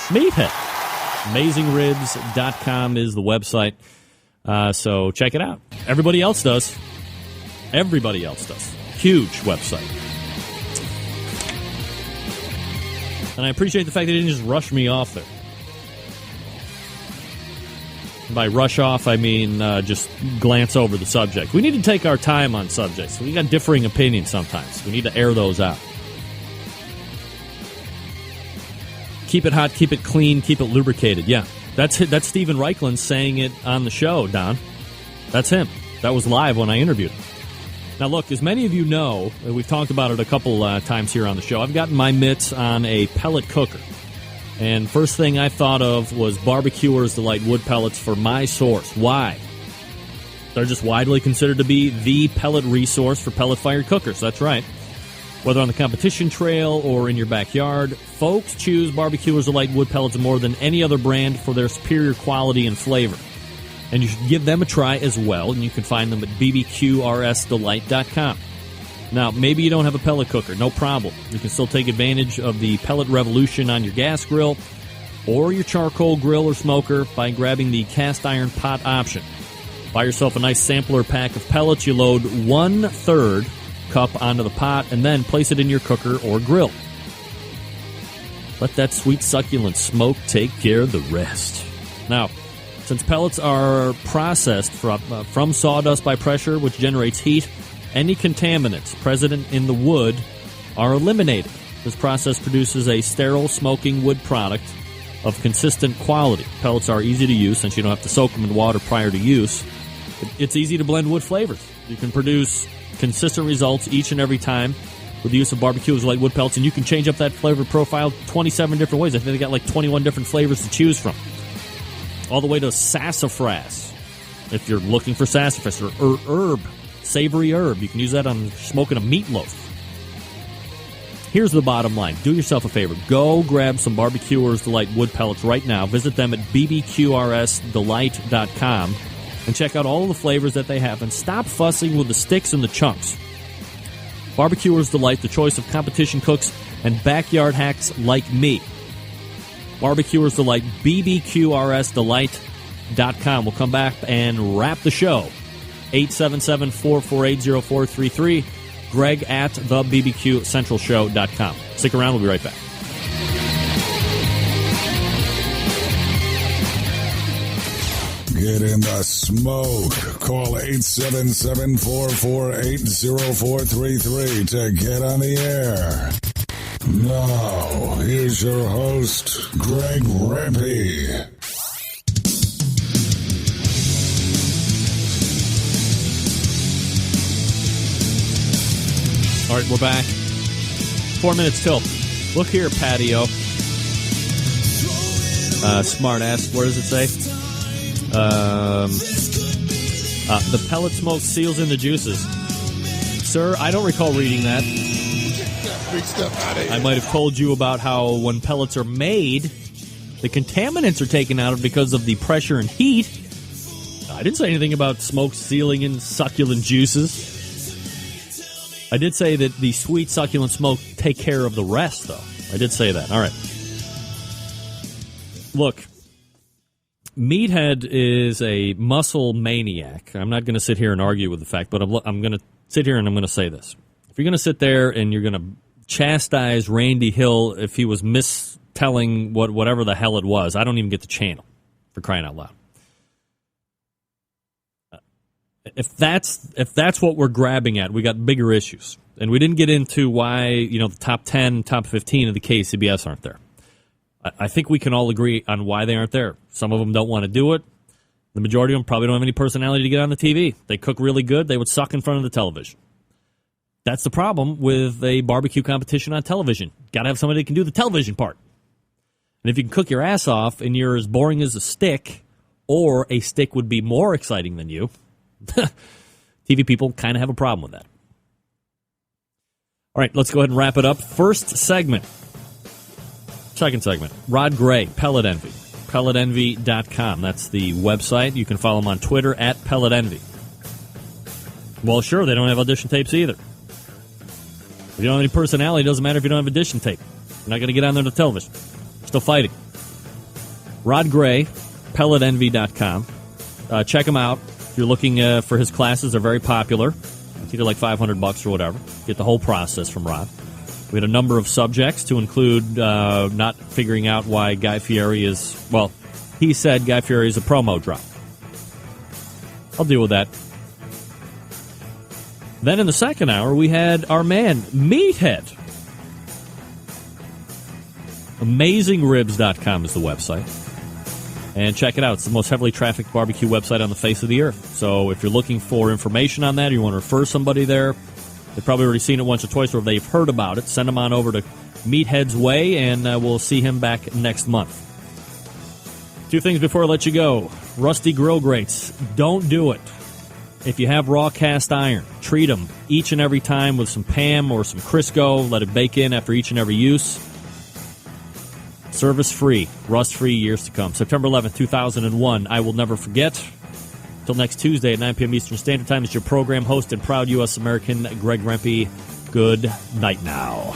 Meathead. AmazingRibs.com is the website. So check it out. Everybody else does. Everybody else does. Huge website. And I appreciate the fact that they didn't just rush me off there. And by rush off, I mean just glance over the subject. We need to take our time on subjects. We got differing opinions sometimes. We need to air those out. Keep it hot, keep it clean, keep it lubricated. Yeah, that's Stephen Reichlin saying it on the show, Don. That's him. That was live when I interviewed him. Now, look, as many of you know, we've talked about it a couple times here on the show, I've gotten my mitts on a pellet cooker. And first thing I thought of was Barbecuers Delight wood pellets for my source. Why? They're just widely considered to be the pellet resource for pellet-fired cookers. That's right. Whether on the competition trail or in your backyard, folks choose Barbecuers Delight wood pellets more than any other brand for their superior quality and flavor. And you should give them a try as well, and you can find them at bbqrsdelight.com. Now, maybe you don't have a pellet cooker. No problem. You can still take advantage of the pellet revolution on your gas grill or your charcoal grill or smoker by grabbing the cast iron pot option. Buy yourself a nice sampler pack of pellets. You load 1/3 cup onto the pot and then place it in your cooker or grill. Let that sweet succulent smoke take care of the rest. Now, since pellets are processed from sawdust by pressure, which generates heat, any contaminants present in the wood are eliminated. This process produces a sterile smoking wood product of consistent quality. Pellets are easy to use since you don't have to soak them in water prior to use. It's easy to blend wood flavors. You can produce consistent results each and every time with the use of Barbecuers Delight wood pellets, and you can change up that flavor profile 27 different ways. I think they got like 21 different flavors to choose from. All the way to sassafras. If you're looking for sassafras or herb, savory herb, you can use that on smoking a meatloaf. Here's the bottom line. Do yourself a favor. Go grab some Barbecuers Delight wood pellets right now. Visit them at bbqrsdelight.com and check out all the flavors that they have. And stop fussing with the sticks and the chunks. Barbecuers Delight, the choice of competition cooks and backyard hacks like me. Barbecuers Delight, bbqrsdelight.com. We'll come back and wrap the show. 877-448-0433. Greg at thebbqcentralshow.com. Stick around. We'll be right back.
Get in the smoke. Call 877-448-0433 to get on the air. Now, here's your host, Greg Rempe.
All right, we're back. 4 minutes till. Look here, patio. Smart ass. Where does it say? The pellet smoke seals in the juices. Sir, I don't recall reading that. I might have told you about how when pellets are made, the contaminants are taken out because of the pressure and heat. I didn't say anything about smoked ceiling and succulent juices. I did say that the sweet, succulent smoke take care of the rest, though. I did say that. All right. Look, Meathead is a muscle maniac. I'm not going to sit here and argue with the fact, but I'm going to sit here and I'm going to say this. If you're going to sit there and you're going to chastise Randy Hill if he was mistelling whatever the hell it was, I don't even get the channel, for crying out loud. If that's what we're grabbing at, we got bigger issues. And we didn't get into why, the top 10, top 15 of the KCBS aren't there. I think we can all agree on why they aren't there. Some of them don't want to do it. The majority of them probably don't have any personality to get on the TV. They cook really good. They would suck in front of the television. That's the problem with a barbecue competition on television. Got to have somebody that can do the television part. And if you can cook your ass off and you're as boring as a stick, or a stick would be more exciting than you, TV people kind of have a problem with that. All right, let's go ahead and wrap it up. First segment. Second segment. Rod Gray, Pellet Envy. PelletEnvy.com. That's the website. You can follow him on Twitter at Pellet Envy. Well, sure, they don't have audition tapes either. If you don't have any personality, it doesn't matter if you don't have audition tape. You're not going to get on there to television. Still fighting. Rod Gray, PelletEnvy.com. Check him out. If you're looking for his classes, they're very popular. It's either like $500 or whatever. Get the whole process from Rod. We had a number of subjects to include not figuring out why Guy Fieri is, well, he said Guy Fieri is a promo drop. I'll deal with that. Then in the second hour, we had our man, Meathead. AmazingRibs.com is the website. And check it out. It's the most heavily trafficked barbecue website on the face of the earth. So if you're looking for information on that, or you want to refer somebody there, they've probably already seen it once or twice, or if they've heard about it, send them on over to Meathead's Way, and we'll see him back next month. Two things before I let you go. Rusty grill grates. Don't do it. If you have raw cast iron, treat them each and every time with some Pam or some Crisco. Let it bake in after each and every use. Service-free, rust-free years to come. September 11th, 2001. I will never forget. Until next Tuesday at 9 p.m. Eastern Standard Time, is your program host and proud U.S. American, Greg Rempe. Good night now.